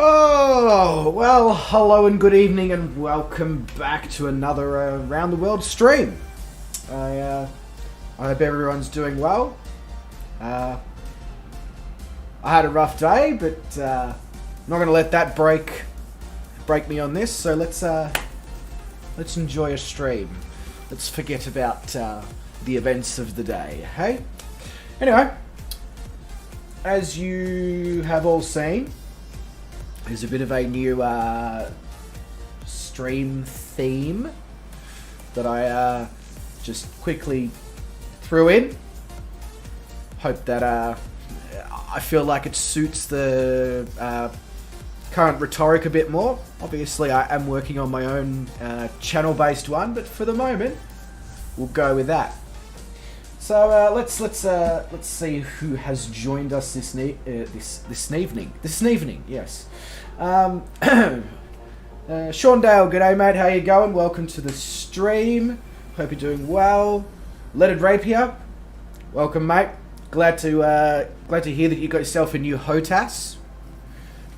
Oh, well, hello and good evening and welcome back to another Around the World stream. I hope everyone's doing well. I had a rough day, but I'm not going to let that break me on this, so let's enjoy a stream. Let's forget about the events of the day, hey? Anyway, as you have all seen, there's a bit of a new stream theme that I just quickly threw in. Hope that I feel like it suits the current rhetoric a bit more. Obviously, I am working on my own channel-based one, but for the moment, we'll go with that. So let's see who has joined us this evening. Yes. Sean Dale, g'day mate, how you going? Welcome to the stream. Hope you're doing well. Leonard Rapier, welcome mate. Glad to hear that you got yourself a new HOTAS.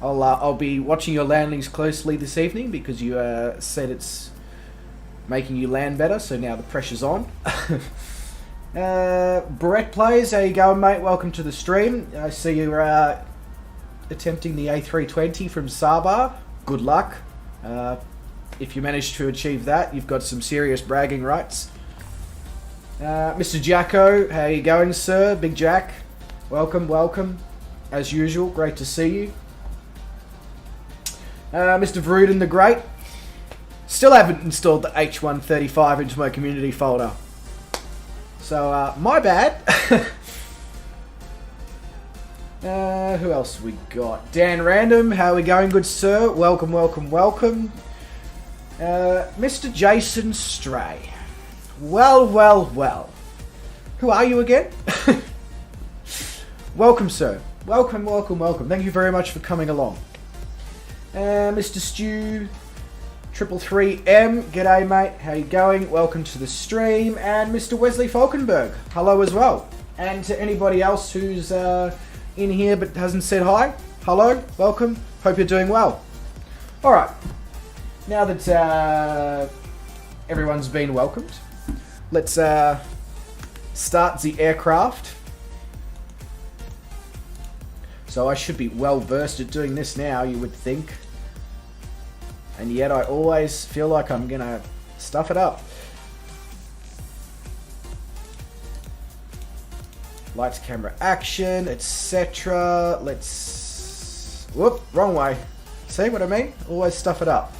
I'll be watching your landings closely this evening because you said it's making you land better, so now the pressure's on. Brett Plays, how you going mate? Welcome to the stream. I see you're attempting the A320 from Saba. good luck. If you manage to achieve that, you've got some serious bragging rights. Mr. Jacko, how you going, sir? Big Jack, welcome, welcome. As usual, great to see you. Mr. Vruden the Great, still haven't installed the H135 into my community folder. So, my bad. Who else we got? Dan Random, how are we going, good sir? Welcome, welcome, welcome. Mr. Jason Stray. Well, well, well. Who are you again? Welcome, sir. Welcome, welcome, welcome. Thank you very much for coming along. Mr. Stew 333M, g'day mate, how you going? Welcome to the stream. And Mr. Wesley Falkenberg, hello as well. And to anybody else who's in here but hasn't said hi, hello, welcome, hope you're doing well. Alright, now that everyone's been welcomed, let's start the aircraft. So I should be well versed at doing this now, you would think. And yet I always feel like I'm gonna stuff it up. Lights, camera, action, etc. Let's... Whoop, wrong way. See what I mean? Always stuff it up.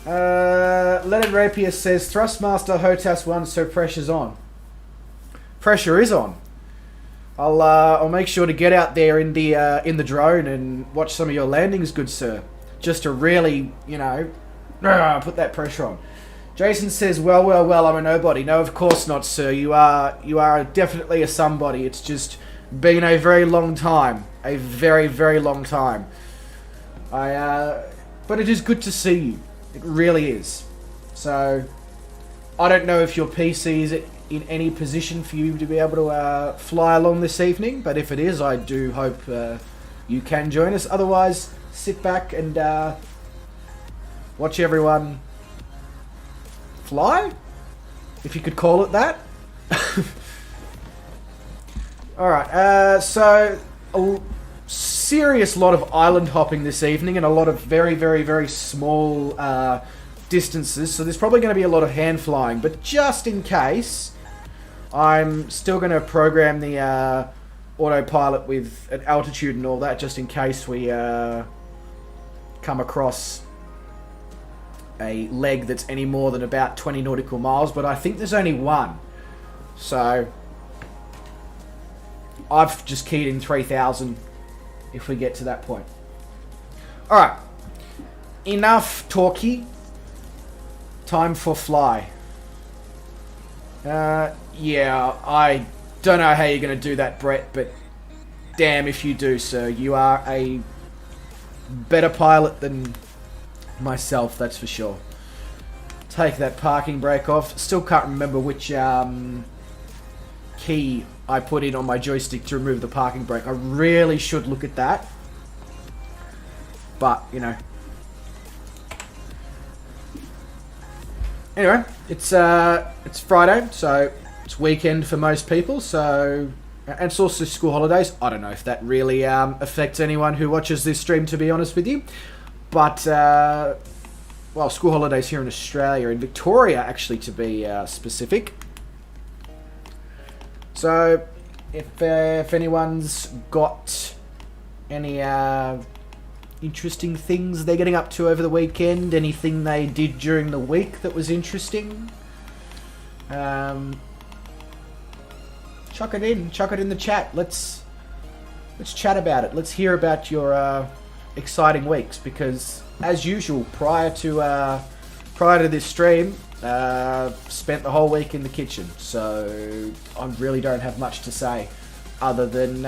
Leonard Rapier says, Thrustmaster Hotas 1, so pressure's on. Pressure is on. I'll make sure to get out there in the drone and watch some of your landings, good sir. Just to really, you know, put that pressure on. Jason says, well, well, well, I'm a nobody. No, of course not, sir. You are definitely a somebody. It's just been a very long time. A very, very long time. But it is good to see you. It really is. So, I don't know if your PC is in any position for you to be able to fly along this evening, but if it is, I do hope you can join us. Otherwise, sit back and watch everyone fly, if you could call it that. Alright, so a serious lot of island hopping this evening and a lot of very, very, very small distances, so there's probably going to be a lot of hand flying, but just in case, I'm still going to program the autopilot with an altitude and all that, just in case we come across a leg that's any more than about 20 nautical miles, but I think there's only one. So I've just keyed in 3,000 if we get to that point. Alright, enough talkie. Time for fly. Yeah, I don't know how you're going to do that, Brett, but damn if you do, sir. You are a better pilot than myself, that's for sure. Take that parking brake off. Still can't remember which key I put in on my joystick to remove the parking brake. I really should look at that. But, you know. Anyway, it's Friday, so it's weekend for most people, so... And it's also school holidays. I don't know if that really affects anyone who watches this stream, to be honest with you. But, well, school holidays here in Australia, in Victoria, actually, to be specific. So, if anyone's got any interesting things they're getting up to over the weekend, anything they did during the week that was interesting, chuck it in the chat. Let's chat about it. Let's hear about your exciting weeks, because as usual, prior to this stream, spent the whole week in the kitchen, so I really don't have much to say other than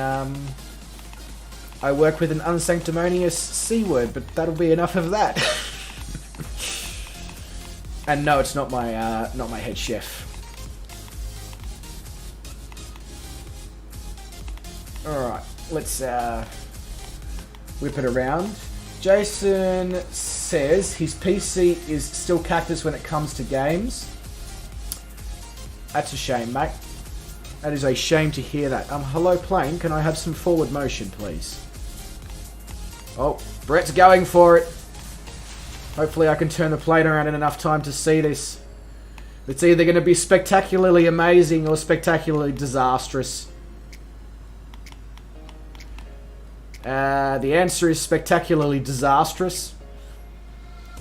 I work with an unsanctimonious C word, but that'll be enough of that. And no, it's not my head chef. Alright, let's whip it around. Jason says his PC is still cactus when it comes to games. That's a shame, mate. That is a shame to hear that. Hello, plane. Can I have some forward motion, please? Oh, Brett's going for it. Hopefully I can turn the plane around in enough time to see this. It's either going to be spectacularly amazing or spectacularly disastrous. The answer is spectacularly disastrous.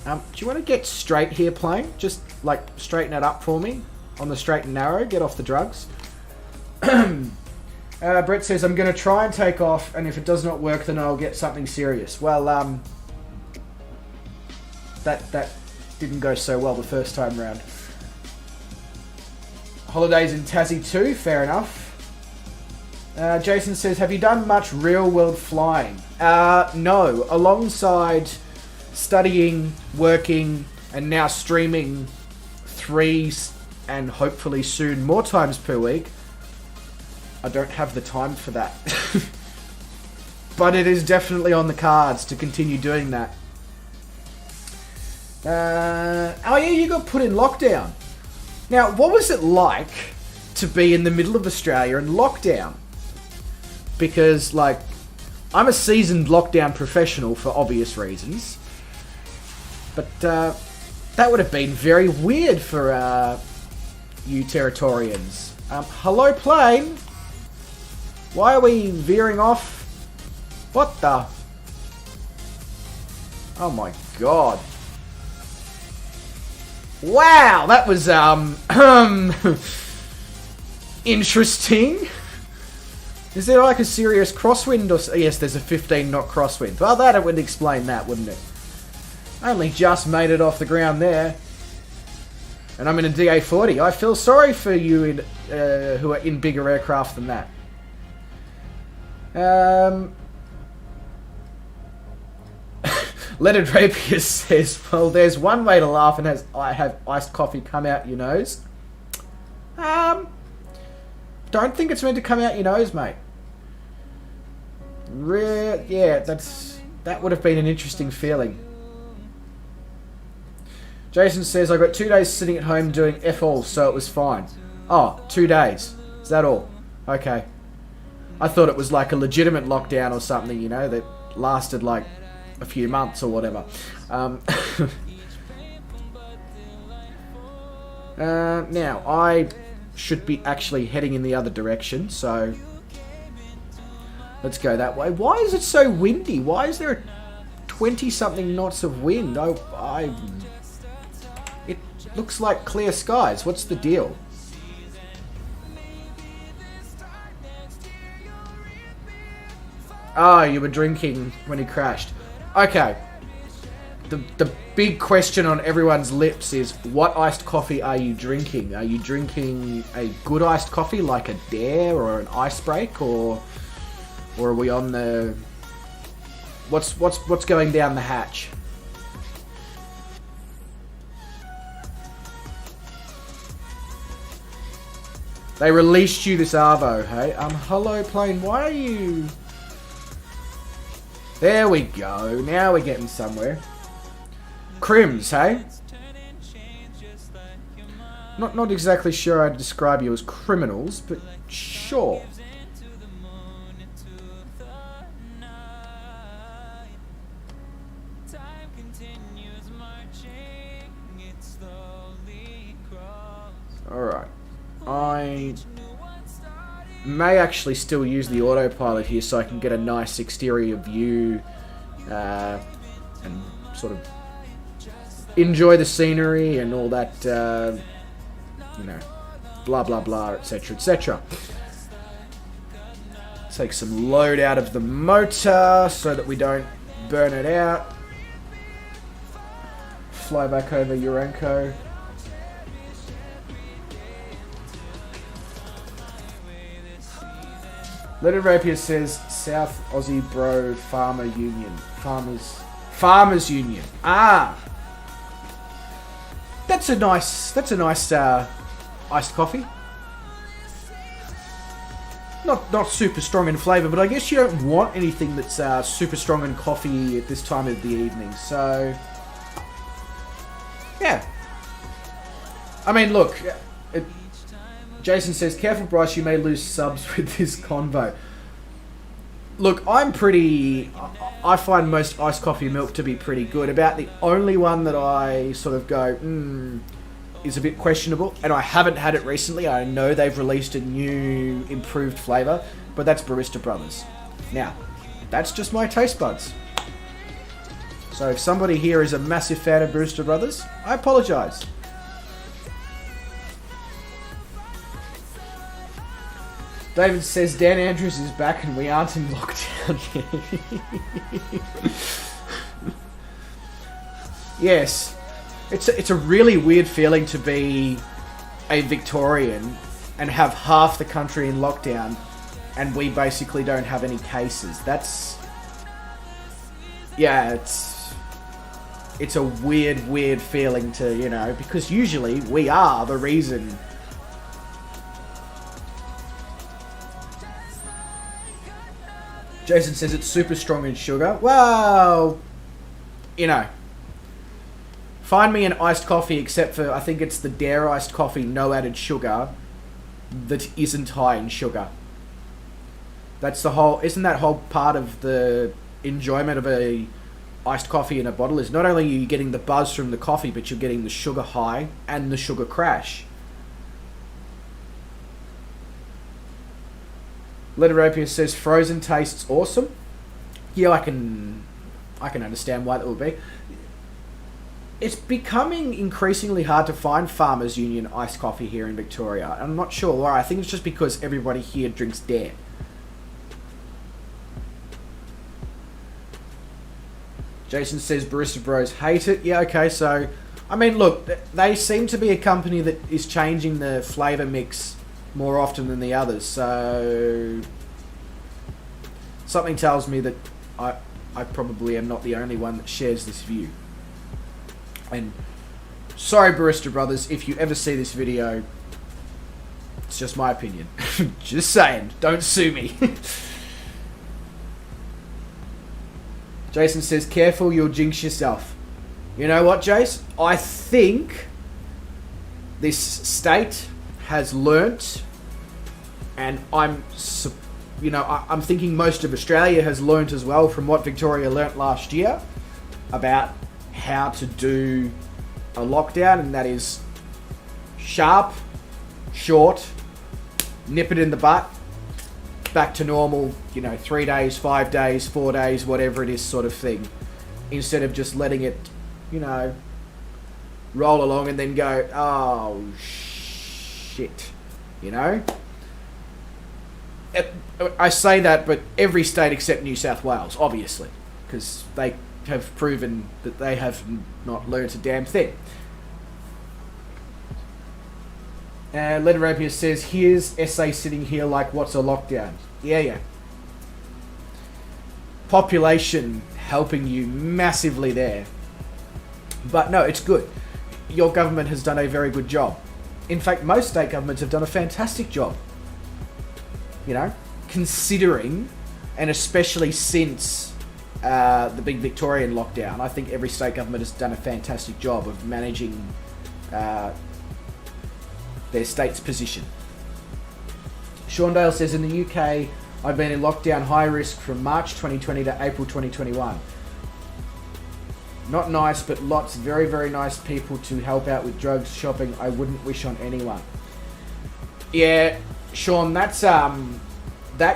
Do you want to get straight here, plane? Just, like, straighten it up for me. On the straight and narrow. Get off the drugs. Brett says, I'm going to try and take off, and if it does not work, then I'll get something serious. Well, that didn't go so well the first time round. Holidays in Tassie too, fair enough. Jason says, have you done much real-world flying? No. Alongside studying, working, and now streaming 3 and hopefully soon more times per week, I don't have the time for that. But it is definitely on the cards to continue doing that. Oh yeah, you got put in lockdown. Now, what was it like to be in the middle of Australia in lockdown? Because, like, I'm a seasoned lockdown professional for obvious reasons. But that would have been very weird for you Territorians. Hello, plane? Why are we veering off? What the? Oh my god. Wow, that was, interesting. Is there like a serious crosswind or... Yes, there's a 15 knot crosswind. Well, that would explain that, wouldn't it? I only just made it off the ground there. And I'm in a DA40. I feel sorry for you in, who are in bigger aircraft than that. Leonard Rapier says, well, there's one way to laugh and I have iced coffee come out your nose. Don't think it's meant to come out your nose, mate. Yeah, that would have been an interesting feeling. Jason says, I got 2 days sitting at home doing F all, so it was fine. Oh, 2 days. Is that all? Okay. I thought it was like a legitimate lockdown or something, you know, that lasted like a few months or whatever. Now, I should be actually heading in the other direction, so let's go that way. Why is it so windy? Why is there 20-something knots of wind? It looks like clear skies. What's the deal? Oh, you were drinking when he crashed. Okay. The big question on everyone's lips is, what iced coffee are you drinking? Are you drinking a good iced coffee like a Dare or an Icebreak, or are we on the... What's going down the hatch? They released you this Arvo, hey? Hello, plane, why are you... There we go. Now we're getting somewhere. Crims, hey? Not exactly sure I'd describe you as criminals, but sure. Alright. I may actually still use the autopilot here so I can get a nice exterior view and sort of enjoy the scenery and all that, you know, blah blah blah, etc, etc. Take some load out of the motor so that we don't burn it out. Fly back over Urenco. Leonard Rapier says South Aussie Bro Farmer Union. Farmers Union. Ah, that's a nice iced coffee. Not super strong in flavour, but I guess you don't want anything that's super strong in coffee at this time of the evening. So yeah, I mean, look. Jason says, careful Bryce, you may lose subs with this convo. Look, I find most iced coffee milk to be pretty good. About the only one that I sort of go, is a bit questionable, and I haven't had it recently. I know they've released a new, improved flavour, but that's Barista Brothers. Now, that's just my taste buds. So if somebody here is a massive fan of Barista Brothers, I apologise. David says Dan Andrews is back and we aren't in lockdown. Yes. It's a really weird feeling to be a Victorian and have half the country in lockdown and we basically don't have any cases. It's a weird feeling to, you know, because usually we are the reason. Jason says it's super strong in sugar. Well, you know, find me an iced coffee, except for, I think it's the Dare iced coffee, no added sugar, that isn't high in sugar. That's the whole, isn't that whole part of the enjoyment of a iced coffee in a bottle, is not only are you getting the buzz from the coffee, but you're getting the sugar high and the sugar crash. Literopia says frozen tastes awesome. Yeah, I can understand why that would be. It's becoming increasingly hard to find Farmers Union iced coffee here in Victoria. I'm not sure why. I think it's just because everybody here drinks Dare. Jason says Barista Bros hate it. Yeah, okay, so, I mean, look, they seem to be a company that is changing the flavour mix more often than the others, so something tells me that I probably am not the only one that shares this view. And sorry, Barista Brothers, if you ever see this video, it's just my opinion. Just saying, don't sue me. Jason says, careful, you'll jinx yourself. You know what, Jace? I think this state has learnt, and I'm thinking most of Australia has learnt as well from what Victoria learnt last year about how to do a lockdown, and that is sharp, short, nip it in the butt, back to normal, 3 days, 5 days, 4 days, whatever it is sort of thing, instead of just letting it, roll along and then go, oh, shit, I say that, but every state except New South Wales, obviously, because they have proven that they have not learnt a damn thing. Leonard says, here's SA sitting here like, what's a lockdown? Yeah. Population helping you massively there. But no, it's good. Your government has done a very good job. In fact, most state governments have done a fantastic job. Considering, and especially since the big Victorian lockdown, I think every state government has done a fantastic job of managing their state's position. Shaundale says, in the UK, I've been in lockdown high risk from March 2020 to April 2021. Not nice, but lots of very, very nice people to help out with drugs, shopping. I wouldn't wish on anyone. Yeah, Sean, that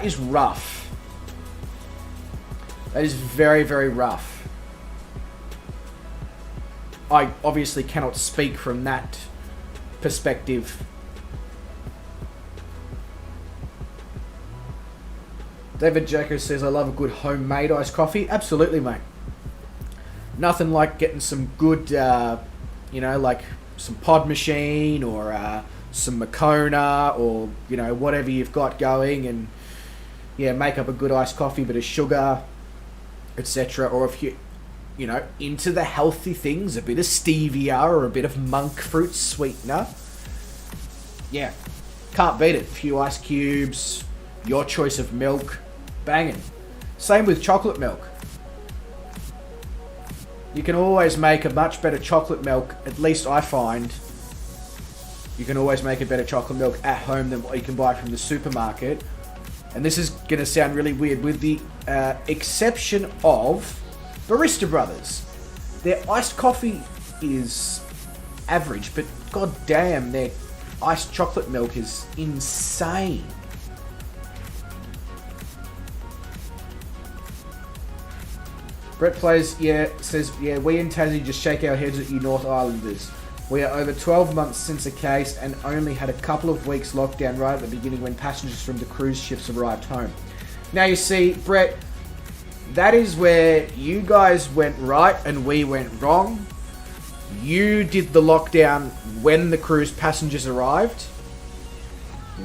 is rough. That is very, very rough. I obviously cannot speak from that perspective. David Jacko says, I love a good homemade iced coffee. Absolutely, mate. Nothing like getting some good, like some pod machine or some Moccona or, whatever you've got going, and, make up a good iced coffee, bit of sugar, etc. Or if you, into the healthy things, a bit of stevia or a bit of monk fruit sweetener. Yeah, can't beat it. A few ice cubes, your choice of milk, banging. Same with chocolate milk. You can always make a much better chocolate milk, at least I find. You can always make a better chocolate milk at home than what you can buy from the supermarket. And this is going going to sound really weird, with the exception of Barista Brothers. Their iced coffee is average, but god damn, their iced chocolate milk is insane. Brett says, we in Tassie just shake our heads at you North Islanders. We are over 12 months since the case and only had a couple of weeks lockdown right at the beginning when passengers from the cruise ships arrived home. Now you see, Brett, that is where you guys went right and we went wrong. You did the lockdown when the cruise passengers arrived.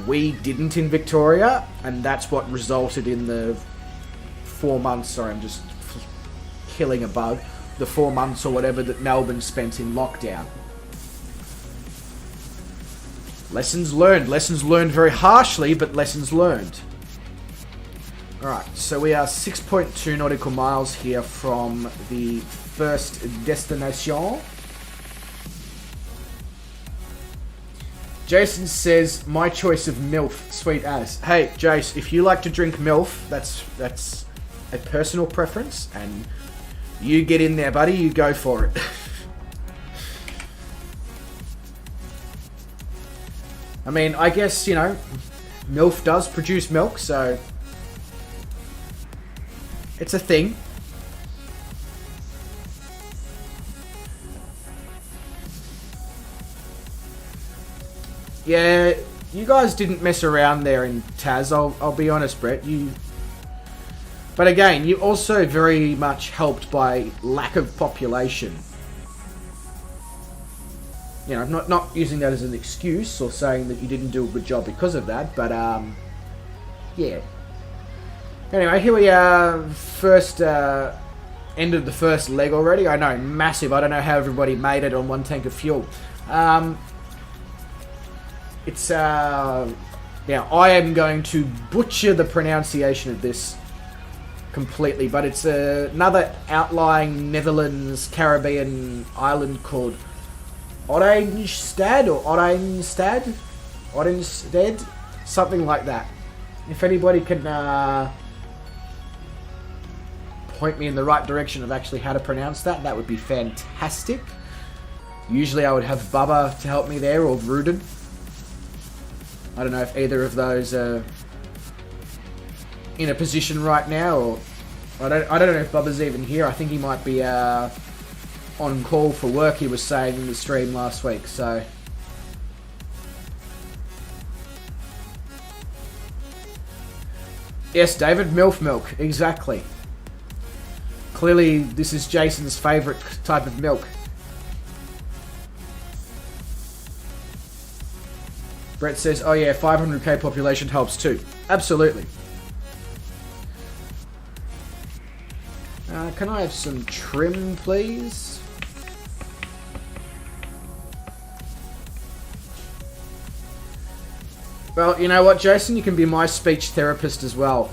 We didn't in Victoria, and that's what resulted in the 4 months, sorry, I'm just killing a bug, the 4 months or whatever that Melbourne spent in lockdown. Lessons learned very harshly, but lessons learned. Alright, so we are 6.2 nautical miles here from the first destination. Jason says, my choice of MILF, sweet as. Hey, Jace, if you like to drink MILF, that's a personal preference, and you get in there, buddy, you go for it. I mean, I guess, you know, MILF does produce milk, so it's a thing. Yeah, you guys didn't mess around there in Taz, I'll be honest, Brett. But again, you also very much helped by lack of population. You know, not using that as an excuse or saying that you didn't do a good job because of that, but yeah. Anyway, here we are, first end of the first leg already. I know, massive. I don't know how everybody made it on 1 tank of fuel. It's now I am going to butcher the pronunciation of this completely, but it's another outlying Netherlands Caribbean island called Oranjestad or Oranjestad, something like that. If anybody can point me in the right direction of actually how to pronounce that, that would be fantastic. Usually I would have Bubba to help me there, or Rudin. I don't know if either of those are in a position right now, or I don't know if Bubba's even here. I think he might be on call for work, he was saying in the stream last week, so yes, David, MILF milk, exactly. Clearly this is Jason's favourite type of milk. Brett says, oh yeah, 500k population helps too. Absolutely. Can I have some trim, please? Well, you know what, Jason? You can be my speech therapist as well.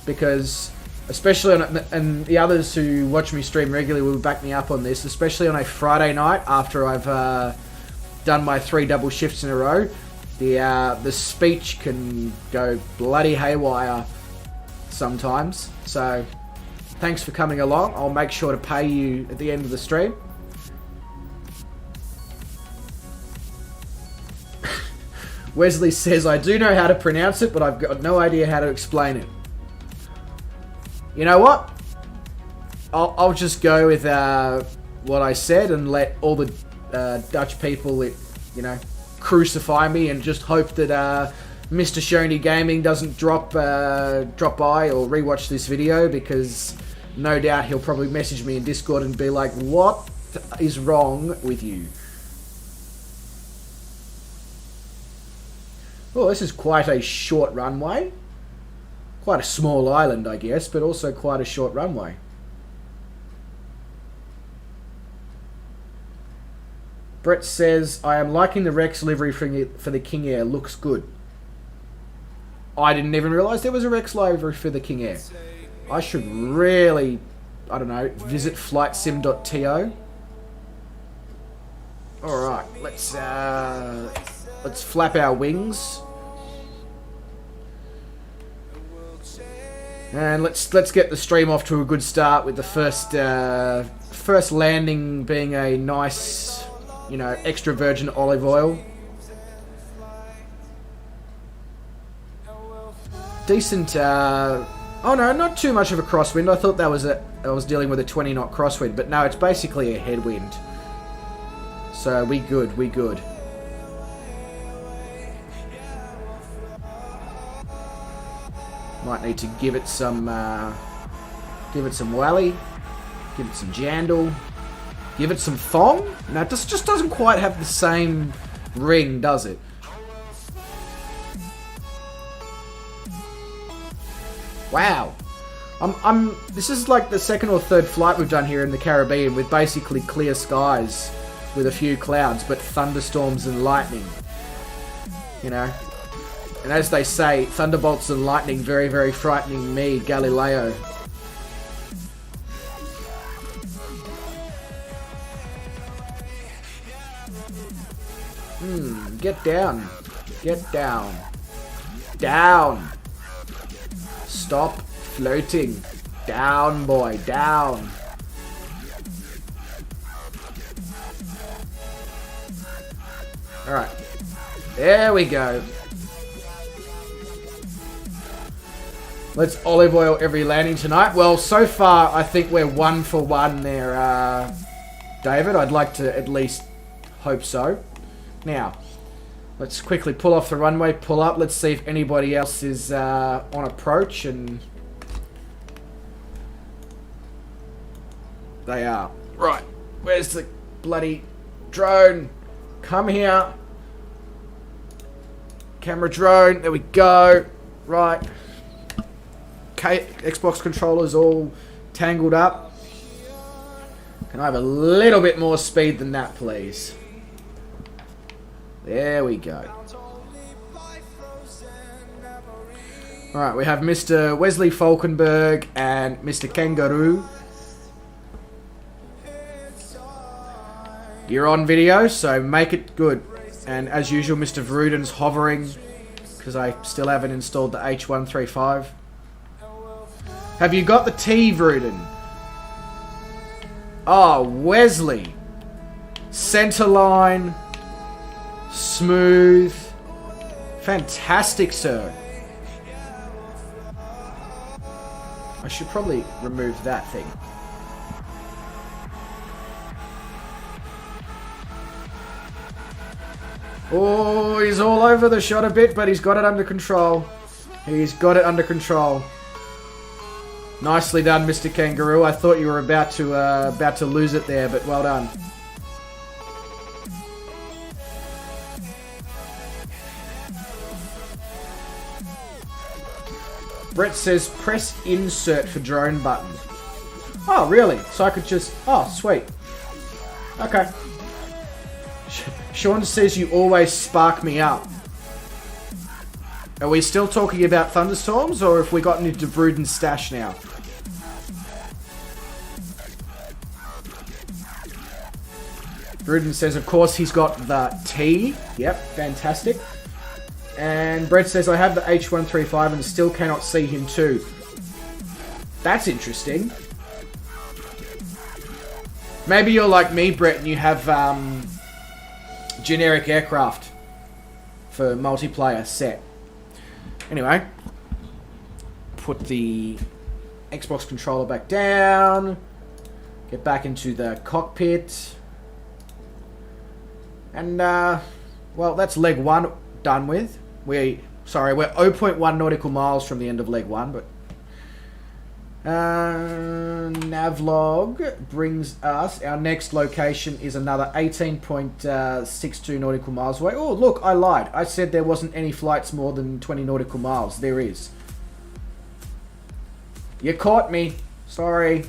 Because, especially on, and the others who watch me stream regularly will back me up on this, especially on a Friday night after I've done my 3 double shifts in a row, the speech can go bloody haywire sometimes. So, thanks for coming along. I'll make sure to pay you at the end of the stream. Wesley says, I do know how to pronounce it, but I've got no idea how to explain it. You know what? I'll just go with what I said and let all the Dutch people, you know, crucify me, and just hope that Mr. Shoney Gaming doesn't drop by or rewatch this video, because no doubt he'll probably message me in Discord and be like, what is wrong with you? Well, this is quite a short runway. Quite a small island, I guess, but also quite a short runway. Brett says, I am liking the Rex livery for the King Air. Looks good. I didn't even realise there was a Rex livery for the King Air. I should really, I don't know, visit flightsim.to. Alright, let's flap our wings. And let's get the stream off to a good start with the first landing being a nice, you know, extra virgin olive oil. Decent. Oh no, not too much of a crosswind. I thought that was I was dealing with a 20 knot crosswind, but no, it's basically a headwind. So we good. Might need to give it some wally, give it some jandal, give it some thong. No, it just doesn't quite have the same ring, does it? Wow. This is like the second or third flight we've done here in the Caribbean with basically clear skies with a few clouds, but thunderstorms and lightning. You know? And as they say, thunderbolts and lightning very, very frightening me, Galileo. Get down. Get down. Down. Stop floating. Down, boy. Down. Alright. There we go. Let's olive oil every landing tonight. Well, so far, I think we're 1 for 1 there, David. I'd like to at least hope so. Now, let's quickly pull off the runway, pull up. Let's see if anybody else is on approach, and they are. Right, where's the bloody drone? Come here. Camera drone, there we go. Right. Okay, Xbox controllers all tangled up. Can I have a little bit more speed than that, please? There we go. Alright, we have Mr. Wesley Falkenberg and Mr. Kangaroo. You're on video, so make it good. And as usual, Mr. Vruden's hovering, because I still haven't installed the H135. Have you got the T, Vruden? Oh, Wesley. Centerline. Smooth. Fantastic, sir. I should probably remove that thing. Oh, he's all over the shot a bit, but he's got it under control. He's got it under control. Nicely done, Mr. Kangaroo. I thought you were about to lose it there, but well done. Brett says, press insert for drone button. Oh, really? So I could just... Oh, sweet. Okay. Sean says you always spark me up. Are we still talking about thunderstorms, or have we gotten into Bruden's stash now? Bruden says, of course, he's got the T. Yep, fantastic. And Brett says, I have the H135 and still cannot see him too. That's interesting. Maybe you're like me, Brett, and you have generic aircraft for multiplayer set. Anyway, put the Xbox controller back down. Get back into the cockpit. And, well, that's leg 1 done with. We're 0.1 nautical miles from the end of leg 1, but... Navlog brings us... Our next location is another 18.62 nautical miles away. Oh, look, I lied. I said there wasn't any flights more than 20 nautical miles. There is. You caught me. Sorry.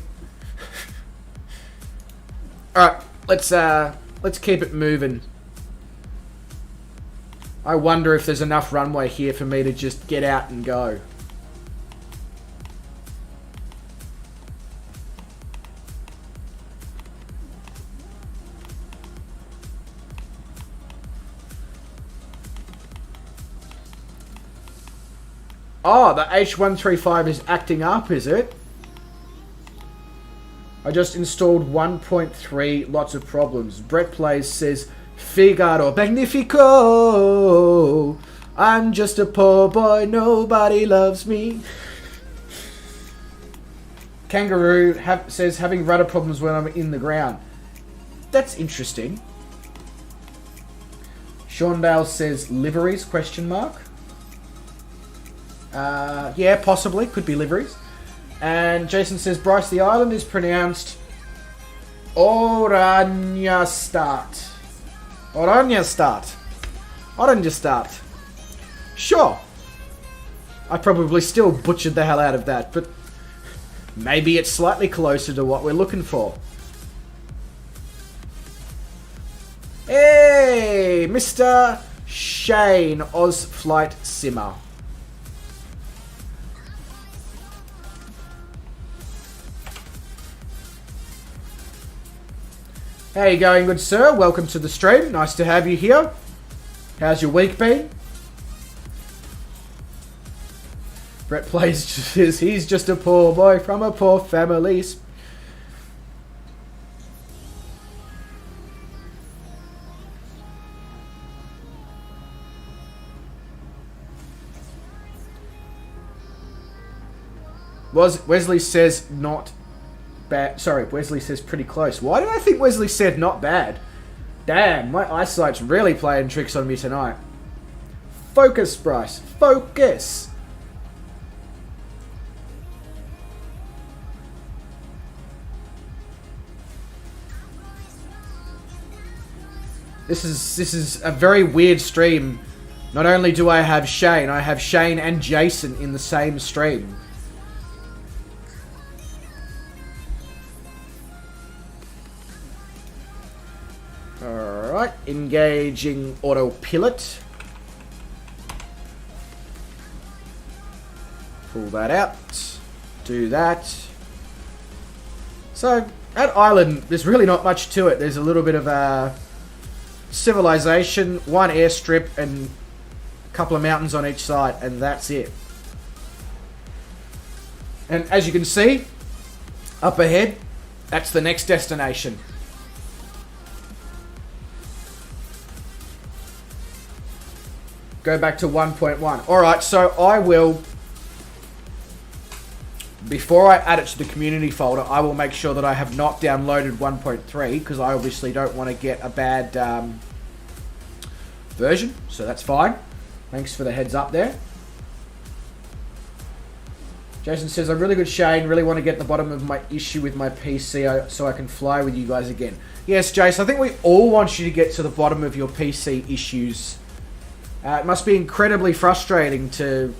Alright, let's keep it moving. I wonder if there's enough runway here for me to just get out and go. Oh, the H135 is acting up, is it? I just installed 1.3, lots of problems. Brett Plays says, Figaro Magnifico. I'm just a poor boy, nobody loves me. Kangaroo says, having rudder problems when I'm in the ground. That's interesting. Shaundale says, liveries, question mark. Yeah, possibly. Could be liveries. And Jason says, Bryce, the island is pronounced Oranjestad. Oranjestad. Oranjestad. Sure. I probably still butchered the hell out of that, but maybe it's slightly closer to what we're looking for. Hey, Mr. Shane, Ozflight Simmer. How you going, good sir? Welcome to the stream. Nice to have you here. How's your week been? Brett Plays says he's just a poor boy from a poor family. Wesley says not bad. Sorry, Wesley says pretty close. Why did I think Wesley said not bad? Damn, my eyesight's really playing tricks on me tonight. Focus, Bryce. Focus. This is a very weird stream. Not only do I have Shane and Jason in the same stream. Alright, engaging autopilot. Pull that out. Do that. So, at Island, there's really not much to it. There's a little bit of civilization, one airstrip, and a couple of mountains on each side, and that's it. And as you can see, up ahead, that's the next destination. Go back to 1.1. Alright, so I will, before I add it to the community folder, I will make sure that I have not downloaded 1.3, because I obviously don't want to get a bad version, so that's fine. Thanks for the heads up there. Jason says, I'm really good, Shane. Really want to get to the bottom of my issue with my PC so I can fly with you guys again. Yes, Jason, I think we all want you to get to the bottom of your PC issues. It must be incredibly frustrating to,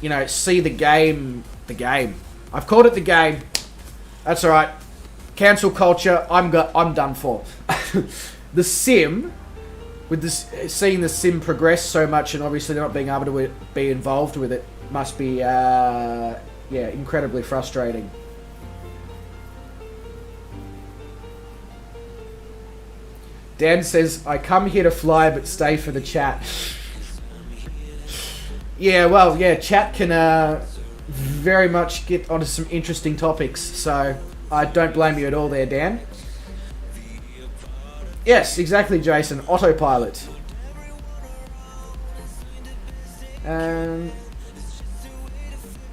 you know, see the game. I've called it the game. That's alright. Cancel culture. I'm done for. The sim, with this, seeing the sim progress so much and obviously not being able to be involved with it, must be, yeah, incredibly frustrating. Dan says, I come here to fly but stay for the chat. Yeah, well, yeah, chat can very much get onto some interesting topics, so I don't blame you at all there, Dan. Yes, exactly, Jason. Autopilot.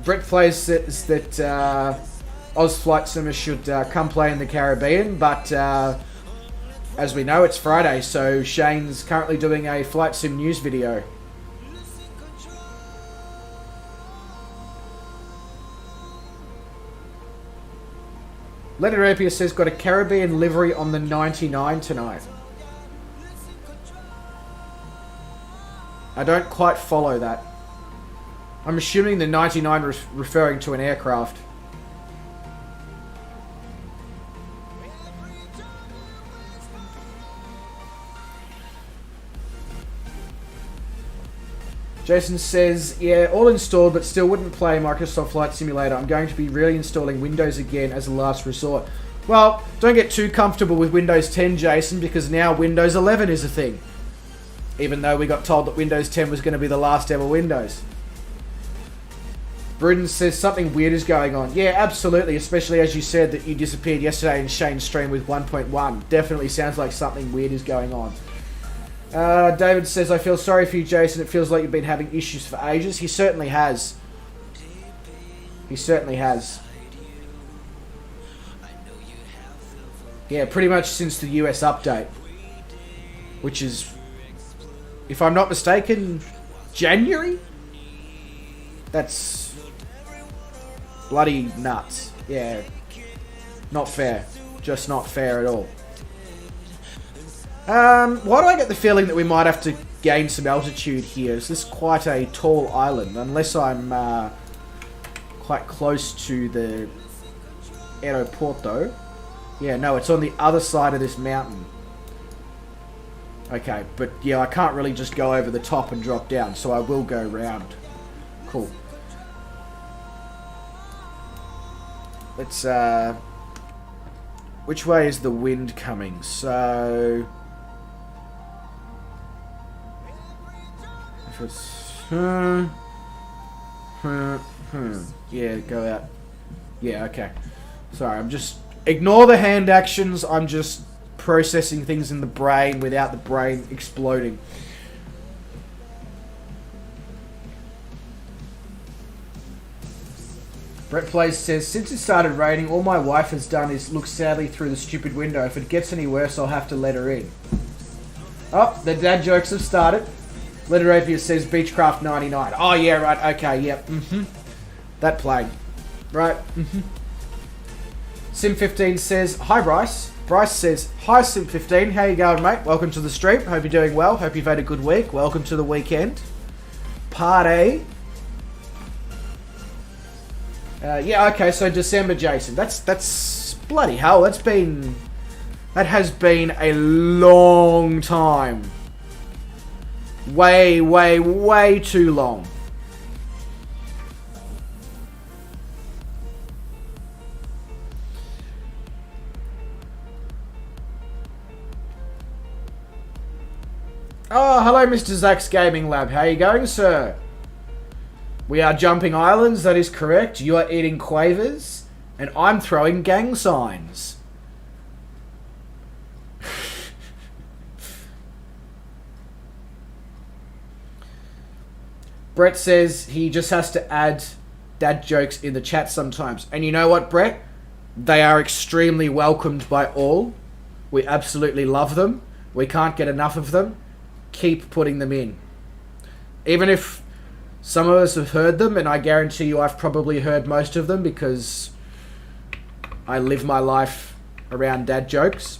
Brett Plays says that Oz Flight Simmer should come play in the Caribbean, but as we know, it's Friday, so Shane's currently doing a Flight Sim news video. Leonard Rapier says, got a Caribbean livery on the 99 tonight. I don't quite follow that. I'm assuming the 99 referring to an aircraft. Jason says, yeah, all installed, but still wouldn't play Microsoft Flight Simulator. I'm going to be reinstalling Windows again as a last resort. Well, don't get too comfortable with Windows 10, Jason, because now Windows 11 is a thing. Even though we got told that Windows 10 was going to be the last ever Windows. Bruden says something weird is going on. Yeah, absolutely, especially as you said that you disappeared yesterday in Shane's stream with 1.1. Definitely sounds like something weird is going on. David says, I feel sorry for you, Jason. It feels like you've been having issues for ages. He certainly has. He certainly has. Yeah, pretty much since the US update. Which is, if I'm not mistaken, January? That's bloody nuts. Yeah. Not fair. Just not fair at all. Why do I get the feeling that we might have to gain some altitude here? Is this quite a tall island? Unless I'm quite close to the aeroporto. Yeah, no, it's on the other side of this mountain. Okay, but yeah, I can't really just go over the top and drop down, so I will go round. Cool. Let's, which way is the wind coming? So, if it's, yeah, go out. Yeah, okay. Sorry, I'm just, ignore the hand actions, I'm just processing things in the brain without the brain exploding. Brett Plays says, since it started raining, all my wife has done is look sadly through the stupid window. If it gets any worse, I'll have to let her in. Oh, the dad jokes have started. Letter Rapier says, Beechcraft 99. Oh, yeah, right, okay, yep, That plane. Right, Sim15 says, hi, Bryce. Bryce says, hi, Sim15. How you going, mate? Welcome to the stream. Hope you're doing well. Hope you've had a good week. Welcome to the weekend. Party. Yeah, okay, so December, Jason. That's bloody hell. That has been a long time. Way, way, way too long. Oh, hello, Mr. Zach's Gaming Lab. How you going, sir? We are jumping islands, that is correct. You are eating quavers, and I'm throwing gang signs. Brett says he just has to add dad jokes in the chat sometimes. And you know what, Brett? They are extremely welcomed by all. We absolutely love them. We can't get enough of them. Keep putting them in. Even if some of us have heard them, and I guarantee you I've probably heard most of them because I live my life around dad jokes.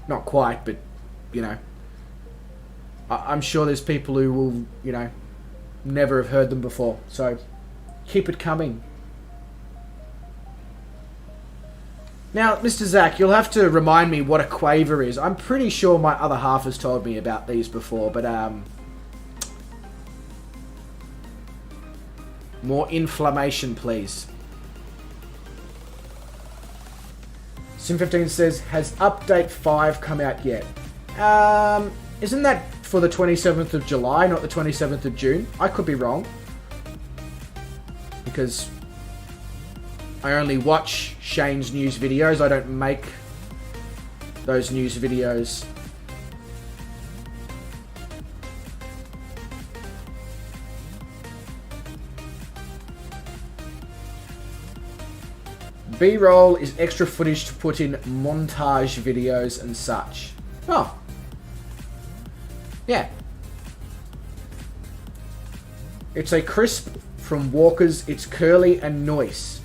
Not quite, but, you know. I'm sure there's people who will, you know, never have heard them before. So, keep it coming. Now, Mr. Zach, you'll have to remind me what a quaver is. I'm pretty sure my other half has told me about these before, but, more inflammation, please. Sim15 says, has Update 5 come out yet? Isn't that for the 27th of July, not the 27th of June? I could be wrong. Because I only watch Shane's news videos. I don't make those news videos. B-roll is extra footage to put in montage videos and such. Oh. Yeah. It's a crisp from Walker's. It's curly and nice.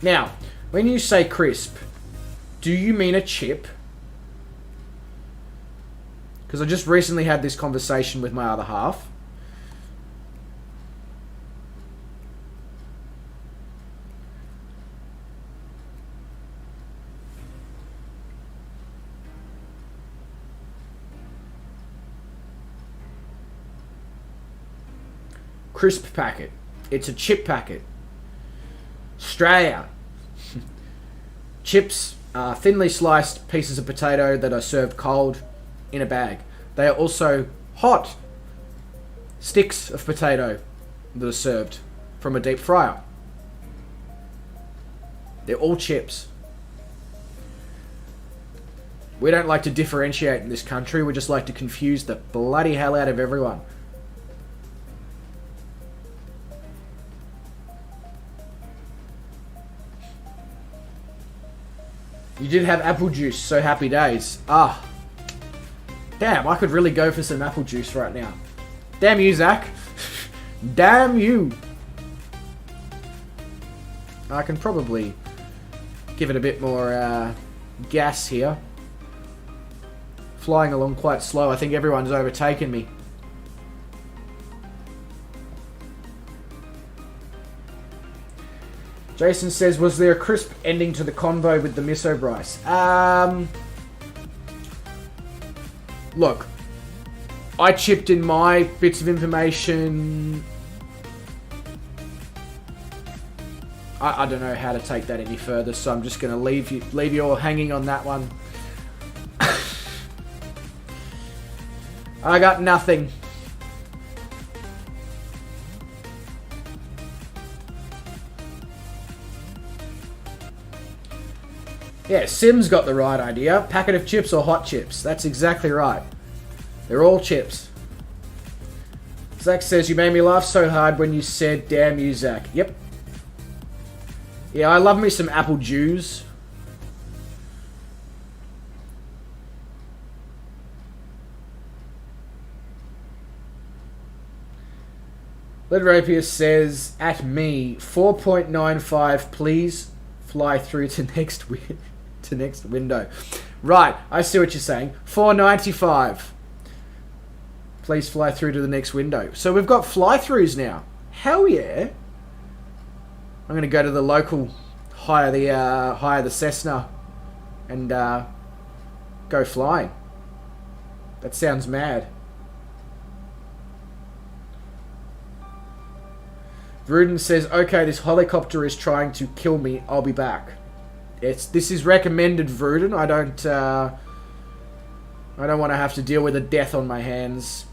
Now, when you say crisp, do you mean a chip? Because I just recently had this conversation with my other half. Crisp packet. It's a chip packet. Australia. Chips are thinly sliced pieces of potato that are served cold in a bag. They are also hot sticks of potato that are served from a deep fryer. They're all chips. We don't like to differentiate in this country. We just like to confuse the bloody hell out of everyone. You did have apple juice, so happy days. Ah. Damn, I could really go for some apple juice right now. Damn you, Zach. Damn you. I can probably give it a bit more gas here. Flying along quite slow. I think everyone's overtaken me. Jason says, was there a crisp ending to the convo with the miso Bryce? Look, I chipped in my bits of information. I don't know how to take that any further, so I'm just going to leave you all hanging on that one. I got nothing. Yeah, Sim's got the right idea. Packet of chips or hot chips. That's exactly right. They're all chips. Zach says, you made me laugh so hard when you said, damn you, Zach. Yep. Yeah, I love me some apple juice. Led Rapier says, at me, 4.95, please fly through to next window. Right, I see what you're saying. 4.95. Please fly through to the next window. So we've got fly-throughs now. Hell yeah. I'm going to go to the local, hire the Cessna, and go flying. That sounds mad. Rudin says, okay, this helicopter is trying to kill me. I'll be back. This is recommended, Rudin. I don't want to have to deal with a death on my hands.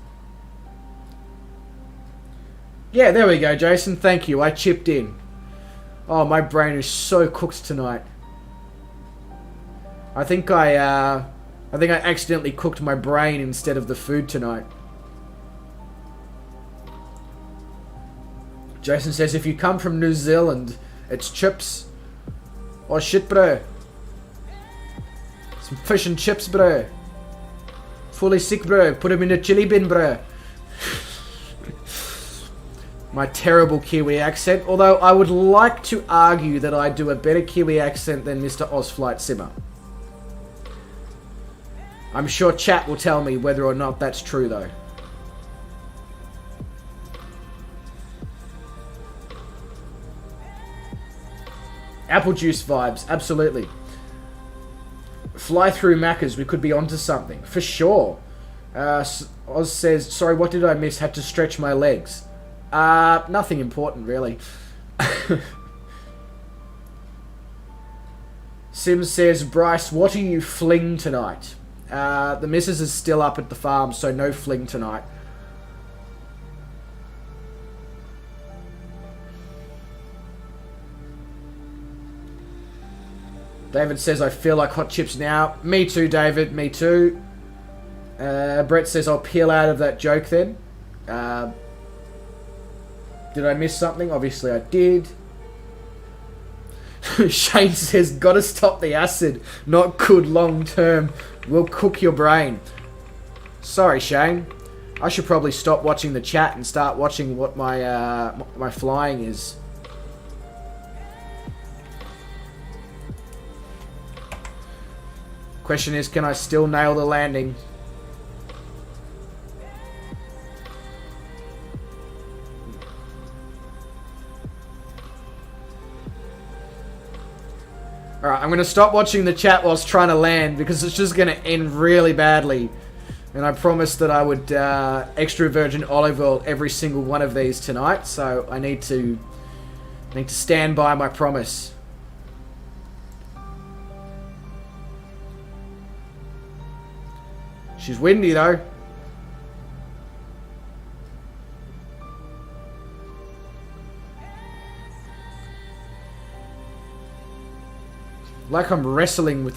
Yeah, there we go, Jason. Thank you. I chipped in. Oh, my brain is so cooked tonight. I think I accidentally cooked my brain instead of the food tonight. Jason says, if you come from New Zealand, it's chips. Oh shit, bro. Some fish and chips, bro. Fully sick, bro. Put them in a chili bin, bro. My terrible Kiwi accent. Although I would like to argue that I do a better Kiwi accent than Mr. Ozflight Simmer. I'm sure chat will tell me whether or not that's true, though. Apple juice vibes, absolutely. Fly through Macca's, we could be onto something, for sure. Oz says, sorry, what did I miss? Had to stretch my legs. Nothing important, really. Sim says, Bryce, what are you fling tonight? The missus is still up at the farm, so no fling tonight. David says, I feel like hot chips now. Me too, David. Me too. Brett says, I'll peel out of that joke then. Did I miss something? Obviously I did. Shane says, gotta stop the acid. Not good long term. Will cook your brain. Sorry, Shane. I should probably stop watching the chat and start watching what my flying is. Question is, can I still nail the landing? Alright, I'm going to stop watching the chat whilst trying to land because it's just going to end really badly. And I promised that I would extra virgin olive oil every single one of these tonight, so I need to stand by my promise. She's windy though. Like I'm wrestling with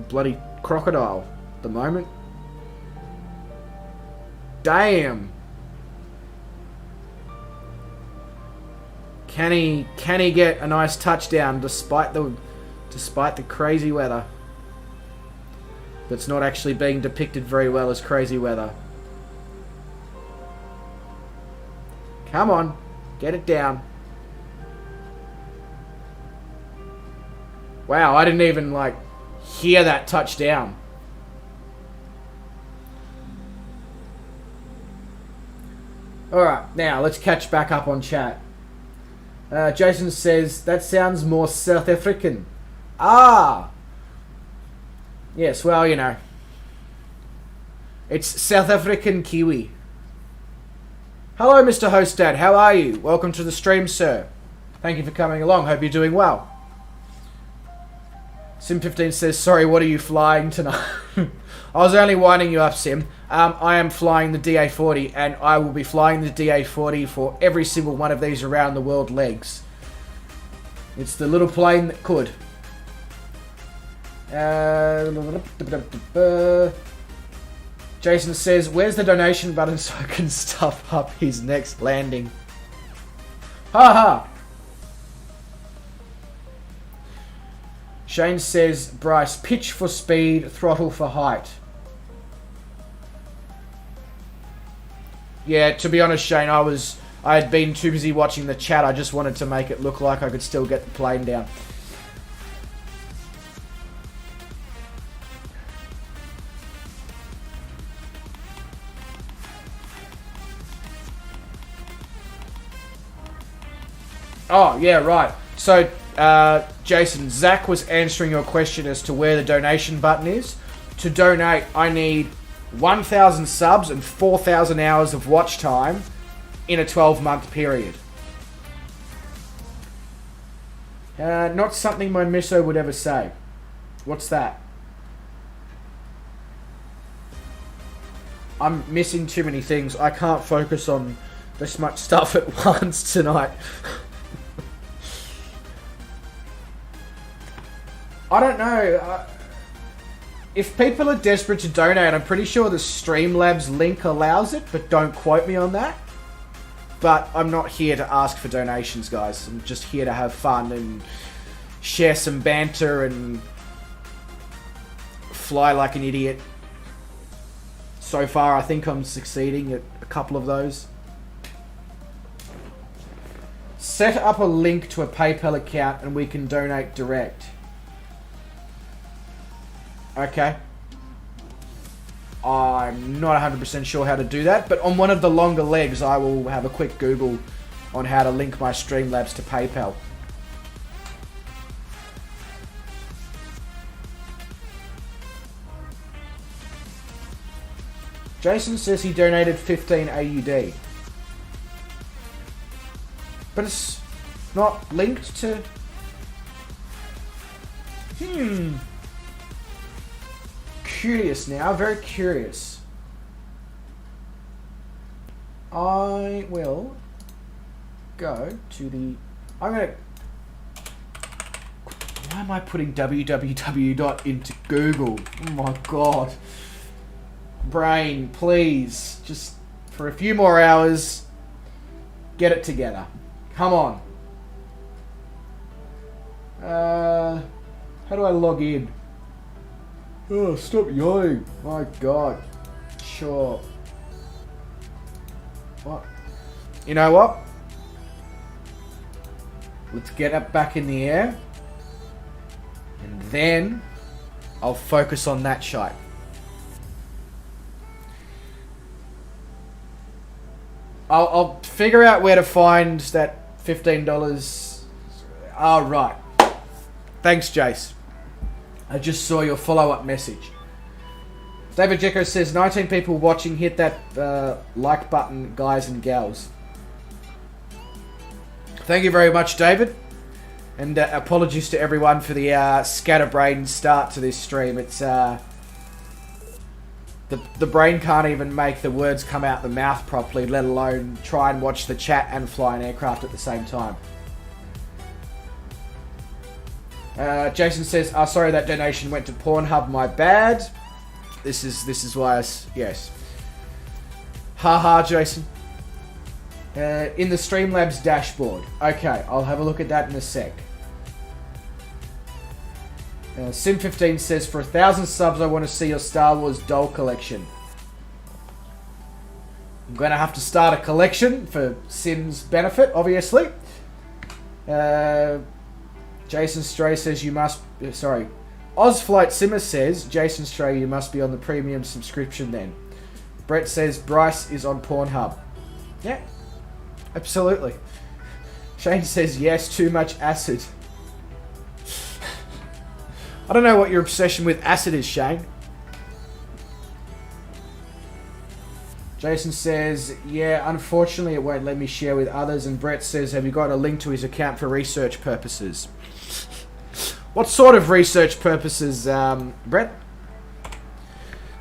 bloody crocodile at the moment. Damn. Can he get a nice touchdown despite the crazy weather? That's not actually being depicted very well as crazy weather. Come on, get it down. Wow, I didn't even like hear that touchdown. Alright, now let's catch back up on chat. Jason says, that sounds more South African. Ah! Yes, well, you know. It's South African Kiwi. Hello, Mr. Hostad. How are you? Welcome to the stream, sir. Thank you for coming along. Hope you're doing well. Sim15 says, sorry, what are you flying tonight? I was only winding you up, Sim. I am flying the DA40, and I will be flying the DA40 for every single one of these around the world legs. It's the little plane that could. Jason says, where's the donation button so I can stuff up his next landing? Ha ha! Shane says, Bryce, pitch for speed, throttle for height. Yeah, to be honest, Shane, I had been too busy watching the chat. I just wanted to make it look like I could still get the plane down. Oh, yeah, right. So, Jason, Zach was answering your question as to where the donation button is. To donate, I need 1,000 subs and 4,000 hours of watch time in a 12-month period. Not something my misso would ever say. What's that? I'm missing too many things. I can't focus on this much stuff at once tonight. I don't know. If people are desperate to donate, I'm pretty sure the Streamlabs link allows it, but don't quote me on that. But I'm not here to ask for donations, guys. I'm just here to have fun and share some banter and fly like an idiot. So far, I think I'm succeeding at a couple of those. Set up a link to a PayPal account and we can donate direct. Okay. I'm not 100% sure how to do that, but on one of the longer legs, I will have a quick Google on how to link my Streamlabs to PayPal. Jason says he donated 15 AUD. But it's not linked to... Curious now, very curious. I will go to the... I'm gonna... Why am I putting www into Google? Oh my god. Brain, please. Just for a few more hours, get it together. Come on. How do I log in? Oh, stop yawning. My god. Sure. What? You know what? Let's get up back in the air. And then I'll focus on that shite. I'll figure out where to find that $15. Oh, right. Thanks, Jace. I just saw your follow-up message. David Jekyll says, 19 people watching, hit that like button, guys and gals. Thank you very much, David. And apologies to everyone for the scatterbrained start to this stream. It's the brain can't even make the words come out the mouth properly, let alone try and watch the chat and fly an aircraft at the same time. Jason says, sorry, that donation went to Pornhub, my bad. This is why yes. Haha, Jason. In the Streamlabs dashboard. Okay, I'll have a look at that in a sec. Sim15 says, for 1,000 subs, I want to see your Star Wars doll collection. I'm going to have to start a collection for Sim's benefit, obviously. Jason Stray says you must... Sorry. Ozflight Simmer says, Jason Stray, you must be on the premium subscription then. Brett says, Bryce is on Pornhub. Yeah. Absolutely. Shane says, yes, too much acid. I don't know what your obsession with acid is, Shane. Jason says, yeah, unfortunately it won't let me share with others. And Brett says, have you got a link to his account for research purposes? What sort of research purposes, Brett?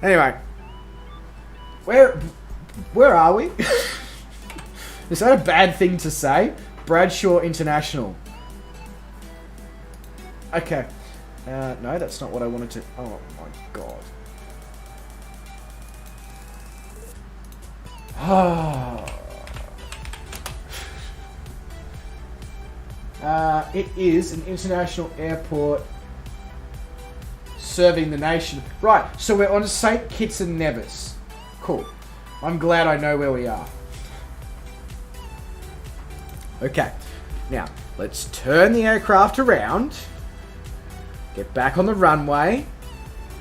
Anyway. Where are we? Is that a bad thing to say? Bradshaw International. Okay. No, that's not what I wanted to... Oh, my God. It is an international airport serving the nation. Right, so we're on St. Kitts and Nevis. Cool. I'm glad I know where we are. Okay, now let's turn the aircraft around, get back on the runway,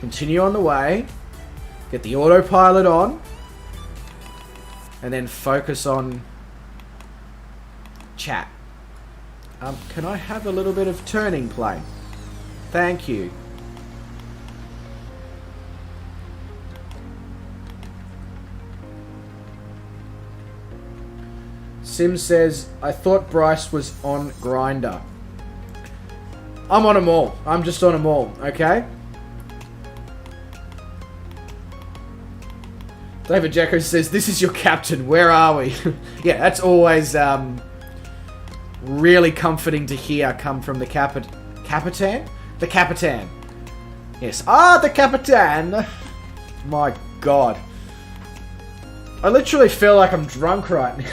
continue on the way, get the autopilot on, and then focus on chat. Can I have a little bit of turning plane? Thank you. Sim says, I thought Bryce was on Grindr. I'm on them all. I'm just on them all, okay? David Jacko says, this is your captain. Where are we? Yeah, that's always really comforting to hear come from the Capitan? The Capitan. Yes. Ah, the Capitan. My God. I literally feel like I'm drunk right now.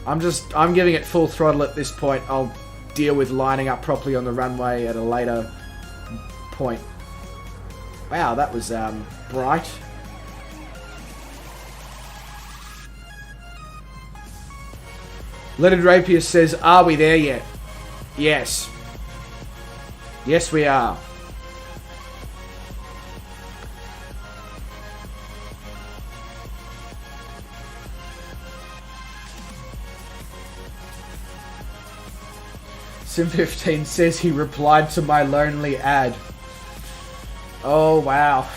I'm giving it full throttle at this point. I'll deal with lining up properly on the runway at a later point. Wow, that was bright. Leonard Rapier says, are we there yet? Yes. Yes, we are. Sim15 says he replied to my lonely ad. Oh, wow.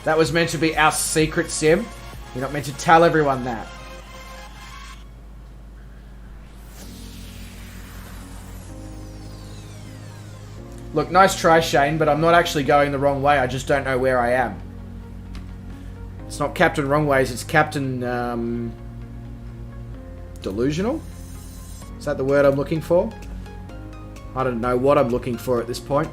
That was meant to be our secret, Sim. You're not meant to tell everyone that. Look, nice try, Shane, but I'm not actually going the wrong way. I just don't know where I am. It's not Captain Wrongways, it's Captain, delusional? Is that the word I'm looking for? I don't know what I'm looking for at this point.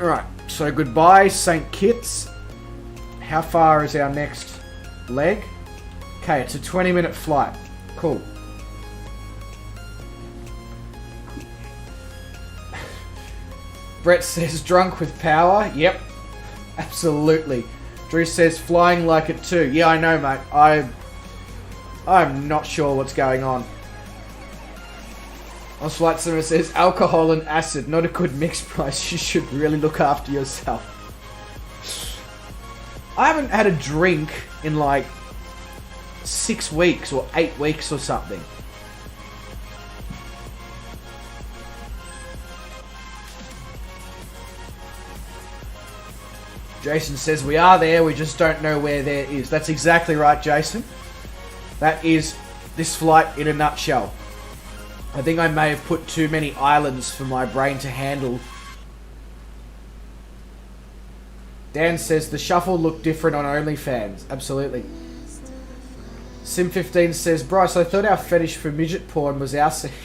Alright, so goodbye, St. Kitts. How far is our next leg? Okay, it's a 20-minute flight. Cool. Brett says, drunk with power. Yep, absolutely. Drew says, flying like it too. Yeah, I know, mate. I'm not sure what's going on. Flight Simmer says, alcohol and acid, not a good mix price. You should really look after yourself. I haven't had a drink in like 6 weeks or 8 weeks or something. Jason says, we are there, we just don't know where there is. That's exactly right, Jason. That is this flight in a nutshell. I think I may have put too many islands for my brain to handle Dan says the shuffle looked different on OnlyFans. Absolutely. Sim15 says, Bryce, I thought our fetish for midget porn was our secret.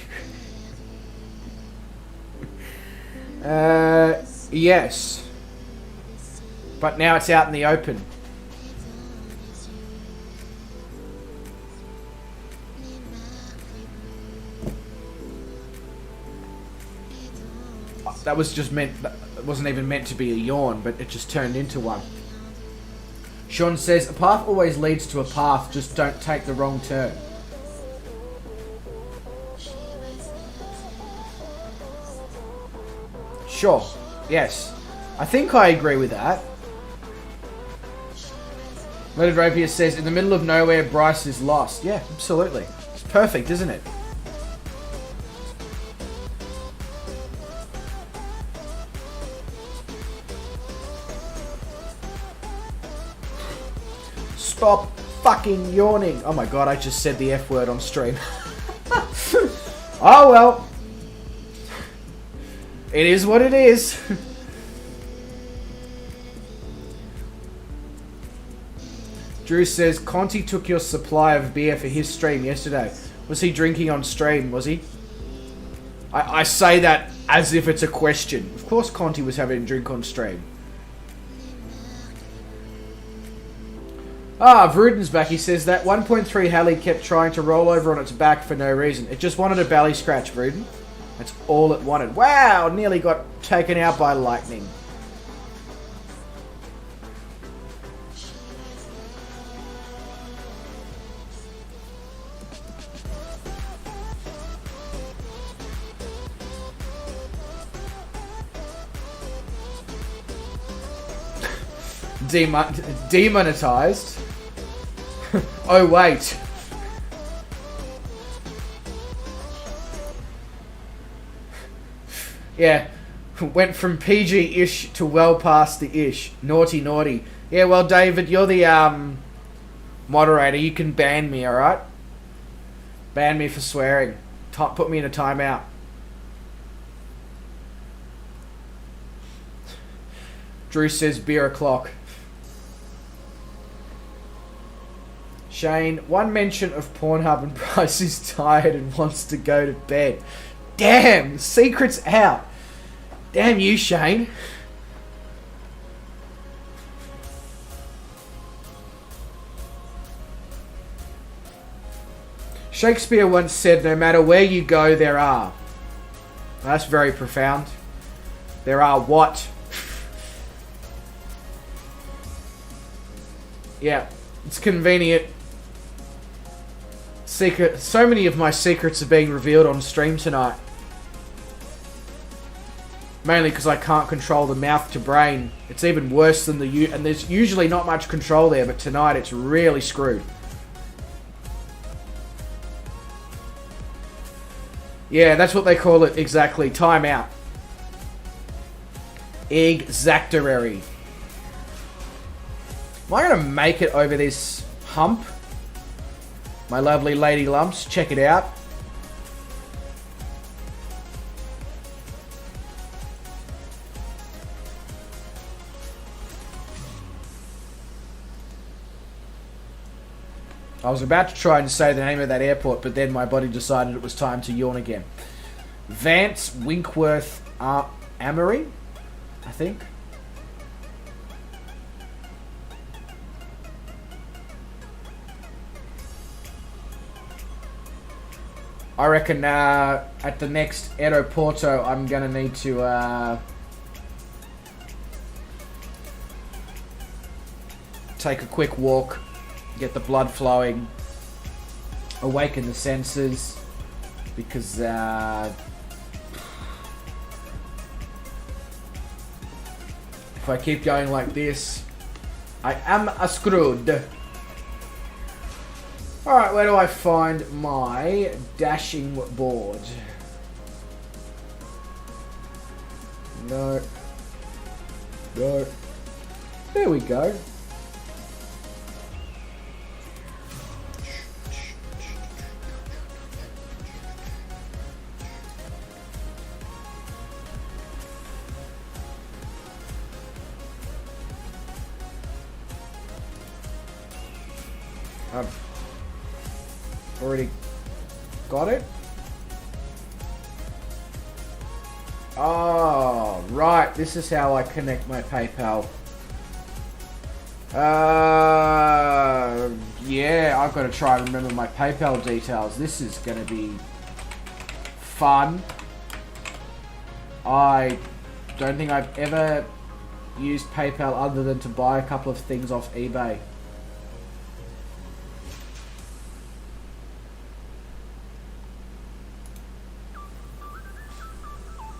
Yes. But now it's out in the open. That was just meant... It wasn't even meant to be a yawn, but it just turned into one. Sean says, a path always leads to a path, just don't take the wrong turn. Sure. Yes. I think I agree with that. Leonard Rapier says, in the middle of nowhere, Bryce is lost. Yeah, absolutely. It's perfect, isn't it? Stop fucking yawning. Oh my god, I just said the F word on stream. Oh well. It is what it is. Drew says, Conti took your supply of beer for his stream yesterday. Was he drinking on stream, was he? I say that as if it's a question. Of course Conti was having a drink on stream. Ah, Vruden's back. He says that 1.3 Halley kept trying to roll over on its back for no reason. It just wanted a belly scratch, Vruden. That's all it wanted. Wow, nearly got taken out by lightning. Demonetized. Oh wait. Yeah, went from PG-ish to well past the ish. Naughty, naughty. Yeah, well, David, you're the moderator. You can ban me, all right? Ban me for swearing. Put me in a timeout. Drew says beer o'clock. Shane, one mention of Pornhub and Bryce is tired and wants to go to bed. Damn, secret's out. Damn you, Shane. Shakespeare once said, no matter where you go, there are. That's very profound. There are what? Yeah, it's convenient. Secret. So many of my secrets are being revealed on stream tonight. Mainly because I can't control the mouth to brain. It's even worse than and there's usually not much control there, but tonight it's really screwed. Yeah, that's what they call it exactly. Time out. Exactary. Am I going to make it over this hump? My lovely lady lumps, check it out. I was about to try and say the name of that airport, but then my body decided it was time to yawn again. Vance Winkworth Amory, I think. I reckon at the next Aeroporto, I'm going to need to take a quick walk, get the blood flowing, awaken the senses, because if I keep going like this, I am screwed. Alright, where do I find my dashing board? No. No. There we go. I've already got it. Oh, right. This is how I connect my PayPal. Yeah, I've got to try and remember my PayPal details. This is going to be fun. I don't think I've ever used PayPal other than to buy a couple of things off eBay.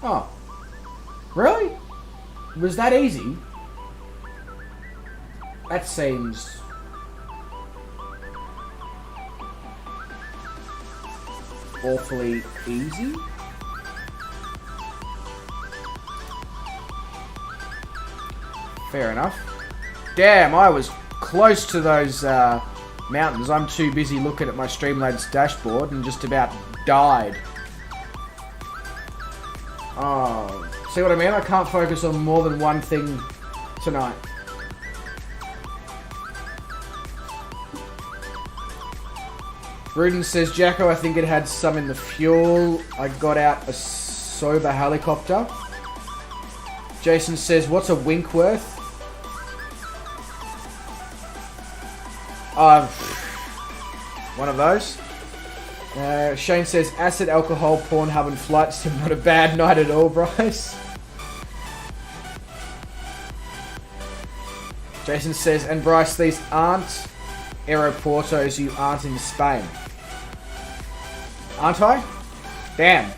Oh, really? Was that easy? That seems awfully easy. Fair enough. Damn, I was close to those mountains. I'm too busy looking at my Streamlabs dashboard and just about died. Oh, see what I mean? I can't focus on more than one thing tonight. Rudin says, Jacko, I think it had some in the fuel. I got out a Saba helicopter. Jason says, what's a Winkworth? One of those. Shane says, acid, alcohol, Pornhub and flight sim, not a bad night at all, Bryce. Jason says, and Bryce, these aren't aeroportos, you aren't in Spain. Aren't I? Damn.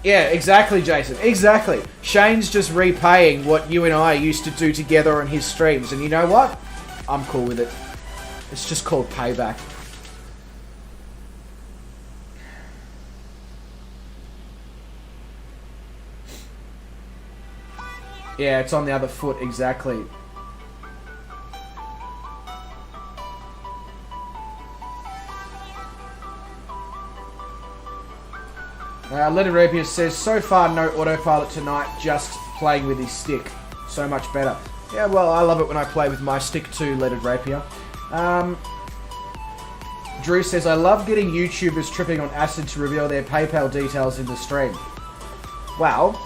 Yeah, exactly, Jason. Exactly. Shane's just repaying what you and I used to do together on his streams. And you know what? I'm cool with it. It's just called payback. Yeah, it's on the other foot, exactly. Leonard Rapier says, so far no autopilot tonight, just playing with his stick. So much better. Yeah, well, I love it when I play with my stick too, Leonard Rapier. Drew says, I love getting YouTubers tripping on acid to reveal their PayPal details in the stream. Well,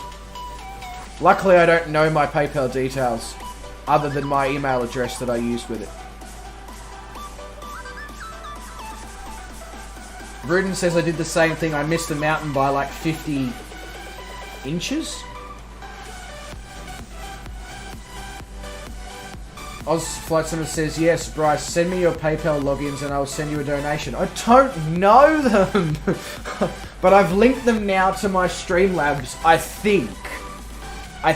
luckily I don't know my PayPal details, other than my email address that I use with it. Rudin says I did the same thing. I missed the mountain by like 50 inches. Oz Flight Center says, yes, Bryce, send me your PayPal logins and I'll send you a donation. I don't know them, but I've linked them now to my Streamlabs, I think. I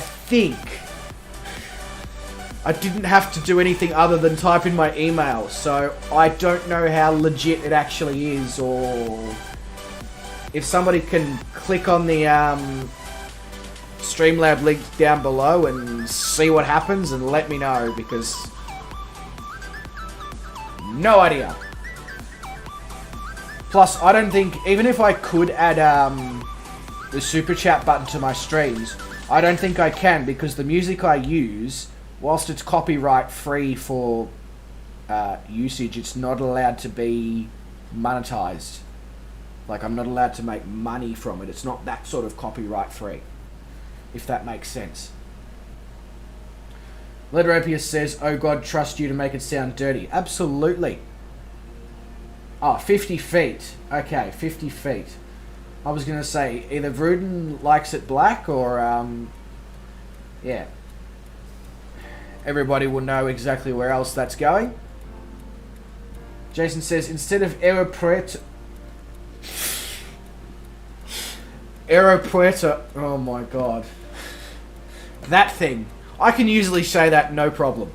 didn't have to do anything other than type in my email, so I don't know how legit it actually is, or if somebody can click on the Streamlab link down below and see what happens and let me know, because no idea. Plus, I don't think, even if I could add the super chat button to my streams, I don't think I can, because the music I use, whilst it's copyright free for usage, it's not allowed to be monetized. Like, I'm not allowed to make money from it. It's not that sort of copyright free, if that makes sense. Ledrapius says, oh God, trust you to make it sound dirty. Absolutely. Oh, 50 feet. Okay, 50 feet. I was going to say, either Vruden likes it black or, yeah. Everybody will know exactly where else that's going. Jason says, instead of Aeropuerto... Oh my God. That thing. I can usually say that no problem.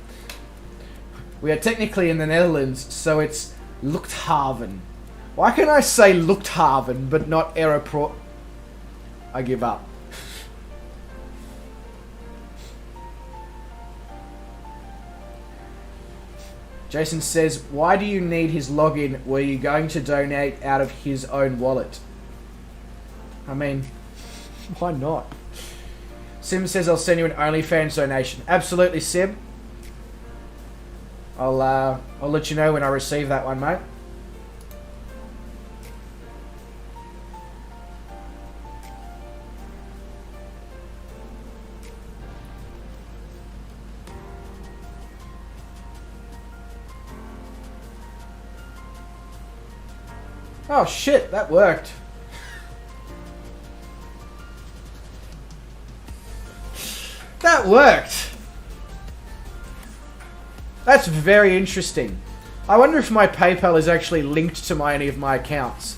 We are technically in the Netherlands, so it's Luchthaven. Why can I say Luchthaven, but not Aeroport? I give up. Jason says, why do you need his login? Were you going to donate out of his own wallet? I mean, why not? Sim says, I'll send you an OnlyFans donation. Absolutely, Sim. I'll let you know when I receive that one, mate. Oh shit, that worked. That worked. That's very interesting. I wonder if my PayPal is actually linked to any of my accounts.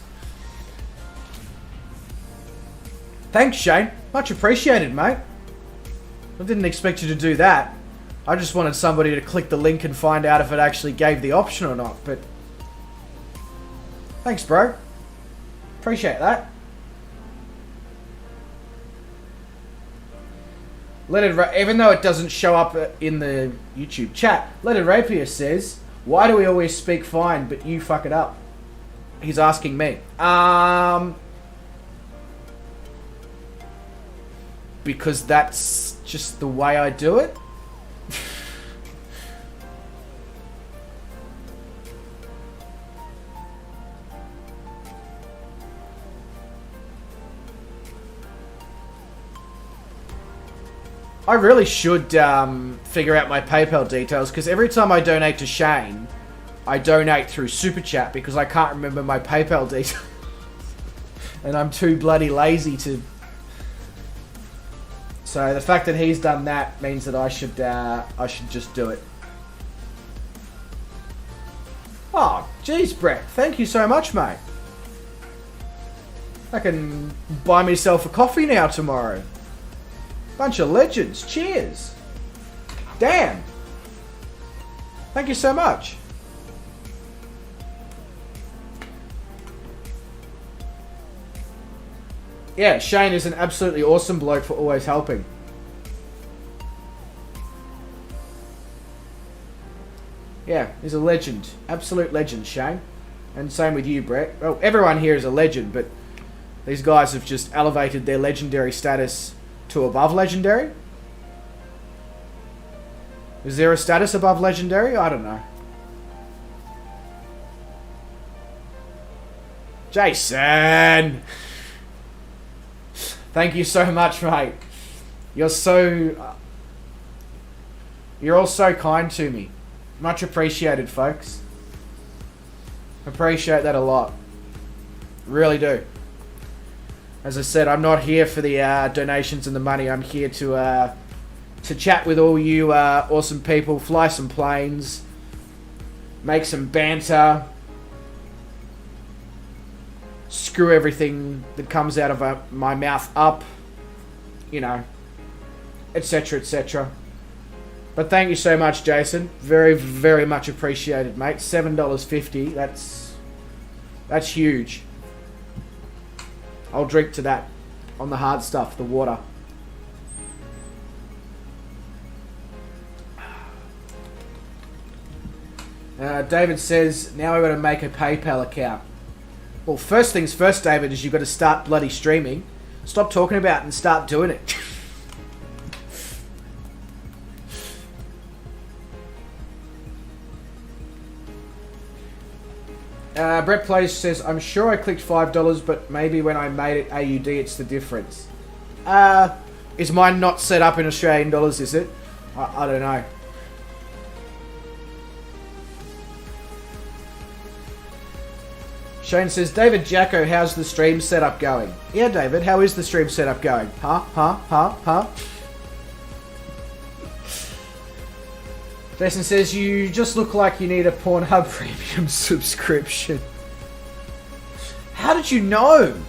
Thanks, Shane. Much appreciated, mate. I didn't expect you to do that. I just wanted somebody to click the link and find out if it actually gave the option or not, but... Thanks, bro. Appreciate that. Even though it doesn't show up in the YouTube chat, Leonard Rapier says, why do we always speak fine, but you fuck it up? He's asking me. Because that's just the way I do it. I really should figure out my PayPal details, because every time I donate to Shane, I donate through Super Chat because I can't remember my PayPal details. And I'm too bloody lazy to... So the fact that he's done that means that I should just do it. Oh, jeez, Brett. Thank you so much, mate. I can buy myself a coffee now tomorrow. Bunch of legends. Cheers. Damn. Thank you so much. Yeah, Shane is an absolutely awesome bloke for always helping. Yeah, he's a legend. Absolute legend, Shane. And same with you, Brett. Well, everyone here is a legend, but these guys have just elevated their legendary status to above legendary? Is there a status above legendary? I don't know. Jason! Thank you so much, mate. You're all so kind to me. Much appreciated, folks. Appreciate that a lot. Really do. As I said, I'm not here for the donations and the money. I'm here to chat with all you awesome people, fly some planes, make some banter, screw everything that comes out of my mouth up, you know, etc., etc. But thank you so much, Jason. Very, very much appreciated, mate. $7.50. That's huge. I'll drink to that on the hard stuff, the water. David says, now I've got to make a PayPal account. Well, first things first, David, is you've got to start bloody streaming. Stop talking about it and start doing it. Brett Plays says, I'm sure I clicked $5, but maybe when I made it AUD, it's the difference. Is mine not set up in Australian dollars, is it? I don't know. Shane says, David Jacko, how's the stream setup going? Yeah, David, how is the stream setup going? Huh? Jason says, you just look like you need a Pornhub premium subscription. How did you know?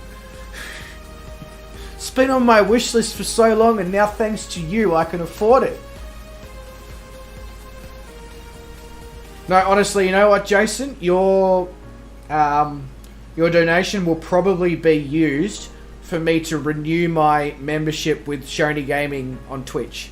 It's been on my wish list for so long, and now thanks to you, I can afford it. No, honestly, you know what, Jason? Your donation will probably be used for me to renew my membership with Shoney Gaming on Twitch.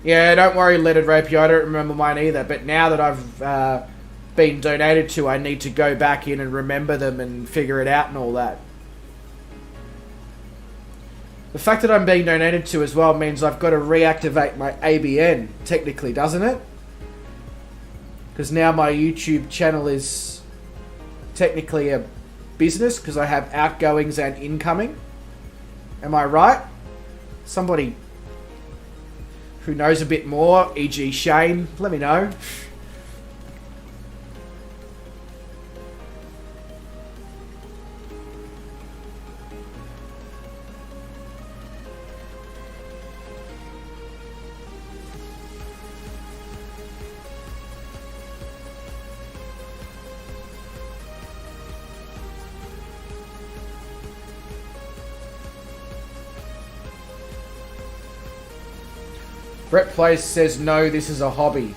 Yeah, don't worry, Leonard Rapier, I don't remember mine either, but now that I've been donated to, I need to go back in and remember them and figure it out and all that. The fact that I'm being donated to as well means I've got to reactivate my ABN, technically, doesn't it? Because now my YouTube channel is technically a business because I have outgoings and incoming. Am I right? Somebody who knows a bit more, e.g. Shane, let me know. Brett Place says, no, this is a hobby.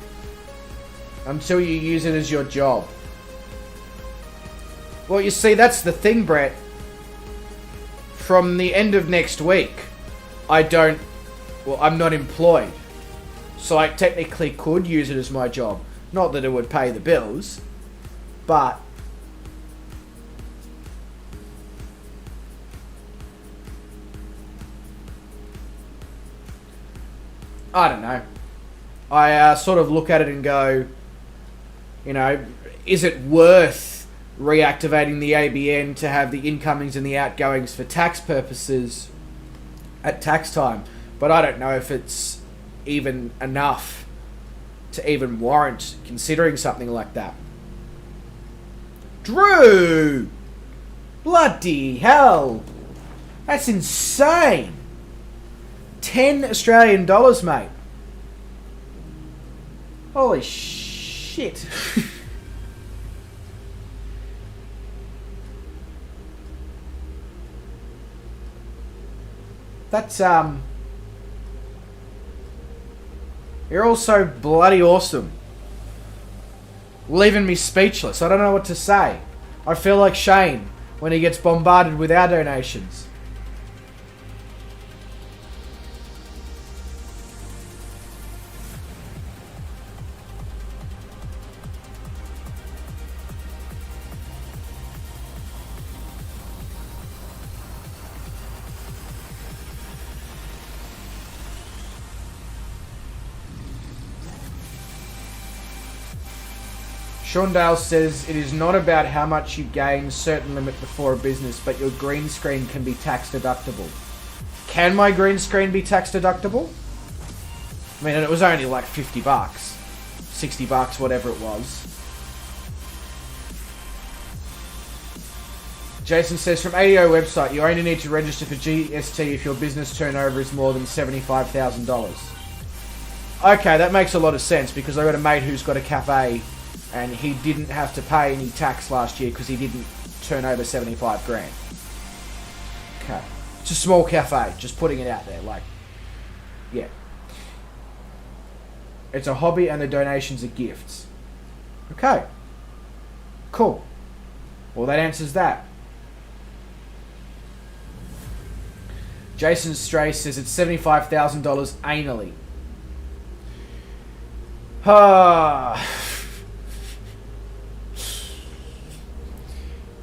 Until you use it as your job. Well, you see, that's the thing, Brett. From the end of next week, I'm not employed. So I technically could use it as my job. Not that it would pay the bills, but... I don't know. I sort of look at it and go, you know, is it worth reactivating the ABN to have the incomings and the outgoings for tax purposes at tax time? But I don't know if it's even enough to even warrant considering something like that. Drew! Bloody hell! That's insane! 10 Australian dollars, mate. Holy shit. That's, you're all so bloody awesome. Leaving me speechless. I don't know what to say. I feel like Shane when he gets bombarded with our donations. Sean Dale says, it is not about how much you gain, certain limit before a business, but your green screen can be tax deductible. Can my green screen be tax deductible? I mean, it was only like 50 bucks, 60 bucks, whatever it was. Jason says, from ADO website, you only need to register for GST if your business turnover is more than $75,000. Okay, that makes a lot of sense because I got a mate who's got a cafe and he didn't have to pay any tax last year because he didn't turn over 75 grand. Okay. It's a small cafe, just putting it out there, like, yeah. It's a hobby and the donations are gifts. Okay. Cool. Well, that answers that. Jason Stray says it's $75,000 annually.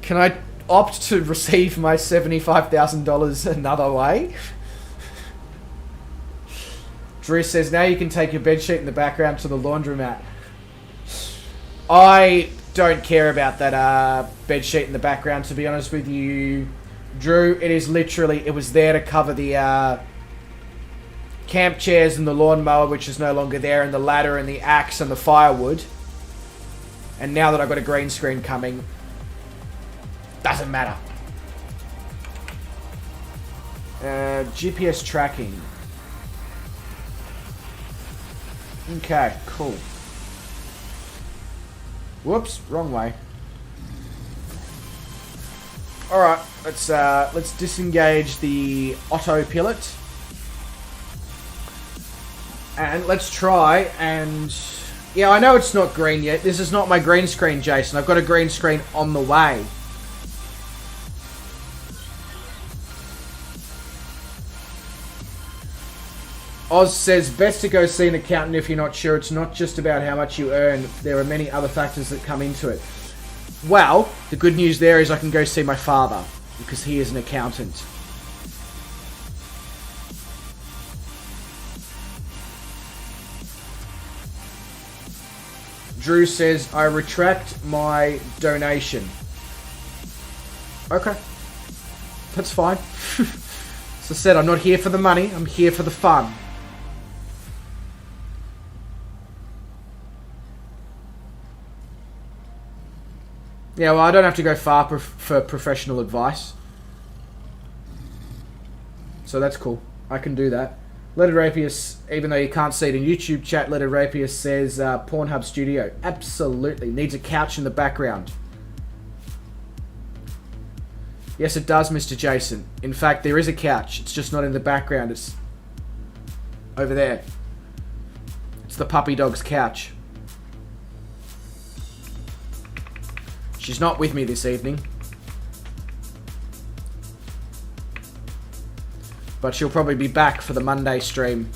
Can I opt to receive my $75,000 another way? Drew says, now you can take your bedsheet in the background to the laundromat. I don't care about that bedsheet in the background, to be honest with you. Drew, it is literally, it was there to cover the camp chairs and the lawnmower, which is no longer there, and the ladder and the axe and the firewood. And now that I've got a green screen coming, doesn't matter. GPS tracking. Okay, cool. Whoops, wrong way. Alright, let's disengage the autopilot. And let's try and... Yeah, I know it's not green yet. This is not my green screen, Jason. I've got a green screen on the way. Oz says, best to go see an accountant if you're not sure. It's not just about how much you earn. There are many other factors that come into it. Well, the good news there is I can go see my father, because he is an accountant. Drew says, I retract my donation. Okay. That's fine. As I said, I'm not here for the money. I'm here for the fun. Yeah, well, I don't have to go far for professional advice. So that's cool. I can do that. Leonard Rapius, even though you can't see it in YouTube chat, Leonard Rapius says Pornhub Studio. Absolutely. Needs a couch in the background. Yes, it does, Mr. Jason. In fact, there is a couch. It's just not in the background. It's over there. It's the puppy dog's couch. She's not with me this evening. But she'll probably be back for the Monday stream.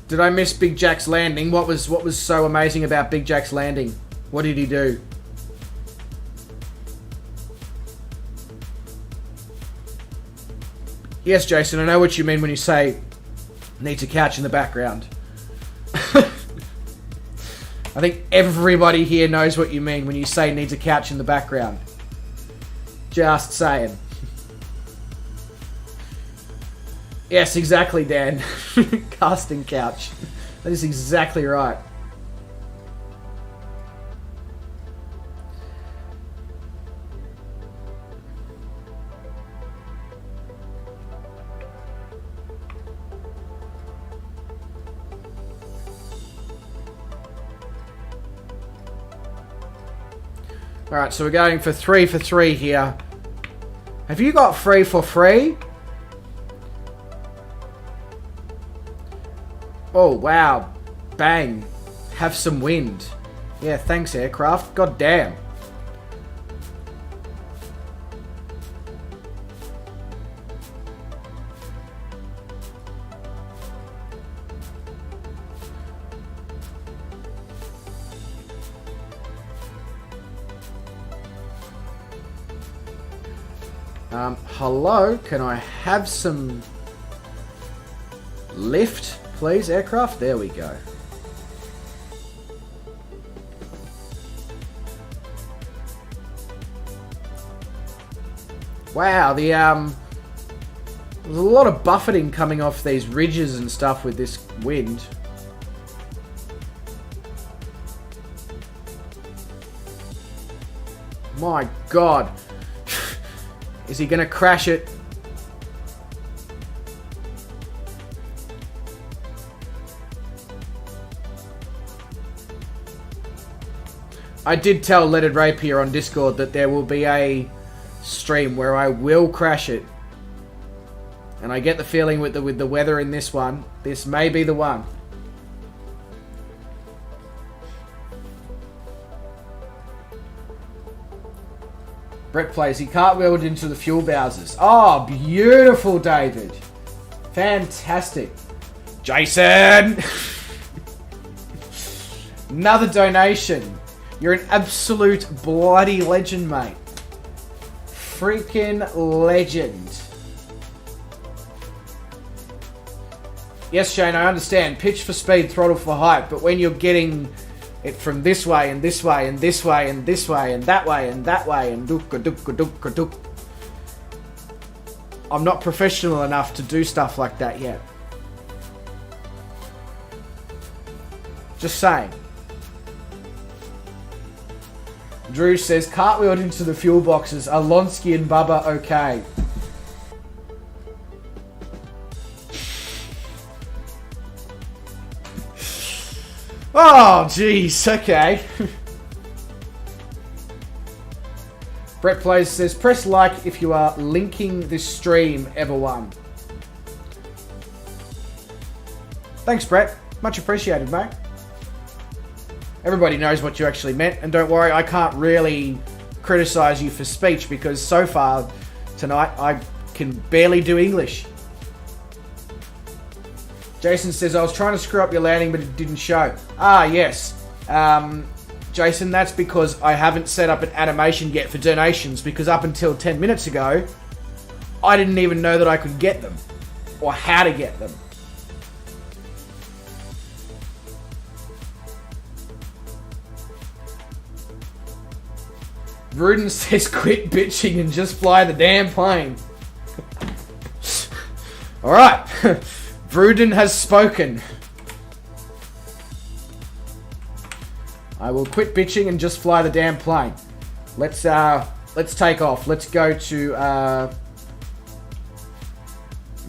Did I miss Big Jack's landing? What was so amazing about Big Jack's landing? What did he do? Yes, Jason, I know what you mean when you say needs a couch in the background. I think everybody here knows what you mean when you say needs a couch in the background. Just saying. Yes, exactly, Dan. Casting couch. That is exactly right. Alright, so we're going for 3 for 3 here. Have you got 3 for free? Oh, wow. Bang. Have some wind. Yeah, thanks, aircraft. God damn. Hello? Can I have some lift, please, aircraft? There we go. Wow, there's a lot of buffeting coming off these ridges and stuff with this wind. My God. Is he going to crash it? I did tell Leonard Rapier on Discord that there will be a stream where I will crash it. And I get the feeling with the weather in this one, this may be the one. Brett plays, he cartwheeled into the fuel bowsers. Oh, beautiful, David. Fantastic. Jason! Another donation. You're an absolute bloody legend, mate. Freaking legend. Yes, Shane, I understand. Pitch for speed, throttle for height, but when you're getting it from this way and this way and this way and this way and that way and that way and dook-a-dook-a-dook-a-dook. I'm not professional enough to do stuff like that yet. Just saying. Drew says, cartwheeled into the fuel boxes. Alonsky and Bubba, okay. Oh, jeez, okay. Brett Plays says, press like if you are linking this stream, everyone. Thanks, Brett. Much appreciated, mate. Everybody knows what you actually meant, and don't worry, I can't really criticize you for speech because so far tonight I can barely do English. Jason says, I was trying to screw up your landing, but it didn't show. Ah, yes. Jason, that's because I haven't set up an animation yet for donations, because up until 10 minutes ago, I didn't even know that I could get them. Or how to get them. Rudin says quit bitching and just fly the damn plane. Alright. Rudin has spoken. I will quit bitching and just fly the damn plane. Let's take off. Let's go to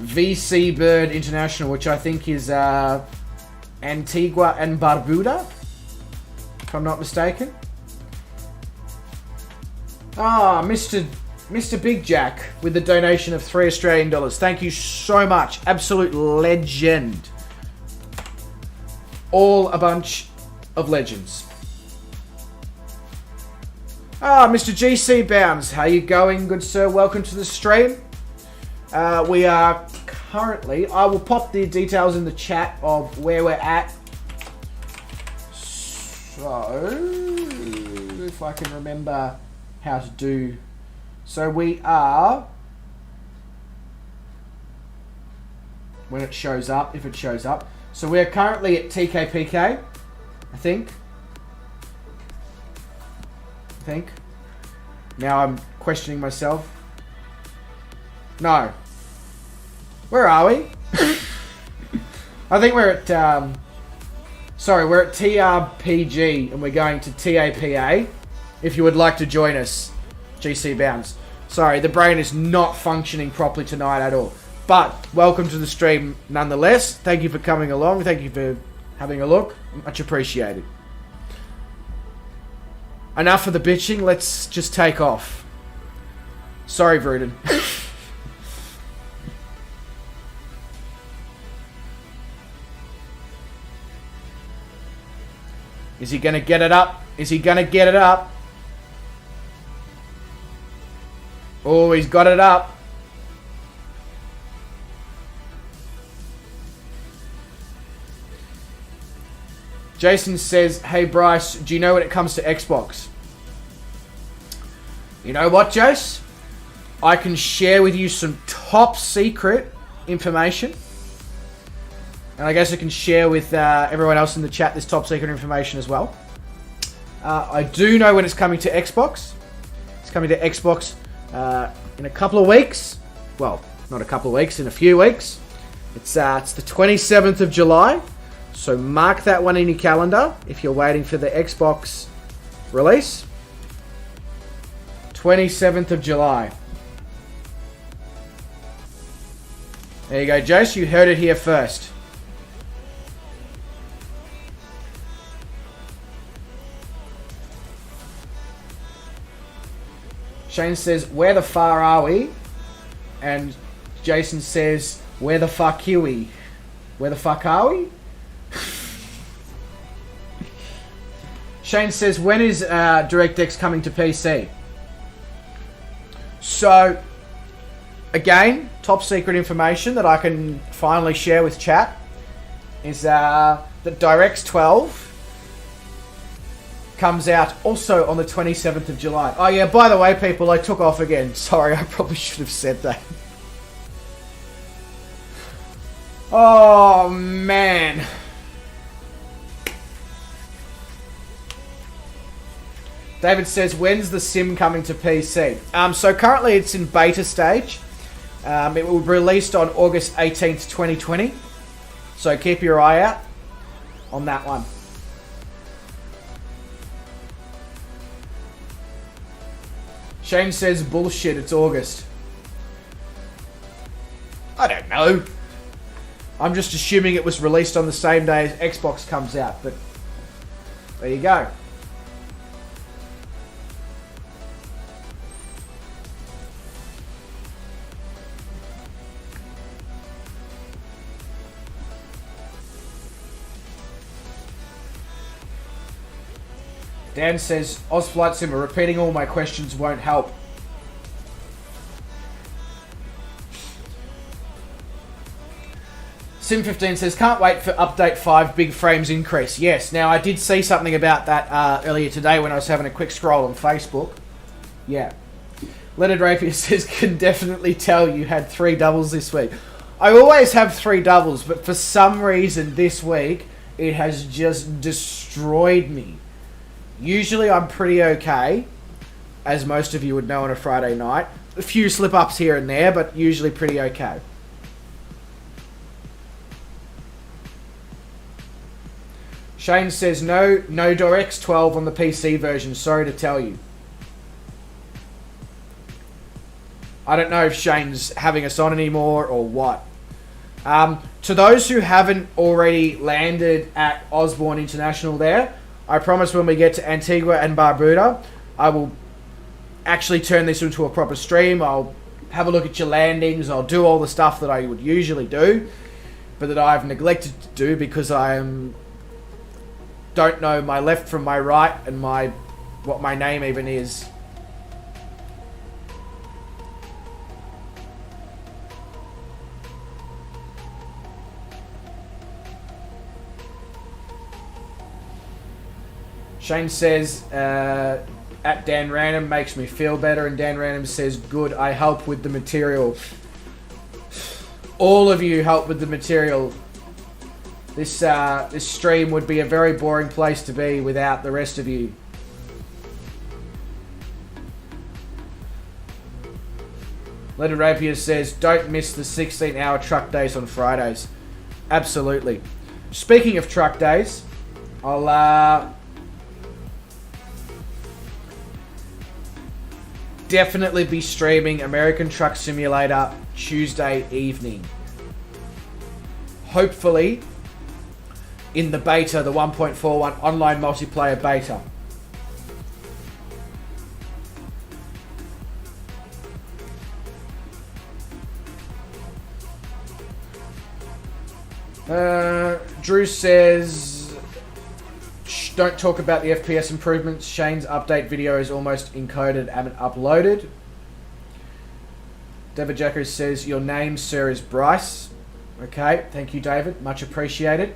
VC Bird International, which I think is Antigua and Barbuda, if I'm not mistaken. Mr. Big Jack with the donation of $3 Australian. Thank you so much. Absolute legend. All a bunch of legends. Mr. GC Bounds, how you going, good sir? Welcome to the stream. We are currently... I will pop the details in the chat of where we're at. So, if I can remember how to do... So we are... When it shows up, if it shows up. So we're currently at TKPK, I think. Now I'm questioning myself. No. Where are we? I think we're at... sorry, we're at TRPG and we're going to TAPA. If you would like to join us, GC Bounds. Sorry, the brain is not functioning properly tonight at all. But, welcome to the stream nonetheless. Thank you for coming along. Thank you for having a look. Much appreciated. Enough of the bitching, let's just take off. Sorry, Vruden. Is he gonna get it up? Is he gonna get it up? Oh, he's got it up. Jason says, hey Bryce, do you know when it comes to Xbox? You know what, Jace? I can share with you some top secret information. And I guess I can share with everyone else in the chat this top secret information as well. I do know when it's coming to Xbox. It's coming to Xbox in a couple of weeks. Well, not a couple of weeks, in a few weeks. It's the 27th of July. So mark that one in your calendar if you're waiting for the Xbox release. 27th of July. There you go, Jace. You heard it here first. Shane says, where the far are we? And Jason says, where the fuck are we? Where the fuck are we? Shane says, when is DirectX coming to PC? So, again, top secret information that I can finally share with chat is that DirectX 12 comes out also on the 27th of July. Oh yeah, by the way, people, I took off again. Sorry, I probably should have said that. Oh, man. David says, when's the sim coming to PC? So currently it's in beta stage. It will be released on August 18th, 2020. So keep your eye out on that one. Shane says, bullshit, it's August. I don't know. I'm just assuming it was released on the same day as Xbox comes out, but there you go. Dan says, Oz Flight Simmer, repeating all my questions won't help. Sim15 says, can't wait for update 5, big frames increase. Yes, now I did see something about that earlier today when I was having a quick scroll on Facebook. Yeah. Leonard Rapier says, can definitely tell you had 3 doubles this week. I always have 3 doubles, but for some reason this week, it has just destroyed me. Usually I'm pretty okay, as most of you would know on a Friday night. A few slip-ups here and there, but usually pretty okay. Shane says, no DirectX 12 on the PC version. Sorry to tell you. I don't know if Shane's having us on anymore or what. To those who haven't already landed at Osborne International there, I promise when we get to Antigua and Barbuda, I will actually turn this into a proper stream. I'll have a look at your landings. I'll do all the stuff that I would usually do, but that I've neglected to do because don't know my left from my right and what my name even is. Shane says, at Dan Random makes me feel better, and Dan Random says, good, I help with the material. All of you help with the material. This stream would be a very boring place to be without the rest of you. Leonard Rapier says, don't miss the 16-hour truck days on Fridays. Absolutely. Speaking of truck days, I'll definitely be streaming American Truck Simulator Tuesday evening. Hopefully in the beta, the 1.41 online multiplayer beta. Drew says, don't talk about the FPS improvements. Shane's update video is almost encoded and uploaded. David Jacko says, your name, sir, is Bryce. Okay, thank you, David. Much appreciated.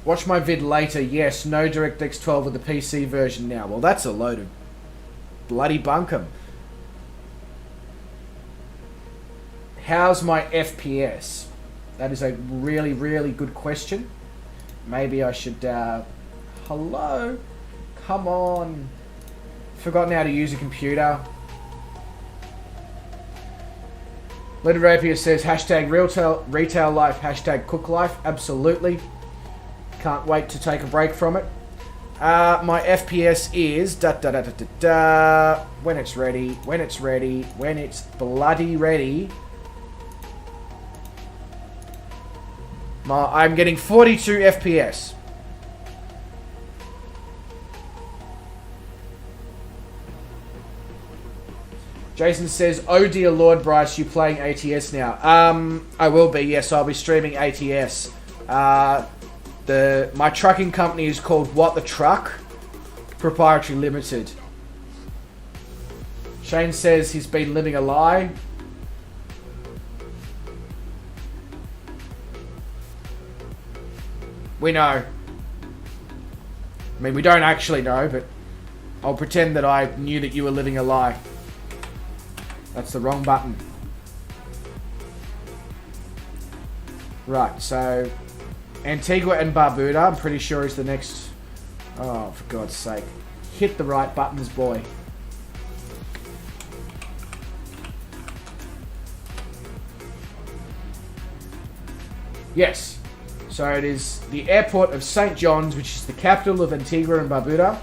Watch my vid later. Yes, no DirectX 12 with the PC version now. Well, that's a load of bloody bunkum. How's my FPS? That is a really, really good question. Maybe I should... hello? Come on. Forgotten how to use a computer. Leonard Rapier says, hashtag retail life, hashtag cook life. Absolutely. Can't wait to take a break from it. My FPS is... when it's ready, when it's ready, when it's bloody ready... I'm getting 42 FPS. Jason says, oh dear Lord, Bryce, you playing ATS now? I will be, yes, I'll be streaming ATS. My trucking company is called What the Truck Proprietary Limited. Shane says he's been living a lie. We know. I mean, we don't actually know, but I'll pretend that I knew that you were living a lie. That's the wrong button. Right, so Antigua and Barbuda, I'm pretty sure is the next... Oh, for God's sake. Hit the right buttons, boy. Yes. So it is the airport of St. John's, which is the capital of Antigua and Barbuda.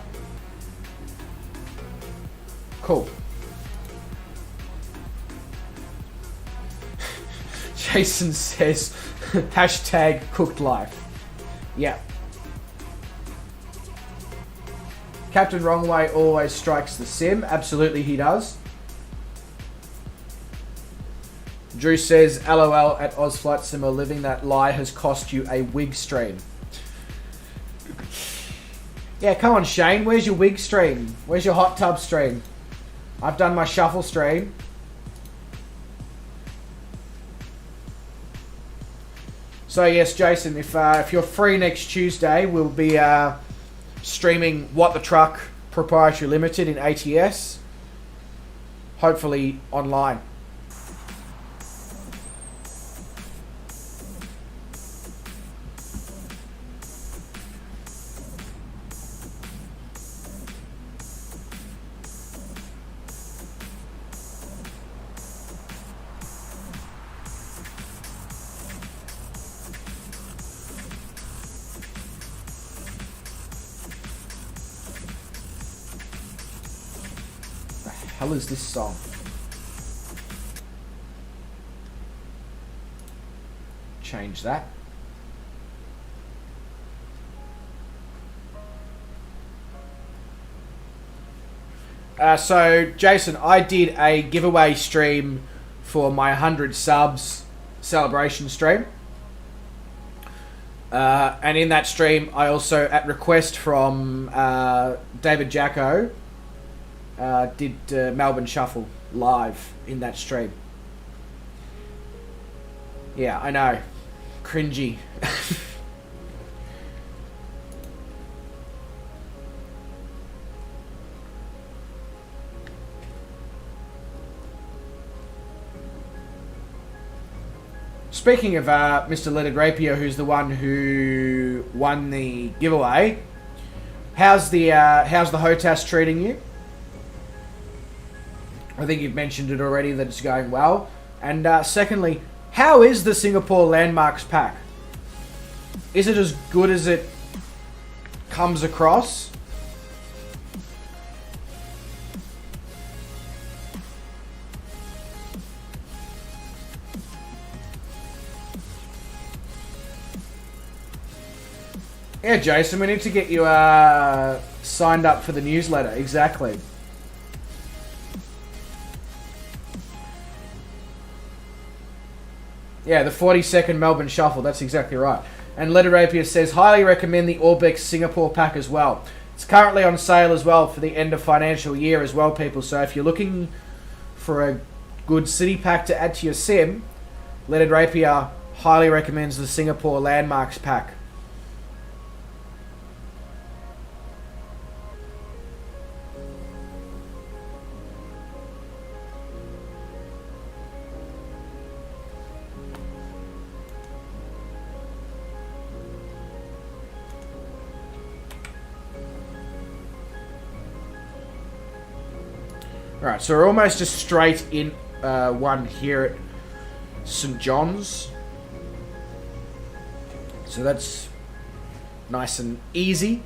Cool. Jason says, hashtag cooked life. Yeah. Captain Wrongway always strikes the sim. Absolutely he does. Drew says, LOL at Ozflight Sim or living that lie has cost you a wig stream. Yeah, come on Shane, where's your wig stream? Where's your hot tub stream? I've done my shuffle stream. So yes, Jason, if you're free next Tuesday, we'll be streaming What the Truck Proprietary Limited in ATS. hopefully online. Hell is this song? Change that. So Jason, I did a giveaway stream for my 100 subs celebration stream. And in that stream, I also, at request from David Jacko, did Melbourne Shuffle live in that stream. Yeah, I know. Cringy. Speaking of Mr. Leonard Rapier, who's the one who won the giveaway, how's the HOTAS treating you? I think you've mentioned it already that it's going well. And secondly, how is the Singapore Landmarks pack? Is it as good as it comes across? Yeah, Jason, we need to get you signed up for the newsletter. Exactly. Yeah, the 40-second Melbourne Shuffle. That's exactly right. And Leonard Rapier says, highly recommend the Orbex Singapore pack as well. It's currently on sale as well for the end of financial year as well, people. So if you're looking for a good city pack to add to your sim, Leonard Rapier highly recommends the Singapore Landmarks pack. Alright, so we're almost just straight in one here at St. John's. So that's nice and easy.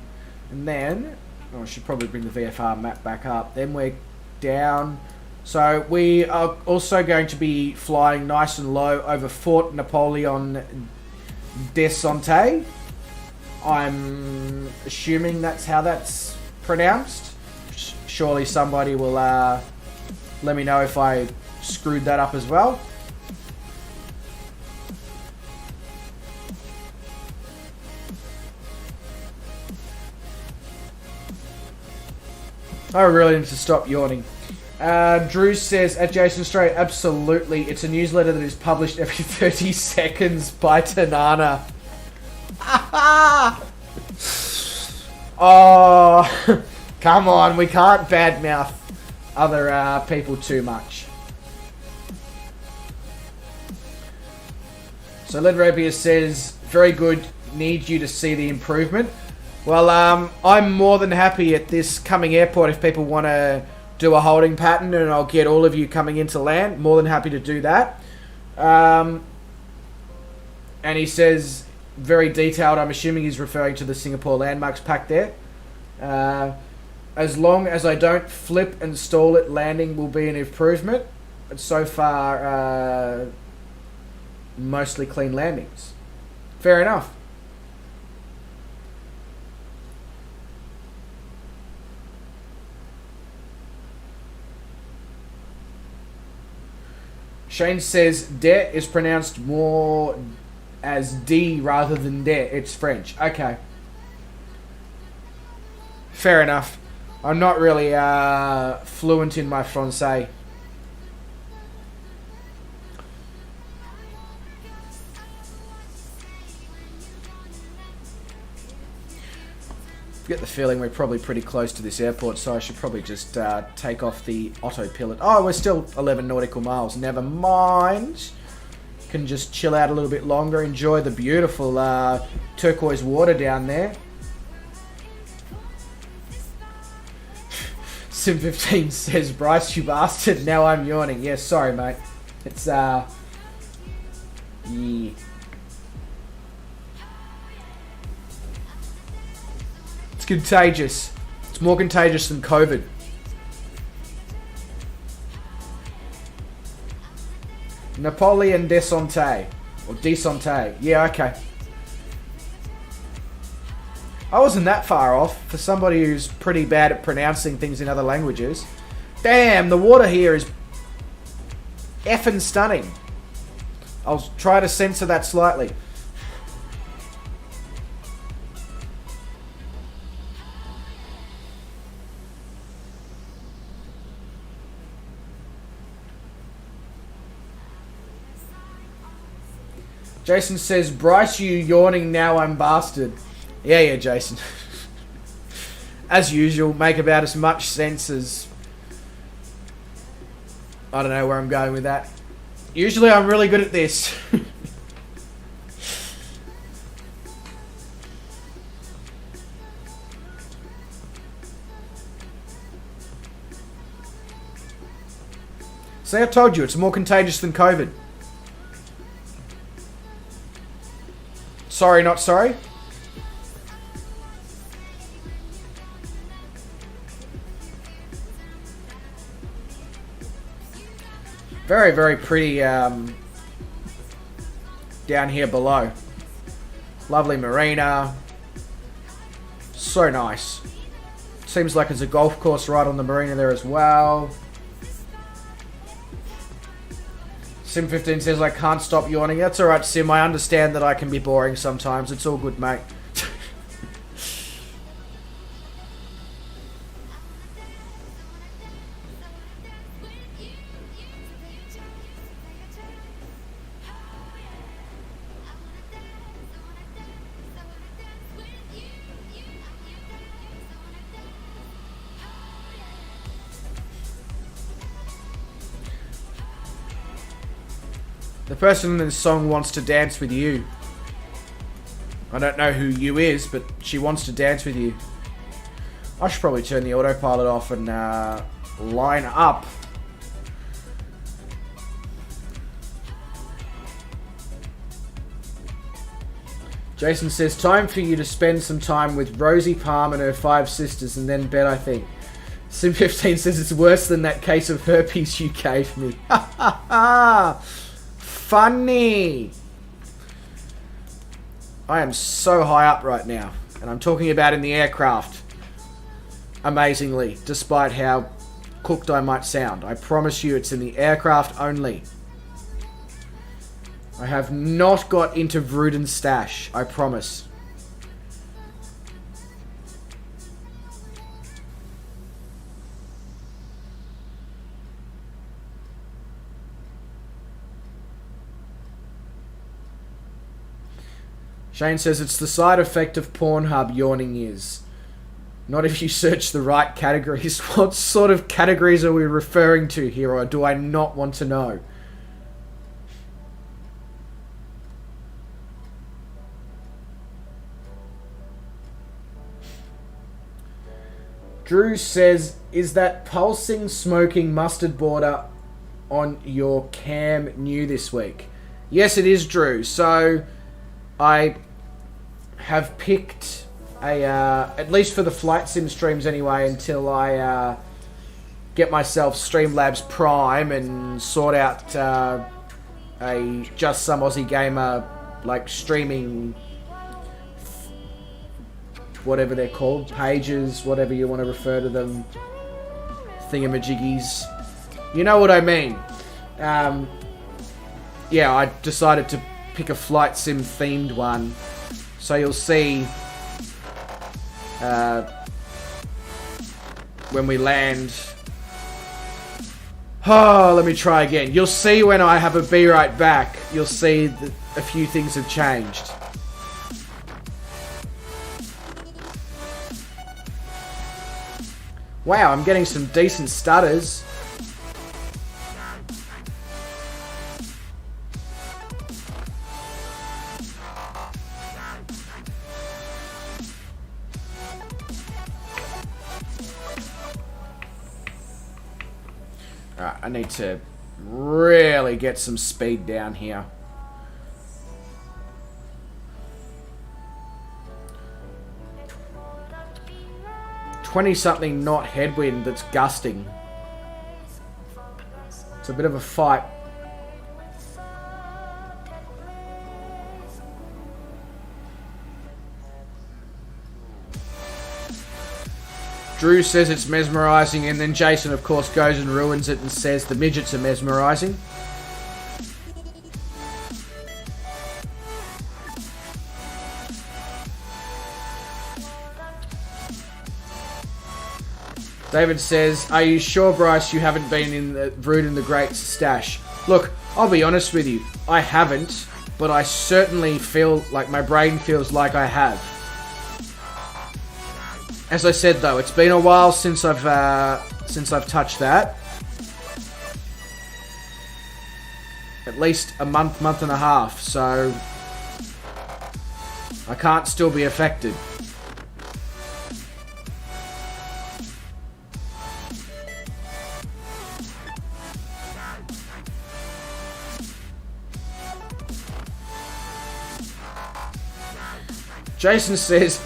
And then, I should probably bring the VFR map back up. Then we're down. So we are also going to be flying nice and low over Fort Napoleon Descente. I'm assuming that's how that's pronounced. Surely somebody will let me know if I screwed that up as well. I really need to stop yawning. Drew says, at Jason Strait, absolutely. It's a newsletter that is published every 30 seconds by Tanana. Oh... Come on, we can't badmouth other people too much. So Led Rapier says, very good, need you to see the improvement. Well, I'm more than happy at this coming airport if people want to do a holding pattern, and I'll get all of you coming into land. More than happy to do that. And he says, very detailed, I'm assuming he's referring to the Singapore Landmarks pack there. As long as I don't flip and stall it, landing will be an improvement. But so far, mostly clean landings. Fair enough. Shane says, de is pronounced more as D rather than de. It's French. Okay. Fair enough. I'm not really fluent in my Francais. get the feeling we're probably pretty close to this airport, so I should probably just take off the autopilot. Oh, we're still 11 nautical miles. Never mind. Can just chill out a little bit longer, enjoy the beautiful turquoise water down there. Sim15 says, Bryce, you bastard, now I'm yawning. Yeah, sorry, mate. It's, yeah. It's contagious. It's more contagious than COVID. Napoleon Desante. Or Desante. Yeah, okay. I wasn't that far off for somebody who's pretty bad at pronouncing things in other languages. Damn, the water here is effing stunning. I'll try to censor that slightly. Jason says, Bryce, you yawning now, I'm bastard. Yeah, Jason. As usual, make about as much sense as... I don't know where I'm going with that. Usually I'm really good at this. See, I told you, it's more contagious than COVID. Sorry, not sorry. Very, very pretty down here below. Lovely marina. So nice. Seems like there's a golf course right on the marina there as well. Sim15 says, I can't stop yawning. That's alright, Sim. I understand that I can be boring sometimes. It's all good, mate. The person in this song wants to dance with you. I don't know who you is, but she wants to dance with you. I should probably turn the autopilot off and line up. Jason says, time for you to spend some time with Rosie Palm and her 5 sisters and then bed, I think. Sim15 says it's worse than that case of herpes you gave me. Ha ha ha! Funny. I am so high up right now, and I'm talking about in the aircraft. Amazingly, despite how cooked I might sound. I promise you it's in the aircraft only. I have not got into Vrooden's stash, I promise. Shane says it's the side effect of Pornhub, yawning is. Not if you search the right categories. What sort of categories are we referring to here, or do I not want to know? Drew says, is that pulsing, smoking mustard border on your cam new this week? Yes, it is, Drew. So, I have picked a, at least for the flight sim streams anyway, until I get myself Streamlabs Prime and sort out a Just Some Aussie Gamer, like, streaming, whatever they're called, pages, whatever you want to refer to them, thingamajiggies. You know what I mean. Yeah, I decided to pick a flight sim themed one. So you'll see when we land. Oh, let me try again. You'll see when I have a be right back. You'll see that a few things have changed. Wow, I'm getting some decent stutters. Alright, I need to really get some speed down here. $20-something knot headwind that's gusting. It's a bit of a fight. Drew says it's mesmerising, and then Jason, of course, goes and ruins it and says the midgets are mesmerising. David says, are you sure, Bryce, you haven't been in the Vruden the Great's stash? Look, I'll be honest with you. I haven't, but I certainly feel like my brain feels like I have. As I said, though, it's been a while since I've touched that. At least a month and a half, so I can't still be affected. Jason says,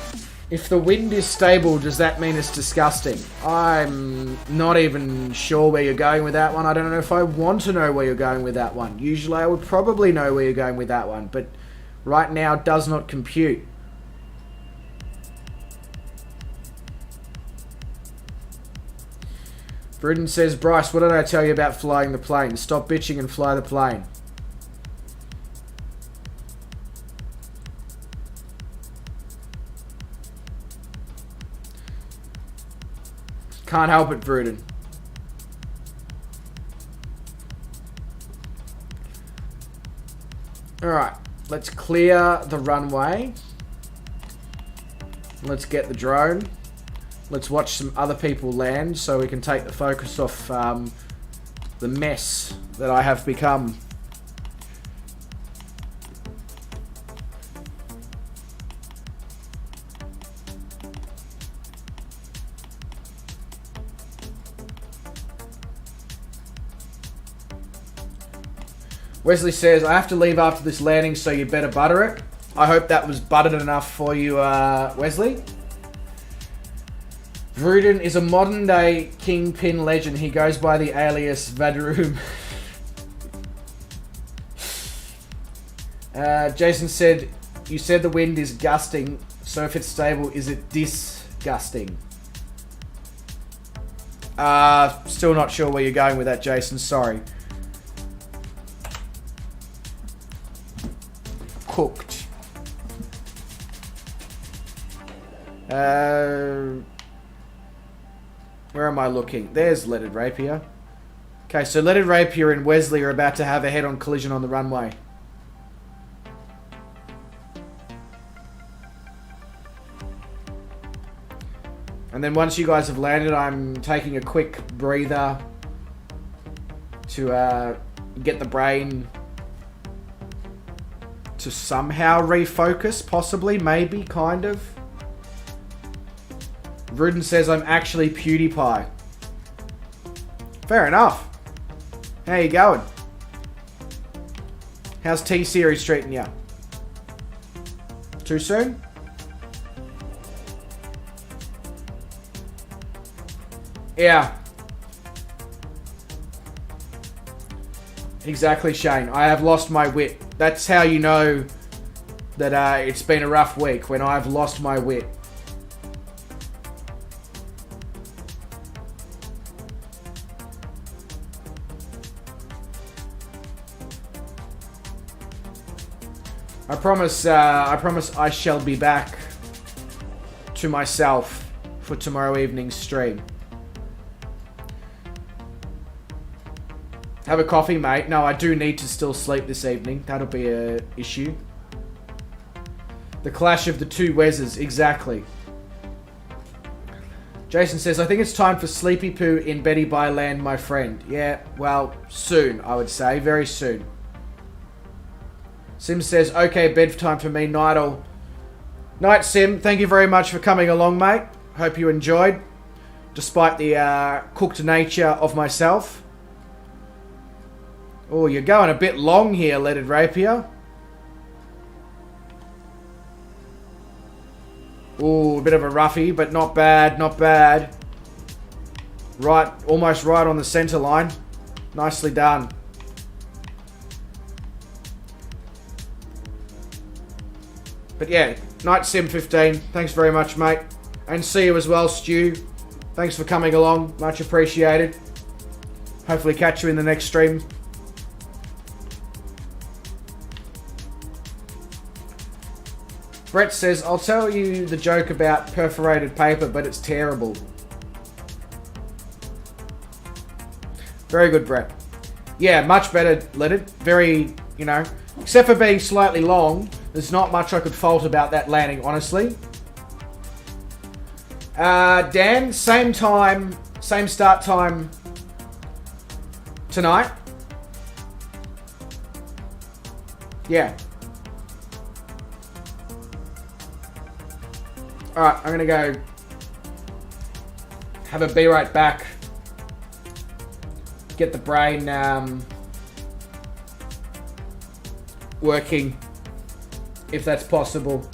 if the wind is stable, does that mean it's disgusting? I'm not even sure where you're going with that one. I don't know if I want to know where you're going with that one. Usually I would probably know where you're going with that one, but right now it does not compute. Vruden says, Bryce, what did I tell you about flying the plane? Stop bitching and fly the plane. Can't help it, Vruden. Alright, let's clear the runway. Let's get the drone. Let's watch some other people land so we can take the focus off the mess that I have become. Wesley says, I have to leave after this landing, so you better butter it. I hope that was buttered enough for you, Wesley. Vruden is a modern-day kingpin legend. He goes by the alias Vadroom. Jason said, you said the wind is gusting, so if it's stable, is it disgusting? Still not sure where you're going with that, Jason. Sorry. Cooked. Where am I looking? There's Leaded Rapier. Okay, so Leaded Rapier and Wesley are about to have a head-on collision on the runway. And then once you guys have landed, I'm taking a quick breather to get the brain to somehow refocus, possibly, maybe, kind of. Vruden says I'm actually PewDiePie. Fair enough. How you going? How's T-Series treating you? Too soon? Yeah. Exactly, Shane. I have lost my wit. That's how you know that it's been a rough week, when I've lost my wit. I promise I shall be back to myself for tomorrow evening's stream. Have a coffee, mate. No, I do need to still sleep this evening. That'll be a issue. The clash of the two Weses, exactly. Jason says, I think it's time for Sleepy Poo in Betty Bye Land, my friend. Yeah, well, soon, I would say. Very soon. Sim says, okay, bedtime for me, Night Night, Sim. Thank you very much for coming along, mate. Hope you enjoyed, despite the cooked nature of myself. Oh, you're going a bit long here, Leaded Rapier. Ooh, a bit of a roughie, but not bad, not bad. Right, almost right on the centre line. Nicely done. But yeah, Night Sim 15, thanks very much, mate. And see you as well, Stu. Thanks for coming along, much appreciated. Hopefully catch you in the next stream. Brett says, I'll tell you the joke about perforated paper, but it's terrible. Very good, Brett. Yeah, much better, Leaded. Very, you know, except for being slightly long, there's not much I could fault about that landing, honestly. Dan, same time, same start time tonight. Yeah. Alright, I'm gonna go have a be right back. Get the brain working, if that's possible.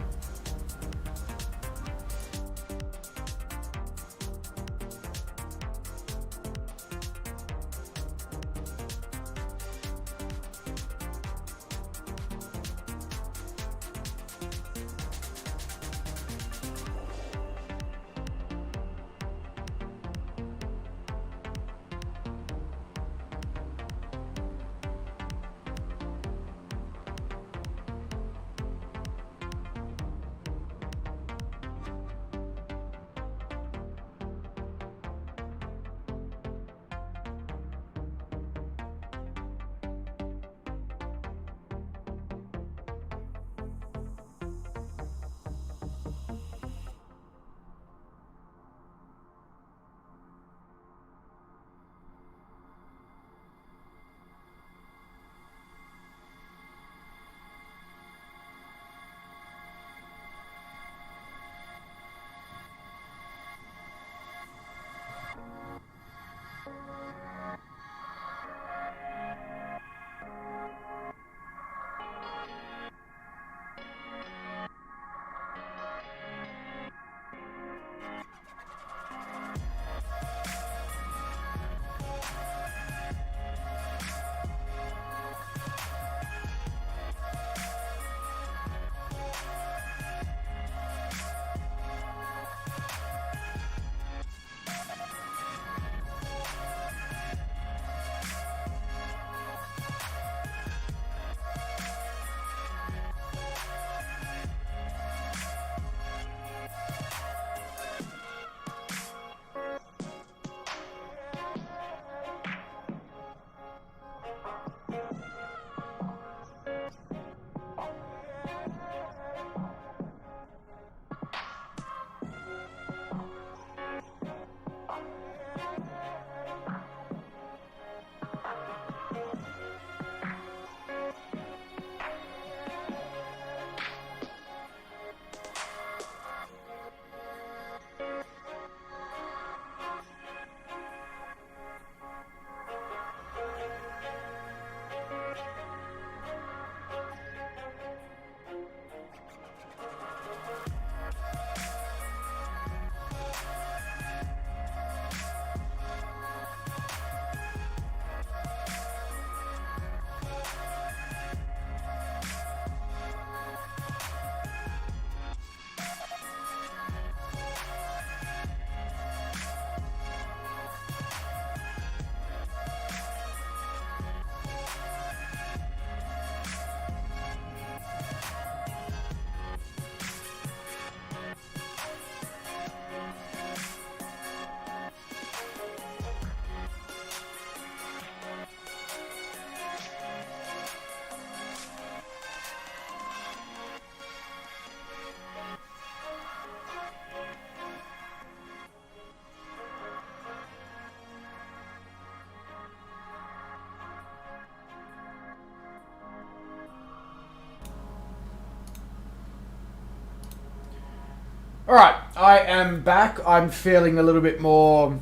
Alright, I am back. I'm feeling a little bit more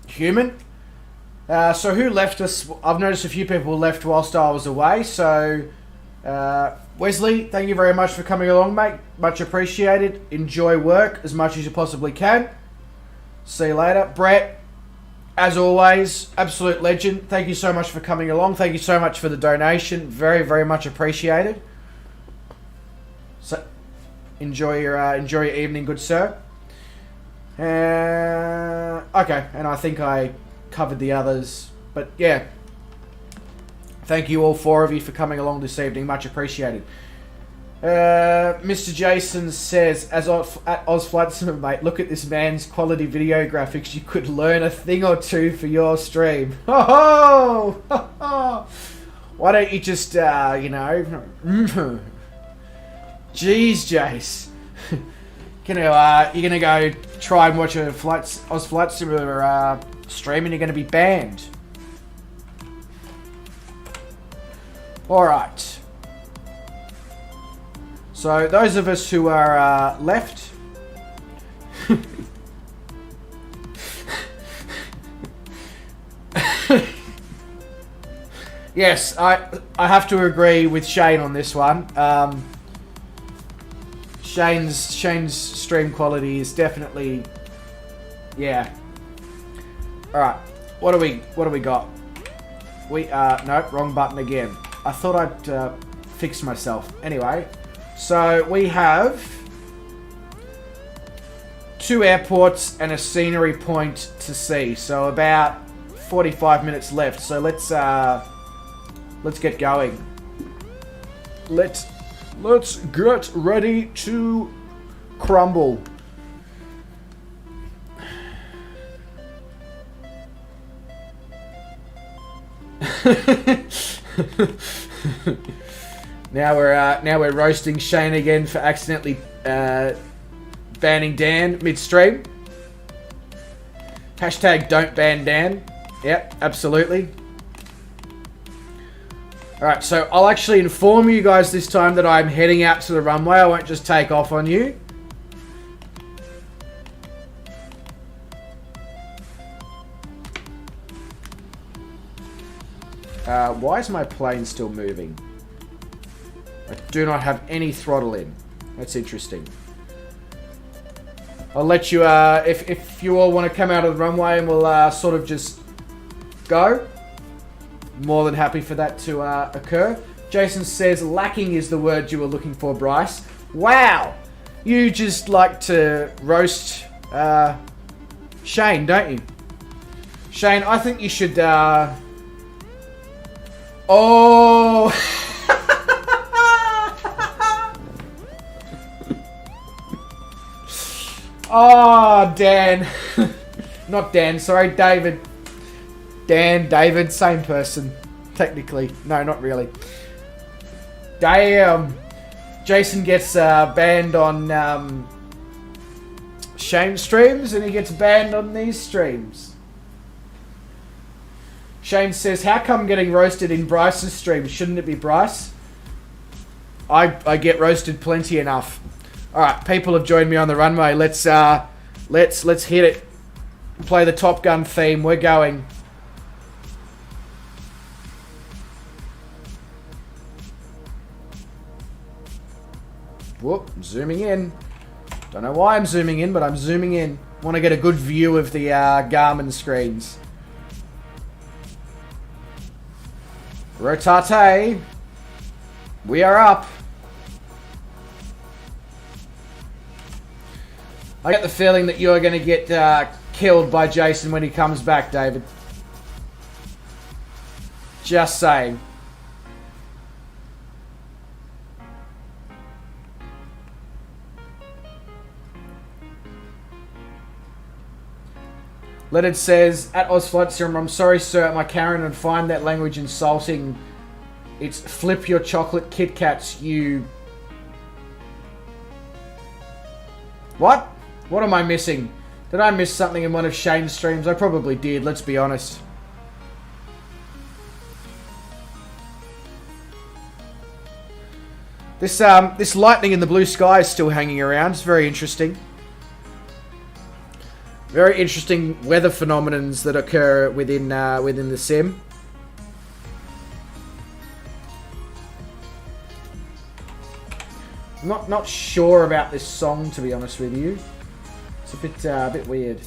human. So who left us? I've noticed a few people left whilst I was away. So, Wesley, thank you very much for coming along, mate. Much appreciated. Enjoy work as much as you possibly can. See you later. Brett, as always, absolute legend. Thank you so much for coming along. Thank you so much for the donation. Very, very much appreciated. So, enjoy your evening, good sir. Okay, and I think I covered the others, but yeah. Thank you all four of you for coming along this evening. Much appreciated. Mr. Jason says, at Oz Flight Sim, mate, look at this man's quality video graphics. You could learn a thing or two for your stream. Ho ho! Why don't you just, you know... Jeez, Jace. You're gonna go try and watch a Oz Flight Simulator stream and you're gonna be banned. Alright. So, those of us who are left... Yes, I have to agree with Shane on this one. Shane's stream quality is definitely, yeah. All right, what do we got? No, wrong button again. I thought I'd fix myself. Anyway, so we have 2 airports and a scenery point to see. So about 45 minutes left. So let's get going. Let's get ready to crumble. Now we're roasting Shane again for accidentally banning Dan midstream. Hashtag don't ban Dan. Yep, absolutely. Alright, so I'll actually inform you guys this time that I'm heading out to the runway. I won't just take off on you. Why is my plane still moving? I do not have any throttle in. That's interesting. I'll let you, if you all want to come out of the runway and we'll sort of just go. More than happy for that to occur. Jason says, lacking is the word you were looking for, Bryce. Wow! You just like to roast Shane, don't you? Shane, I think you should... Oh! Oh, Dan. Not Dan, sorry, David. Dan, David, same person. Technically. No, not really. Damn. Jason gets banned on Shane streams and he gets banned on these streams. Shane says, how come getting roasted in Bryce's stream? Shouldn't it be Bryce? I get roasted plenty enough. Alright, people have joined me on the runway. Let's hit it. Play the Top Gun theme. We're going. Whoop, zooming in. Don't know why I'm zooming in, but I'm zooming in. Want to get a good view of the Garmin screens. Rotate. We are up. I get the feeling that you're going to get killed by Jason when he comes back, David. Just saying. Leonard says, at Ozflight Serum, I'm sorry, sir, my Karen would find that language insulting. It's flip your chocolate Kit Kats, you... What? What am I missing? Did I miss something in one of Shane's streams? I probably did, let's be honest. This lightning in the blue sky is still hanging around. It's very interesting. Very interesting weather phenomenons that occur within the sim. Not sure about this song, to be honest with you. It's a bit weird.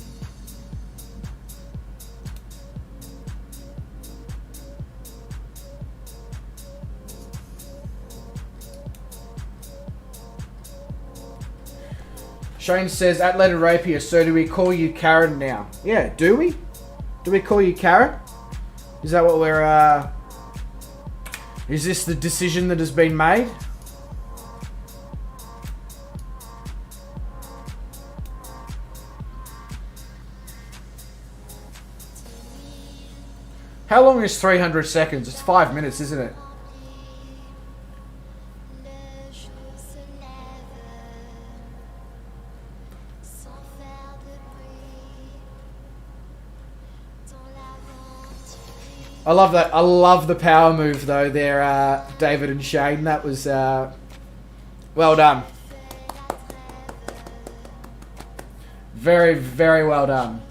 Shane says, at Letter Rapier, so do we call you Karen now? Yeah, do we? Do we call you Karen? Is that what we're, is this the decision that has been made? How long is 300 seconds? It's 5 minutes, isn't it? I love that. I love the power move though there, David and Shane. That was well done. Very, very well done.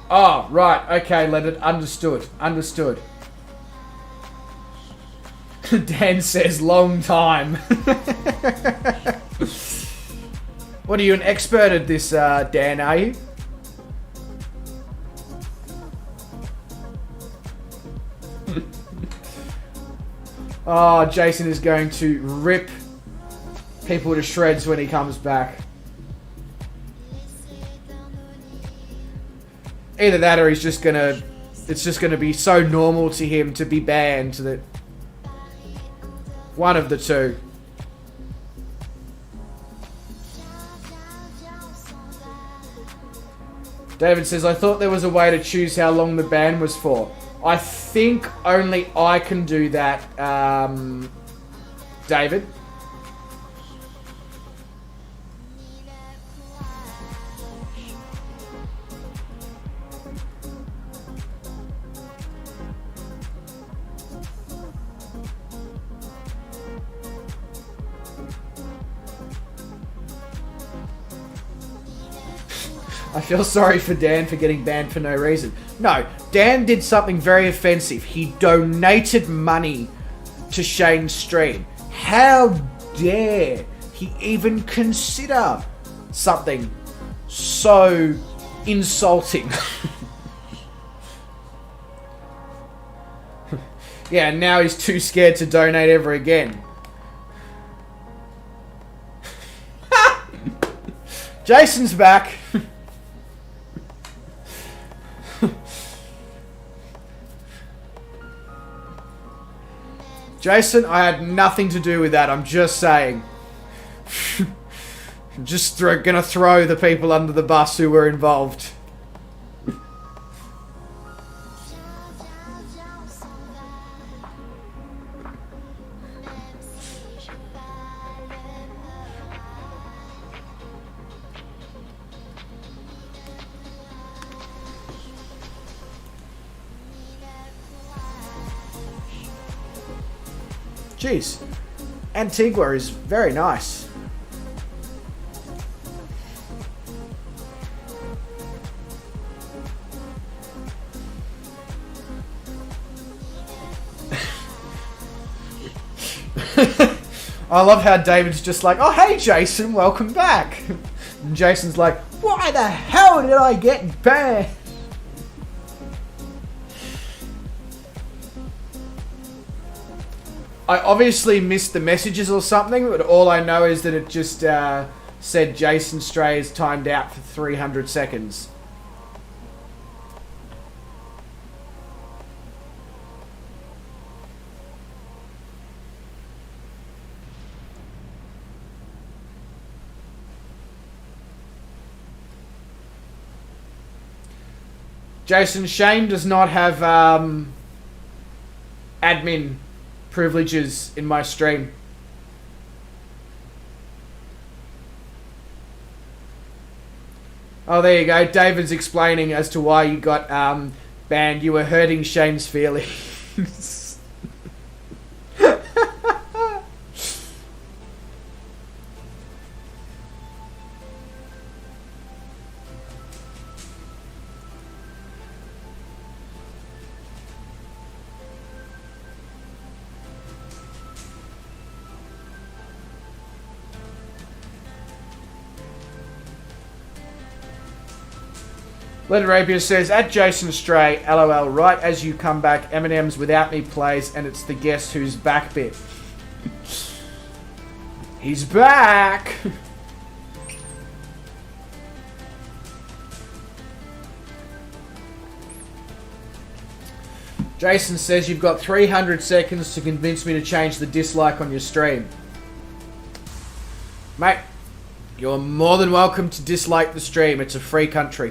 Oh, right. Okay, let it. Understood. Understood. Dan says, long time. What, are you an expert at this, Dan, are you? Oh, Jason is going to rip people to shreds when he comes back. Either that or he's just gonna... It's just gonna be so normal to him to be banned that... One of the two. David says, I thought there was a way to choose how long the ban was for. I think only I can do that, David. I feel sorry for Dan for getting banned for no reason. No, Dan did something very offensive. He donated money to Shane's stream. How dare he even consider something so insulting? Yeah, and now he's too scared to donate ever again. Jason's back. Jason, I had nothing to do with that. I'm just saying. I'm just gonna throw the people under the bus who were involved. Jeez, Antigua is very nice. I love how David's just like, oh hey Jason, welcome back. And Jason's like, why the hell did I get banned? I obviously missed the messages or something, but all I know is that it just said Jason Stray is timed out for 300 seconds. Jason, Shane does not have admin privileges in my stream. Oh, there you go. David's explaining as to why you got banned. You were hurting Shane's feelings. Len Rapier says, at Jason Stray, LOL, right as you come back, Eminem's Without Me plays, and it's the Guess Who's Back bit. He's back! Jason says, you've got 300 seconds to convince me to change the dislike on your stream. Mate, you're more than welcome to dislike the stream. It's a free country.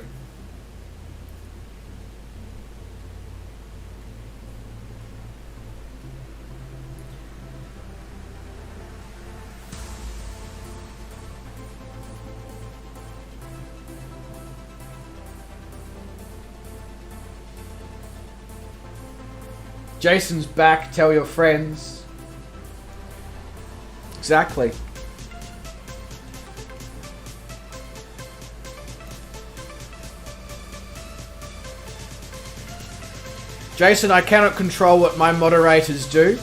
Jason's back, tell your friends. Exactly. Jason, I cannot control what my moderators do.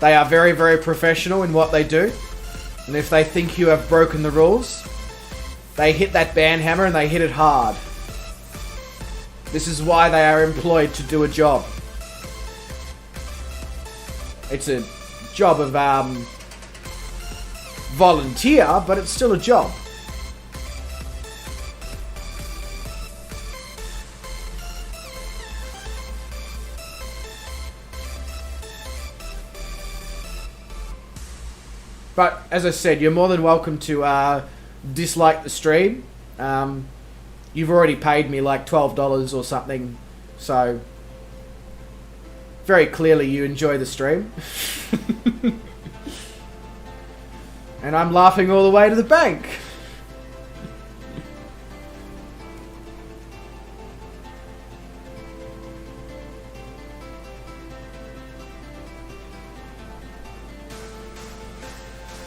They are very, very professional in what they do. And if they think you have broken the rules, they hit that ban hammer and they hit it hard. This is why they are employed to do a job. It's a job of volunteer, but it's still a job. But as I said, you're more than welcome to dislike the stream. You've already paid me like $12 or something, so very clearly you enjoy the stream. And I'm laughing all the way to the bank.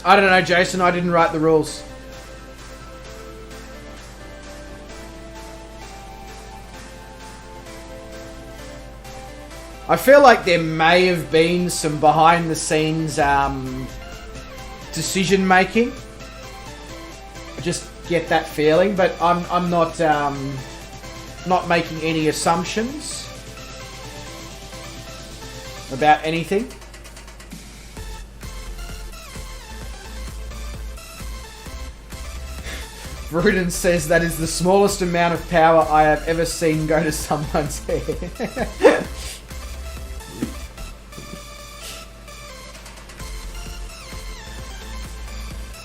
I don't know, Jason. I didn't write the rules. I feel like there may have been some behind the scenes decision making. I just get that feeling, but I'm not making any assumptions about anything. Rudin says that is the smallest amount of power I have ever seen go to someone's head.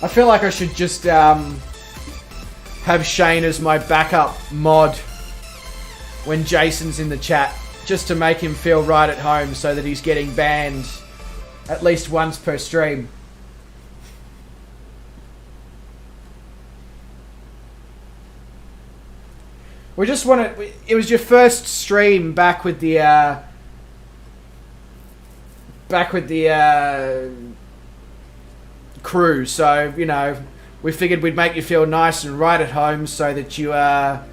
I feel like I should just have Shane as my backup mod when Jason's in the chat, just to make him feel right at home so that he's getting banned at least once per stream. We just want to... It was your first stream back with the crew, so, you know, we figured we'd make you feel nice and right at home so that you had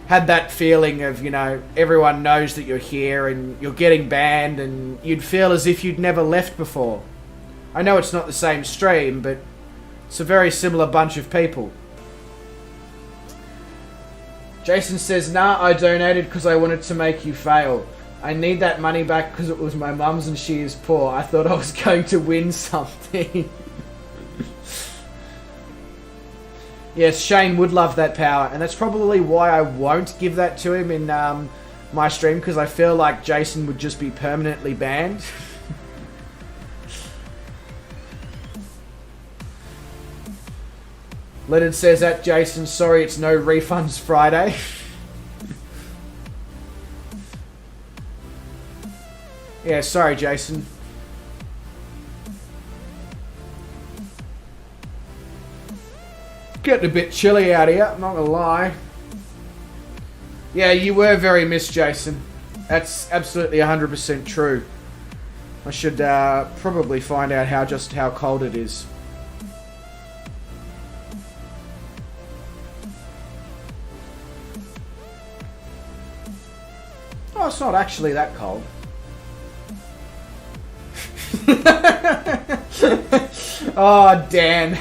that feeling of, you know, everyone knows that you're here and you're getting banned and you'd feel as if you'd never left before. I know it's not the same stream, but it's a very similar bunch of people. Jason says, nah, I donated because I wanted to make you fail. I need that money back because it was my mum's and she is poor. I thought I was going to win something. Yes, Shane would love that power. And that's probably why I won't give that to him in my stream, because I feel like Jason would just be permanently banned. Leonard says that, Jason, sorry it's no refunds Friday. Yeah, sorry, Jason. Getting a bit chilly out here, I'm not gonna lie. Yeah, you were very missed, Jason. That's absolutely 100% true. I should probably find out how cold it is. Oh, it's not actually that cold. Oh, Dan.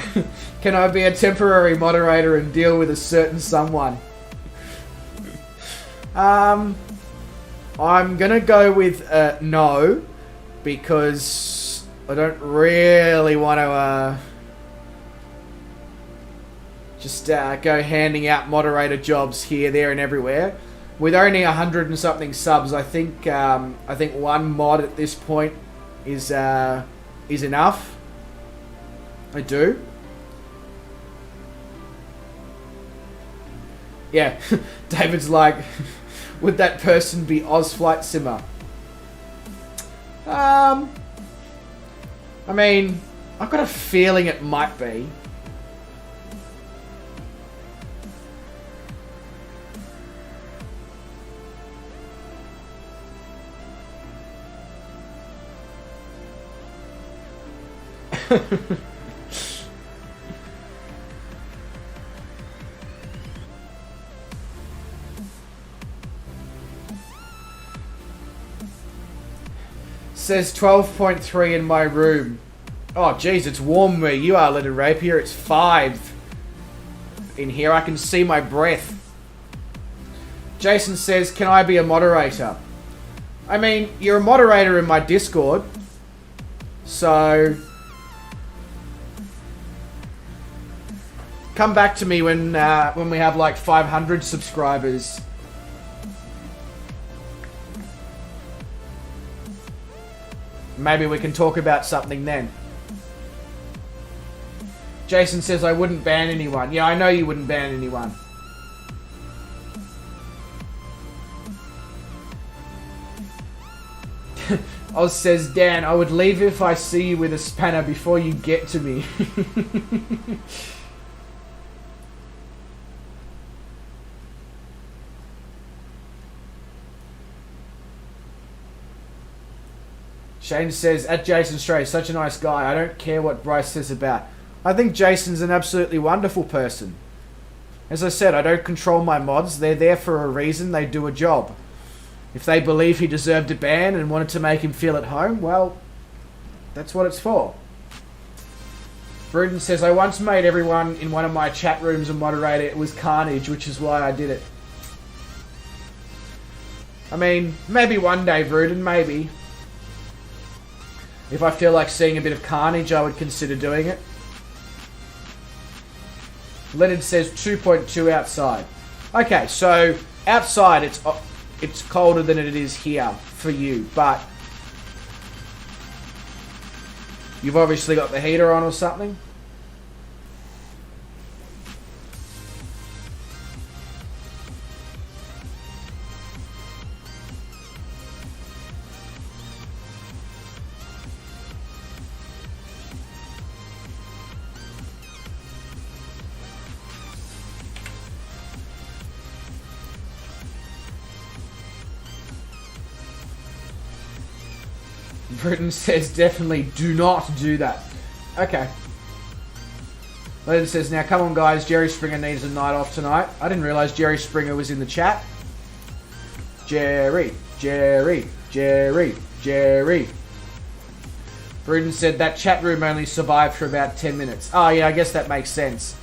Can I be a temporary moderator and deal with a certain someone? I'm gonna go with no, because I don't really want to just go handing out moderator jobs here, there, and everywhere. With only 100 and something subs, I think one mod at this point is enough. I do. Yeah, David's like, would that person be Oz Flight Simmer? I mean, I've got a feeling it might be. Says 12.3 in my room. Oh jeez, it's warm where you are, little rapier. It's 5 in here. I can see my breath. Jason says, can I be a moderator? I mean, you're a moderator in my Discord, so come back to me when we have like 500 subscribers. Maybe we can talk about something then. Jason says I wouldn't ban anyone. Yeah, I know you wouldn't ban anyone. Oz says, Dan, I would leave if I see you with a spanner before you get to me. Shane says, at Jason Stray, such a nice guy. I don't care what Bryce says about. I think Jason's an absolutely wonderful person. As I said, I don't control my mods. They're there for a reason. They do a job. If they believe he deserved a ban and wanted to make him feel at home, well, that's what it's for. Bruden says, I once made everyone in one of my chat rooms a moderator. It was carnage, which is why I did it. I mean, maybe one day, Bruden, maybe. If I feel like seeing a bit of carnage, I would consider doing it. Leonard says 2.2 outside. Okay, so outside it's colder than it is here for you, but you've obviously got the heater on or something. Britain says definitely do not do that. Okay. Leonard says, now come on guys, Jerry Springer needs a night off tonight. I didn't realise Jerry Springer was in the chat. Jerry. Britain said that chat room only survived for about 10 minutes. Oh yeah, I guess that makes sense.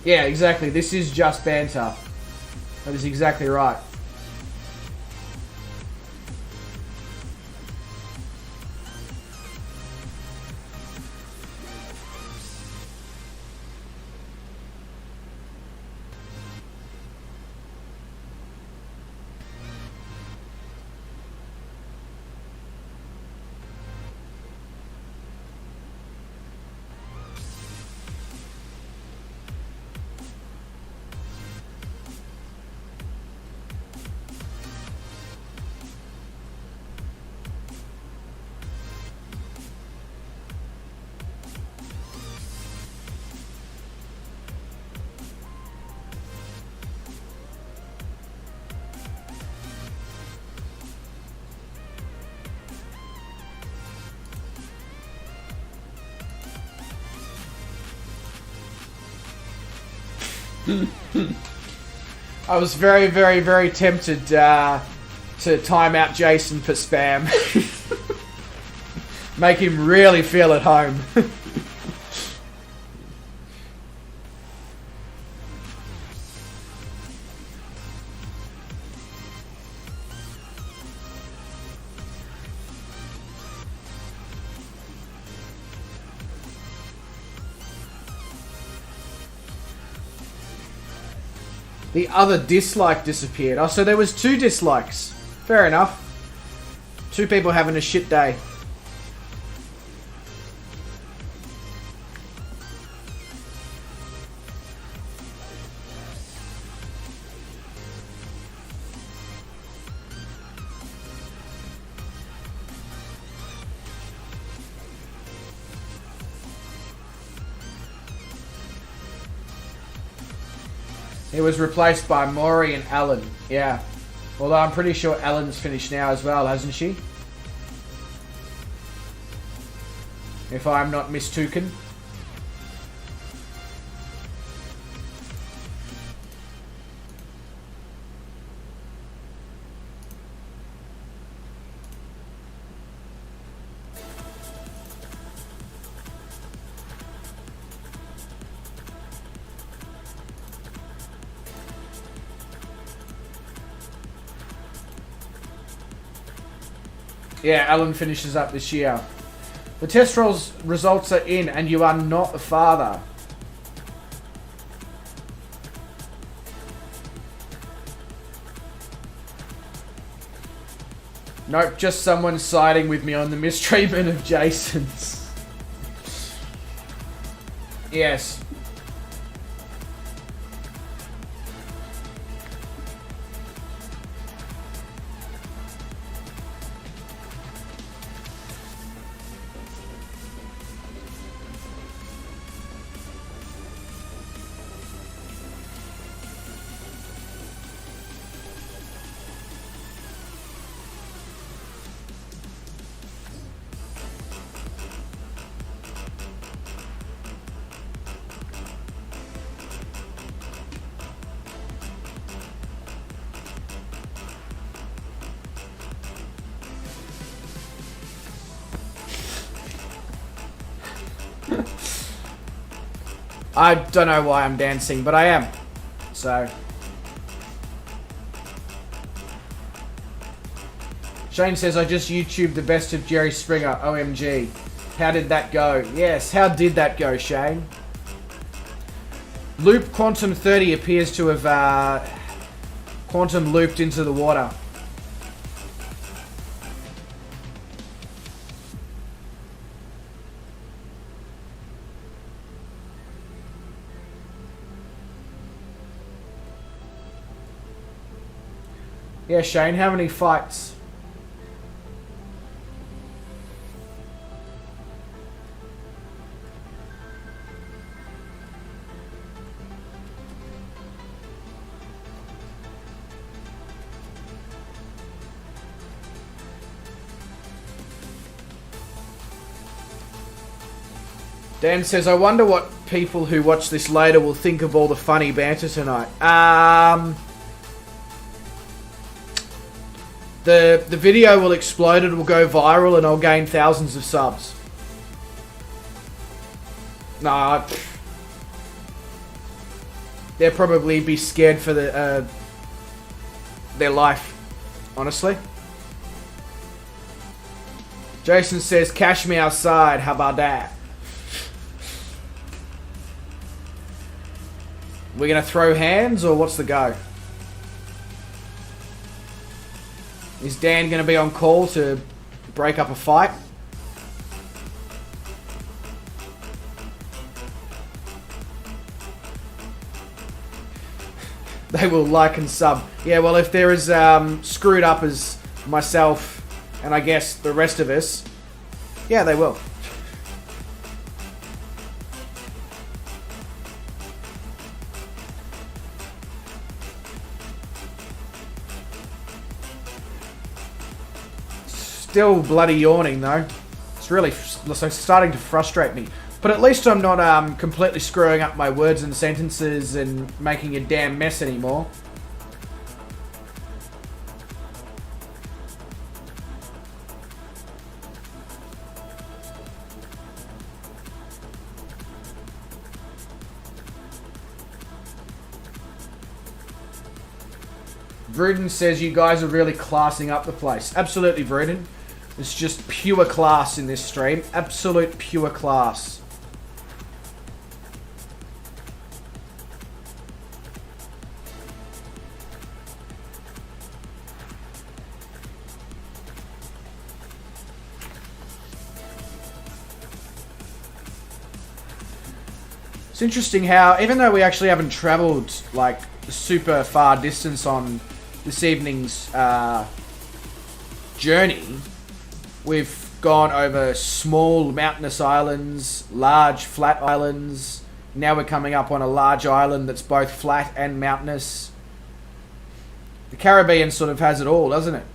Yeah, exactly. This is just banter. That is exactly right. I was very, very, very tempted to time out Jason for spam. Make him really feel at home. The other dislike disappeared. Oh, so there was 2 dislikes. Fair enough. 2 people having a shit day. It was replaced by Maury and Alan. Yeah. Although I'm pretty sure Alan's finished now as well, hasn't she? If I'm not mistooken. Yeah, Alan finishes up this year. The test results are in and you are not a father. Nope, just someone siding with me on the mistreatment of Jason's. Yes. I don't know why I'm dancing, but I am. So. Shane says, I just YouTubed the best of Jerry Springer. OMG. How did that go? Yes, how did that go, Shane? Loop Quantum 30 appears to have quantum looped into the water. Yeah, Shane, how many fights? Dan says, I wonder what people who watch this later will think of all the funny banter tonight. The video will explode, it will go viral, and I'll gain thousands of subs. Nah. They'll probably be scared for their life, honestly. Jason says, cash me outside, how about that? We're gonna throw hands, or what's the go? Is Dan going to be on call to break up a fight? They will like and sub. Yeah, well, if they're as screwed up as myself and I guess the rest of us, yeah, they will. Still bloody yawning though. It's really starting to frustrate me. But at least I'm not completely screwing up my words and sentences and making a damn mess anymore. Vruden says you guys are really classing up the place. Absolutely, Vruden. It's just pure class in this stream. Absolute pure class. It's interesting how, even though we actually haven't travelled like super far distance on this evening's journey, we've gone over small mountainous islands, large flat islands. Now we're coming up on a large island that's both flat and mountainous. The Caribbean sort of has it all, doesn't it?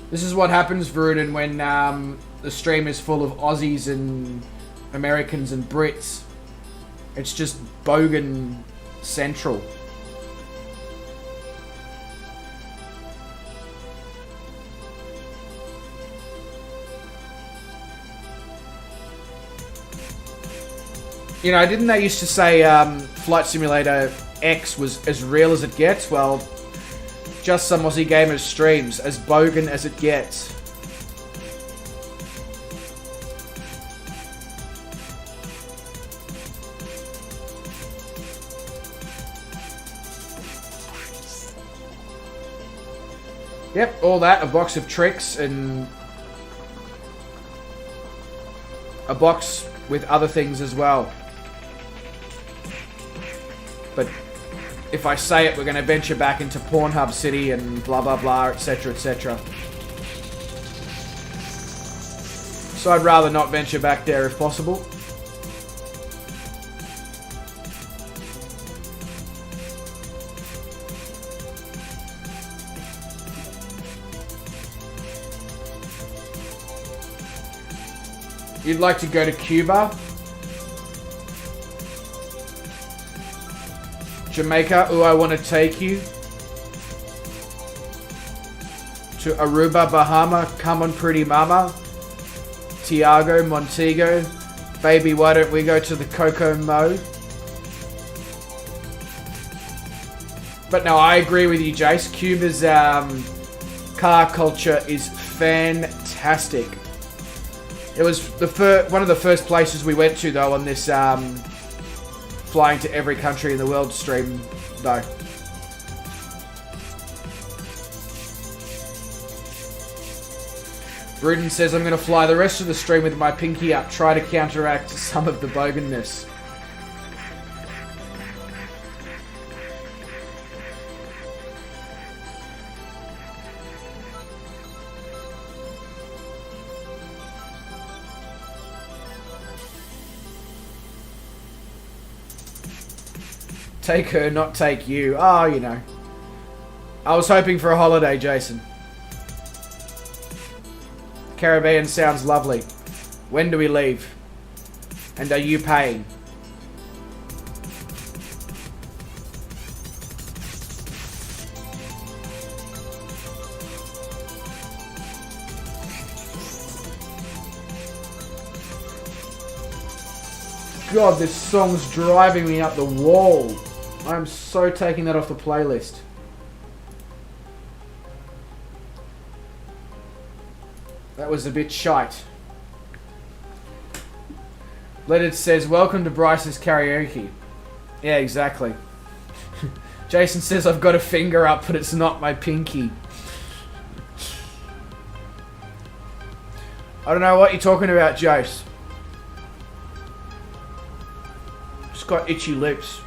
This is what happens, Vruden, when the stream is full of Aussies and Americans and Brits. It's just Bogan Central. You know, didn't they used to say Flight Simulator X was as real as it gets? Well, just some Aussie gamers streams, as bogan as it gets. Yep, all that, a box of tricks and a box with other things as well. But if I say it, we're going to venture back into Pornhub City and blah blah blah, etc, etc. So I'd rather not venture back there if possible. You'd like to go to Cuba? Jamaica, ooh, I want to take you. To Aruba, Bahama, come on pretty mama. Tiago, Montego, baby, why don't we go to the Coco Mo? But no, I agree with you, Jace. Cuba's car culture is fantastic. It was one of the first places we went to, though, on this flying to every country in the world stream, though. Rudin says, I'm going to fly the rest of the stream with my pinky up, try to counteract some of the boganness. Take her, not take you. Oh, you know. I was hoping for a holiday, Jason. Caribbean sounds lovely. When do we leave? And are you paying? God, this song's driving me up the wall. I'm so taking that off the playlist. That was a bit shite. Leonard says, welcome to Bryce's karaoke. Yeah, exactly. Jason says, I've got a finger up, but it's not my pinky. I don't know what you're talking about, Jace. Just got itchy lips.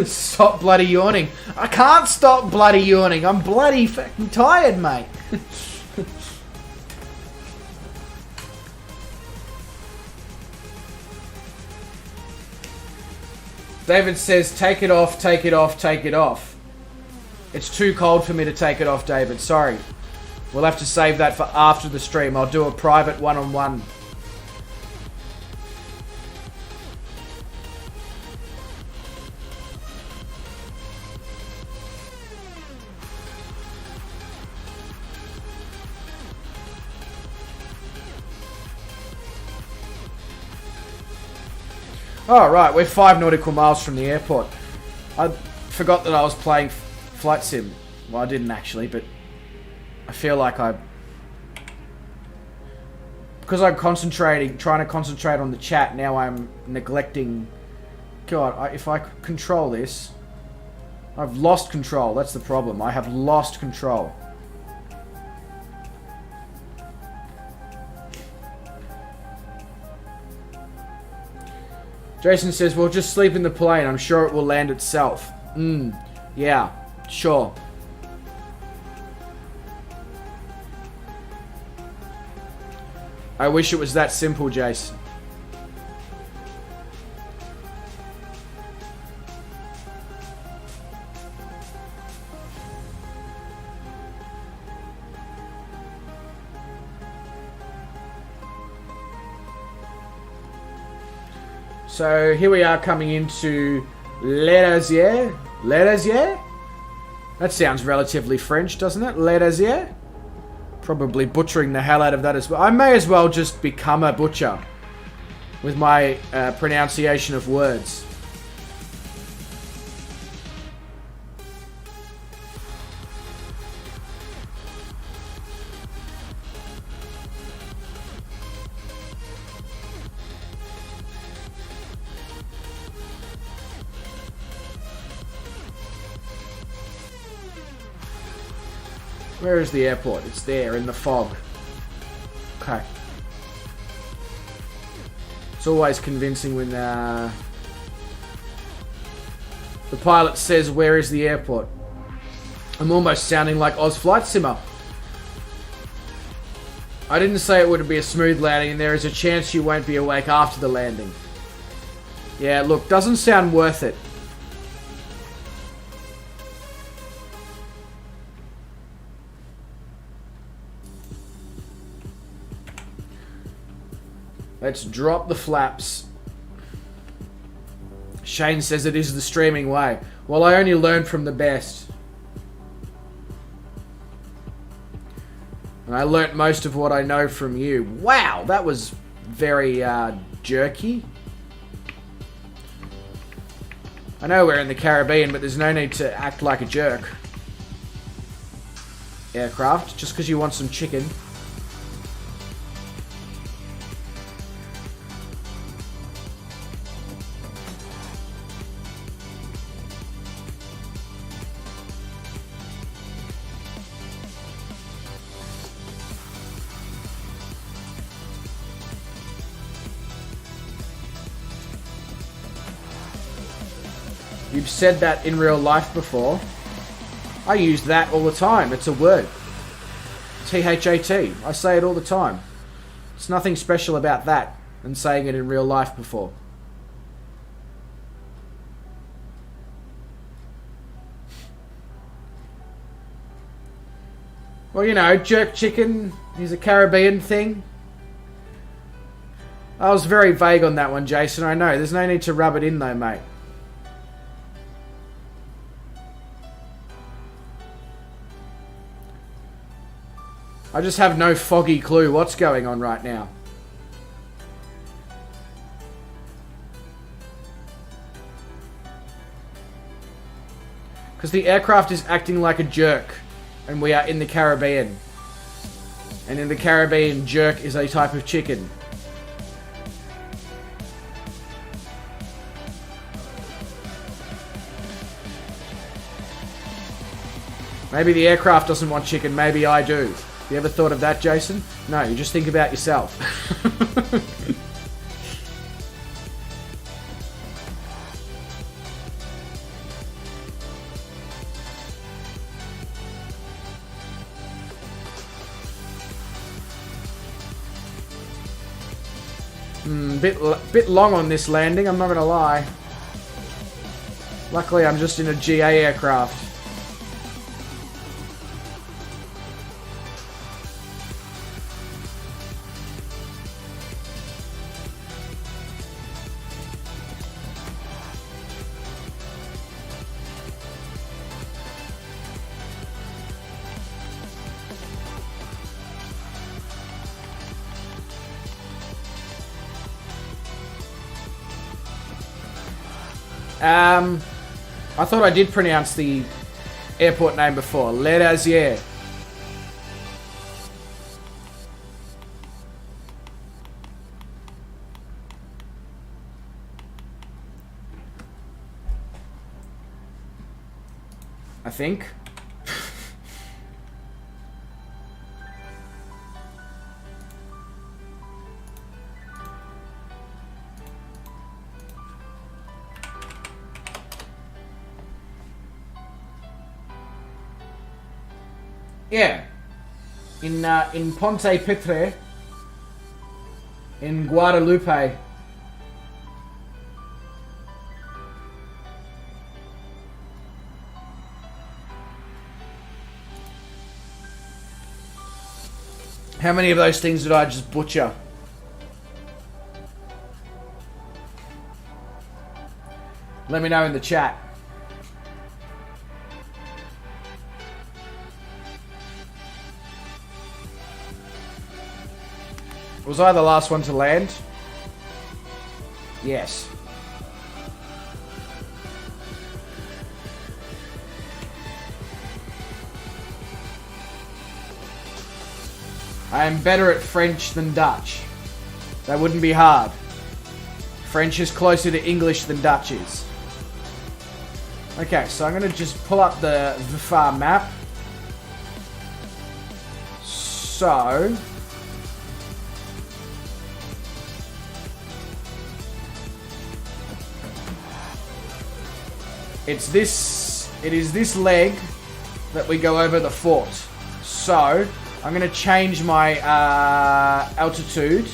Stop bloody yawning. I can't stop bloody yawning. I'm bloody fucking tired, mate. David says, take it off, take it off, take it off. It's too cold for me to take it off, David. Sorry. We'll have to save that for after the stream. I'll do a private one-on-one. Oh, right. We're 5 nautical miles from the airport. I forgot that I was playing Flight Sim. Well, I didn't actually, but I feel like because I'm trying to concentrate on the chat, now I'm neglecting... God, if I control this... I've lost control, that's the problem. I have lost control. Jason says, well, just sleep in the plane. I'm sure it will land itself. Yeah, sure. I wish it was that simple, Jason. So here we are coming into Les Rosiers. Les Rosiers? That sounds relatively French, doesn't it? Les Rosiers? Probably butchering the hell out of that as well. I may as well just become a butcher with my pronunciation of words. Where is the airport? It's there, in the fog. Okay. It's always convincing when the pilot says, where is the airport? I'm almost sounding like Oz Flight Simmer. I didn't say it would be a smooth landing, and there is a chance you won't be awake after the landing. Yeah, look, doesn't sound worth it. Let's drop the flaps. Shane says it is the streaming way. Well, I only learned from the best. And I learnt most of what I know from you. Wow, that was very jerky. I know we're in the Caribbean, but there's no need to act like a jerk. Aircraft, just because you want some chicken. You've said that in real life before. I use that all the time. It's a word. T-H-A-T. I say it all the time. It's nothing special about that and saying it in real life before. Well, you know, jerk chicken is a Caribbean thing. I was very vague on that one, Jason. I know. There's no need to rub it in though, mate. I just have no foggy clue what's going on right now. Because the aircraft is acting like a jerk, and we are in the Caribbean. And in the Caribbean, jerk is a type of chicken. Maybe the aircraft doesn't want chicken, maybe I do. You ever thought of that, Jason? No, you just think about yourself. Bit long on this landing, I'm not gonna lie. Luckily, I'm just in a GA aircraft. I thought I did pronounce the airport name before. Les Aziers. I think. Yeah, in Ponte Pitre, in Guadeloupe. How many of those things did I just butcher? Let me know in the chat. Was I the last one to land? Yes. I am better at French than Dutch. That wouldn't be hard. French is closer to English than Dutch is. Okay, so I'm going to just pull up the VFAR map. So... it is this leg that we go over the fort. So, I'm going to change my altitude.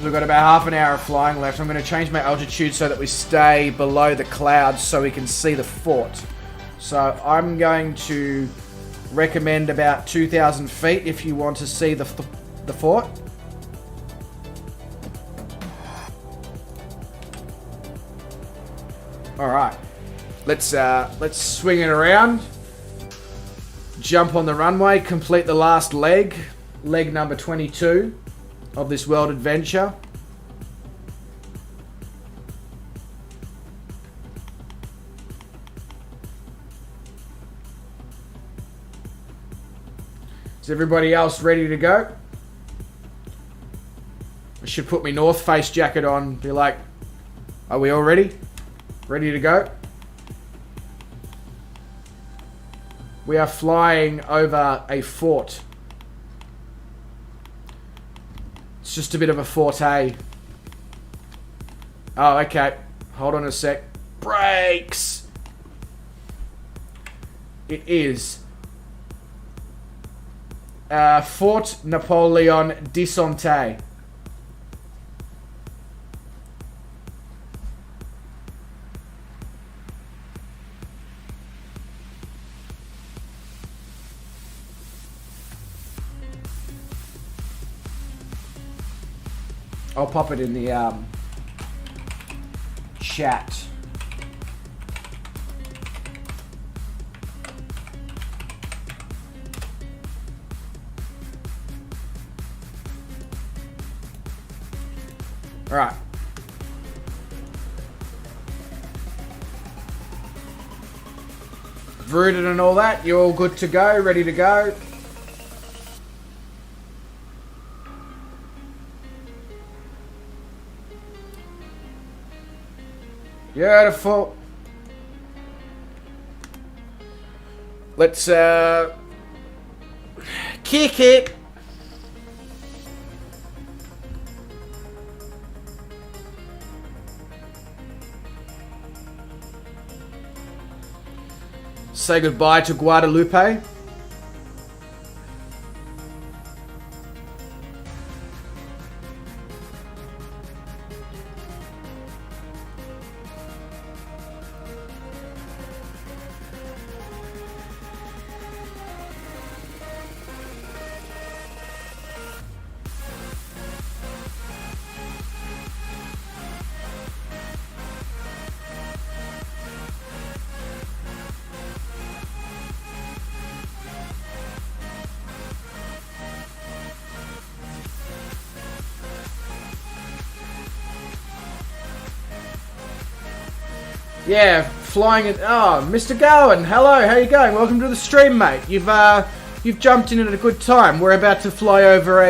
We've got about half an hour of flying left. I'm going to change my altitude so that we stay below the clouds so we can see the fort. So, I'm going to recommend about 2,000 feet if you want to see the fort. Alright, let's swing it around, jump on the runway, complete the last leg number 22 of this world adventure. Is everybody else ready to go? I should put my North Face jacket on, be like, are we all ready? Ready to go? We are flying over a fort. It's just a bit of a forte. Oh, okay. Hold on a sec. Brakes! It is Fort Napoleon Disonte. I'll pop it in the chat. All right. Rooted and all that, you're all good to go, ready to go. Beautiful. Let's kick it. Say goodbye to Guadeloupe. Yeah, flying it. Oh, Mr. Gowan, hello, how you going? Welcome to the stream, mate. You've jumped in at a good time. We're about to fly over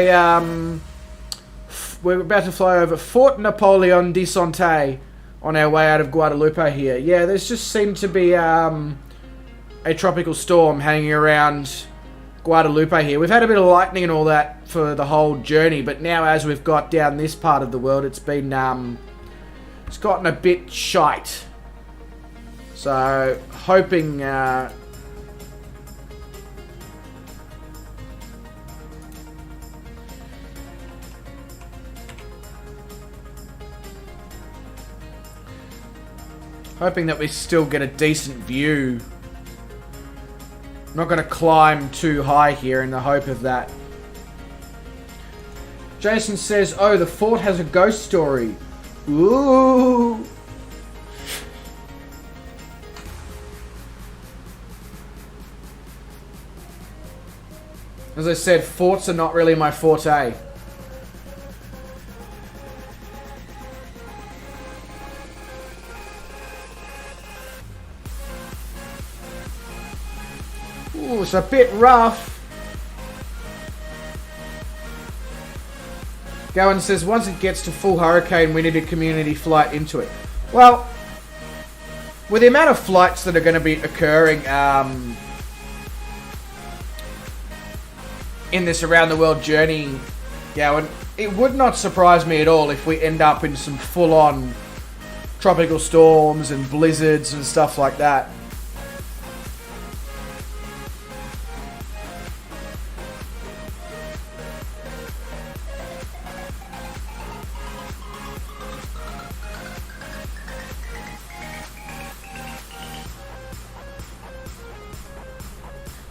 Fort Napoleon de Santé on our way out of Guadeloupe here. Yeah, there's just seemed to be a tropical storm hanging around Guadeloupe here. We've had a bit of lightning and all that for the whole journey, but now as we've got down this part of the world, it's been it's gotten a bit shite. So hoping hoping that we still get a decent view. I'm not going to climb too high here in the hope of that. Jason says, oh, the fort has a ghost story. Ooh. As I said, forts are not really my forte. Ooh, it's a bit rough. Gowan says, once it gets to full hurricane, we need a community flight into it. Well, with the amount of flights that are going to be occurring in this around the world journey, Gowan, it would not surprise me at all if we end up in some full-on tropical storms and blizzards and stuff like that.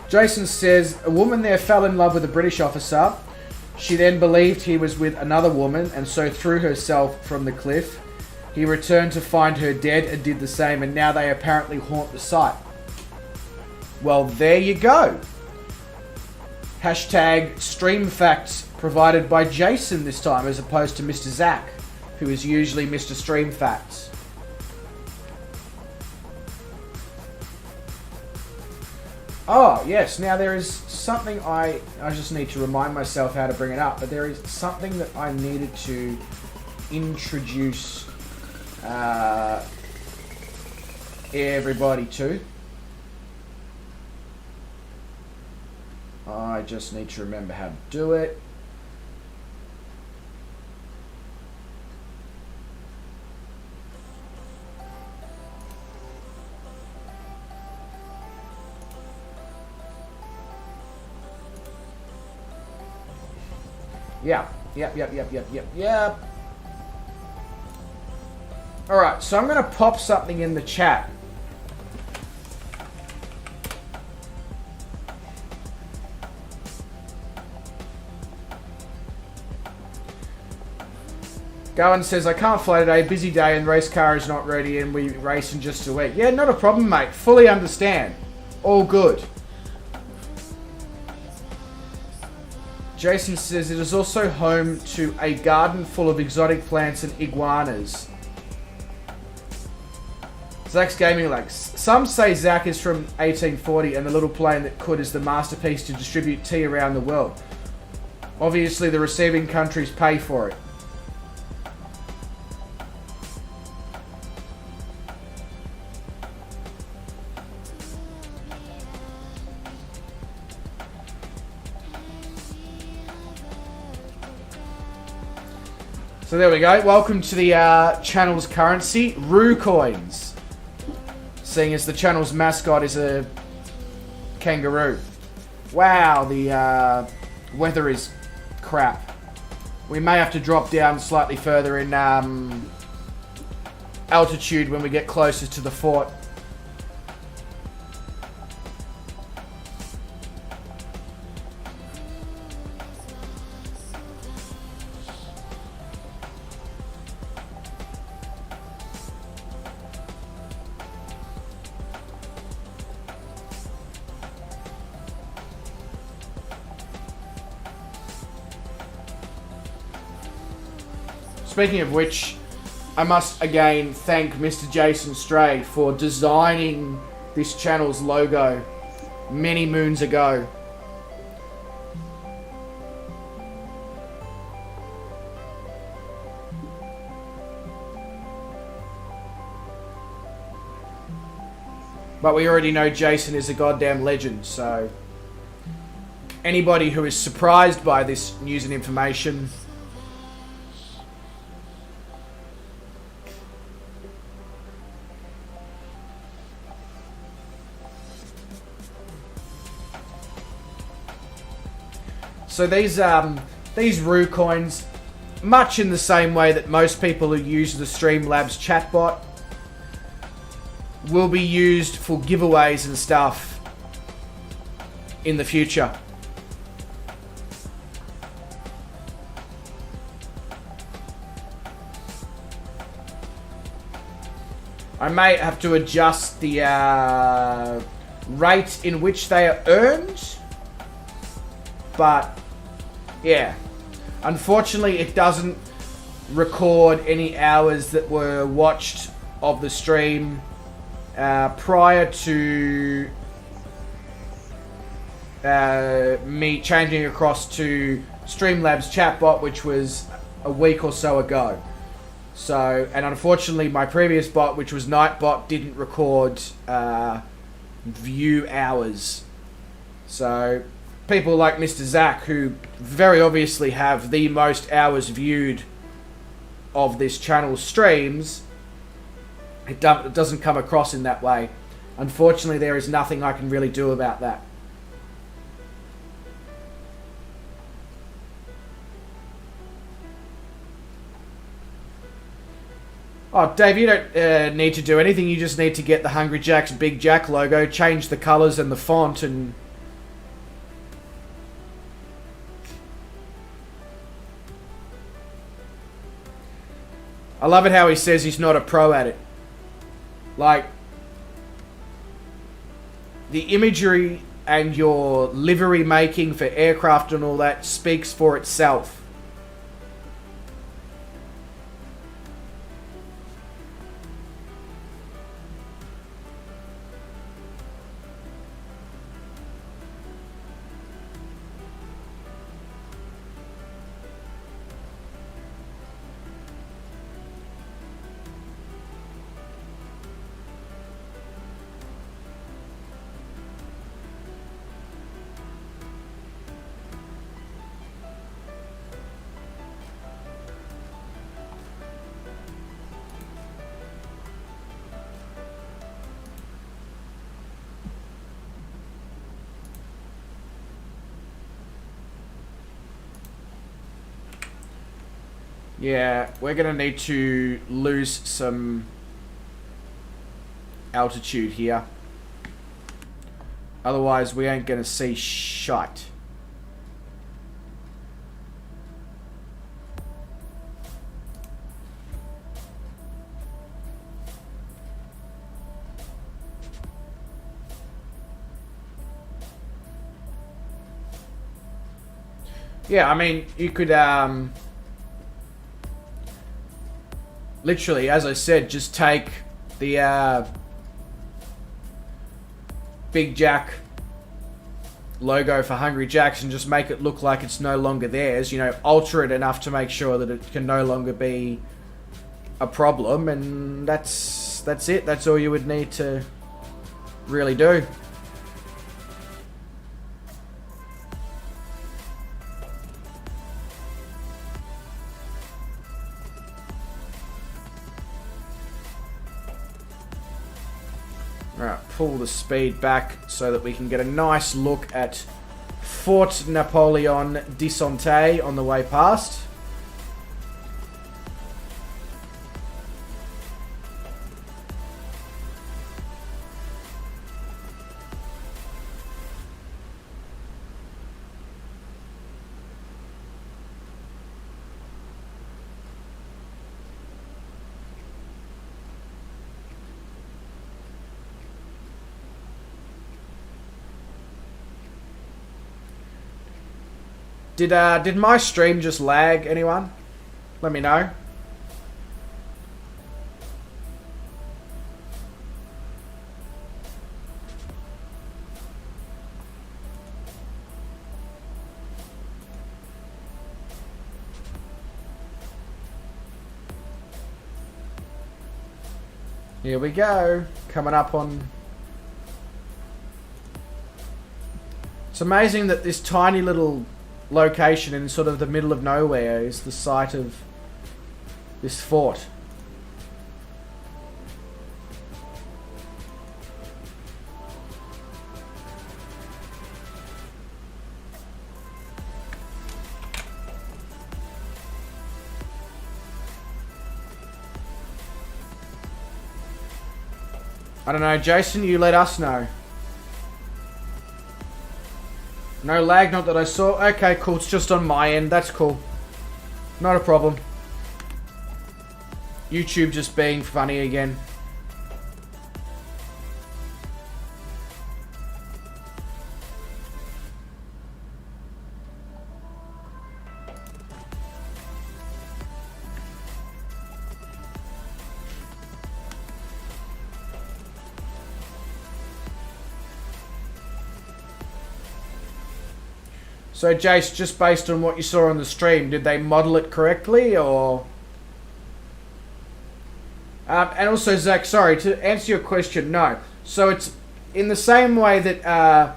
Jason says, a woman there fell in love with a British officer. She then believed he was with another woman and so threw herself from the cliff. He returned to find her dead and did the same, and now they apparently haunt the site. Well, there you go. Hashtag stream facts provided by Jason this time as opposed to Mr. Zach, who is usually Mr. Stream Facts. Oh, yes. Now, there is something I just need to remind myself how to bring it up, but there is something that I needed to introduce everybody to. I just need to remember how to do it. Yeah. Yep. Alright, so I'm going to pop something in the chat. Gowan says, I can't fly today, busy day and race car is not ready and we race in just a week. Yeah, not a problem, mate. Fully understand. All good. Jason says it is also home to a garden full of exotic plants and iguanas. Zach's Gaming Legs. Some say Zach is from 1840 and the little plane that could is the masterpiece to distribute tea around the world. Obviously the receiving countries pay for it. So there we go. Welcome to the channel's currency, Roo coins. Seeing as the channel's mascot is a kangaroo. Wow, the weather is crap. We may have to drop down slightly further in altitude when we get closer to the fort. Speaking of which, I must again thank Mr. Jason Stray for designing this channel's logo many moons ago. But we already know Jason is a goddamn legend, so anybody who is surprised by this news and information, so these Rue coins, much in the same way that most people who use the Streamlabs chatbot, will be used for giveaways and stuff in the future. I may have to adjust the rate in which they are earned, but yeah, unfortunately it doesn't record any hours that were watched of the stream prior to me changing across to Streamlabs chatbot, which was a week or so ago. So, and unfortunately my previous bot, which was Nightbot, didn't record view hours. So people like Mr. Zach, who very obviously have the most hours viewed of this channel's streams, it doesn't come across in that way. Unfortunately, there is nothing I can really do about that. Oh, Dave, you don't need to do anything. You just need to get the Hungry Jack's Big Jack logo, change the colours and the font, and I love it how he says he's not a pro at it. Like, the imagery and your livery making for aircraft and all that speaks for itself. Yeah, we're going to need to lose some altitude here. Otherwise, we ain't going to see shite. Yeah, I mean, you could, literally, as I said, just take the Big Jack logo for Hungry Jacks and just make it look like it's no longer theirs. You know, alter it enough to make sure that it can no longer be a problem, and that's it. That's all you would need to really do. Alright, pull the speed back so that we can get a nice look at Fort Napoleon Desante on the way past. Did my stream just lag, anyone? Let me know. Here we go. Coming up on... It's amazing that this tiny little location in sort of the middle of nowhere is the site of this fort. I don't know, Jason, you let us know. No lag, not that I saw. Okay, cool, it's just on my end, that's cool. Not a problem. YouTube just being funny again. So, Jace, just based on what you saw on the stream, did they model it correctly, or... and also, Zach, sorry, to answer your question, no. So it's in the same way that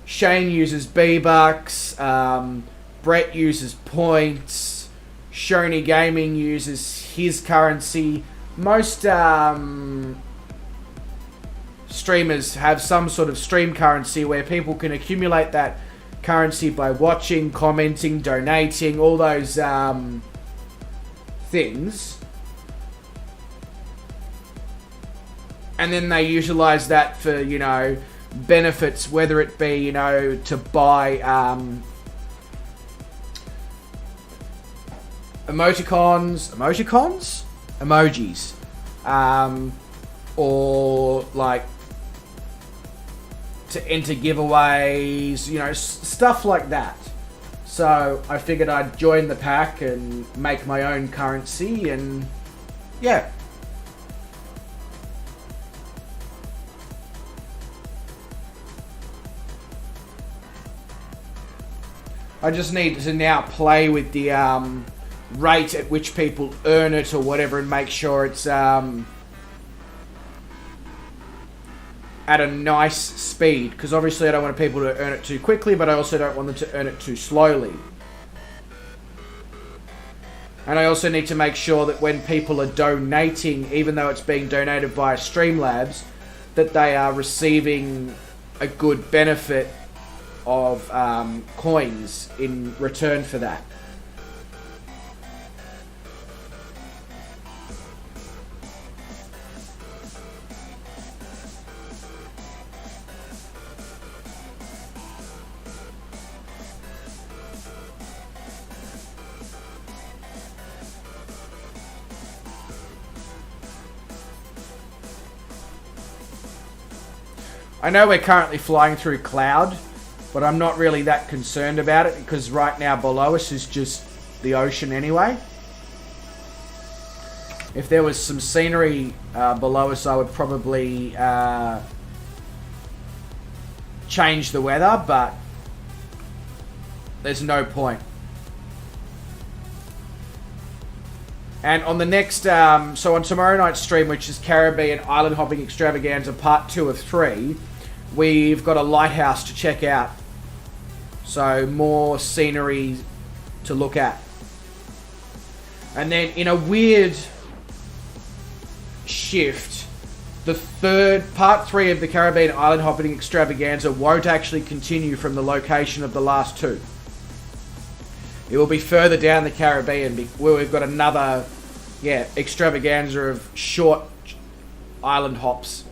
Shane uses B-Bucks, Brett uses points, Shoney Gaming uses his currency. Most streamers have some sort of stream currency where people can accumulate that currency by watching, commenting, donating, all those things. And then they utilize that for, you know, benefits, whether it be, you know, to buy emojis, or like to enter giveaways, you know, stuff like that. So I figured I'd join the pack and make my own currency, and yeah. I just need to now play with the rate at which people earn it or whatever, and make sure it's at a nice speed, because obviously I don't want people to earn it too quickly, but I also don't want them to earn it too slowly. And I also need to make sure that when people are donating, even though it's being donated via Streamlabs, that they are receiving a good benefit of coins in return for that. I know we're currently flying through cloud, but I'm not really that concerned about it, because right now below us is just the ocean anyway. If there was some scenery below us, I would probably change the weather, but there's no point. And on the next, so on tomorrow night's stream, which is Caribbean Island Hopping Extravaganza Part 2 of 3, we've got a lighthouse to check out. So more scenery to look at. And then in a weird shift, the third, Part 3 of the Caribbean Island Hopping Extravaganza won't actually continue from the location of the last two. It will be further down the Caribbean, where we've got another, extravaganza of short island hops.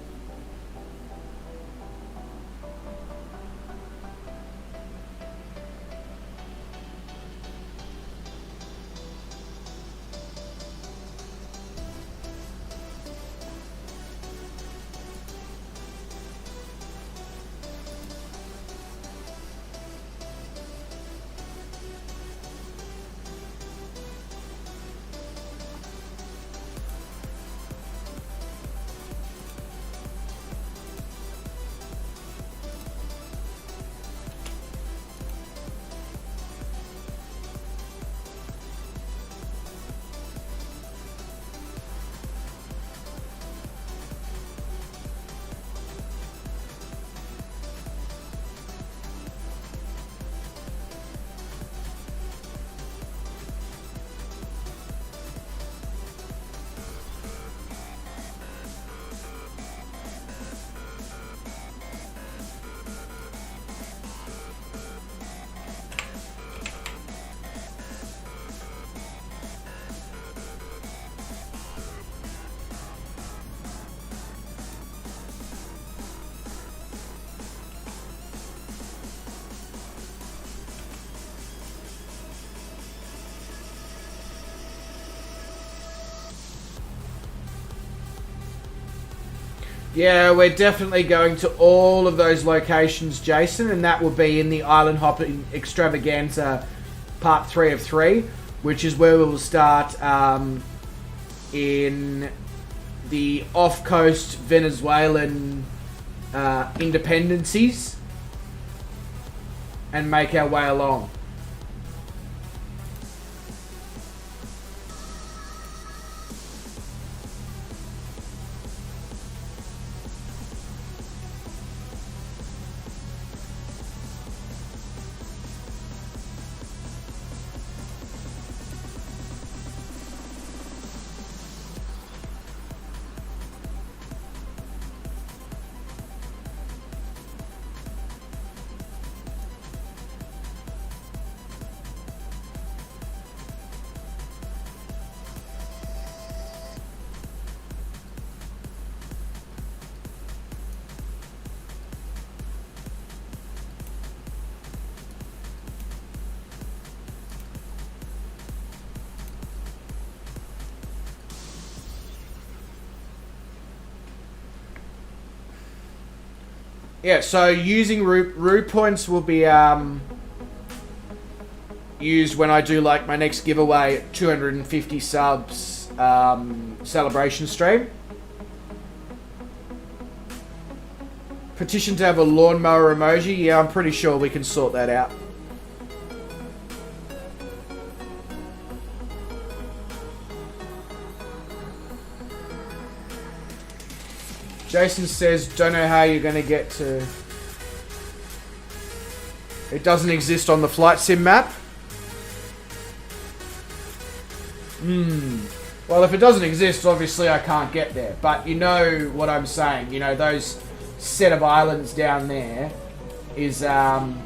Yeah, we're definitely going to all of those locations, Jason, and that will be in the Island Hopping Extravaganza Part 3 of 3, which is where we will start in the off-coast Venezuelan independencies and make our way along. Yeah, so using Rue points will be used when I do like my next giveaway 250 subs celebration stream. Petition to have a lawnmower emoji. Yeah, I'm pretty sure we can sort that out. Jason says, don't know how you're going to get to... It doesn't exist on the flight sim map. Well, if it doesn't exist, obviously I can't get there. But you know what I'm saying. You know, those set of islands down there is going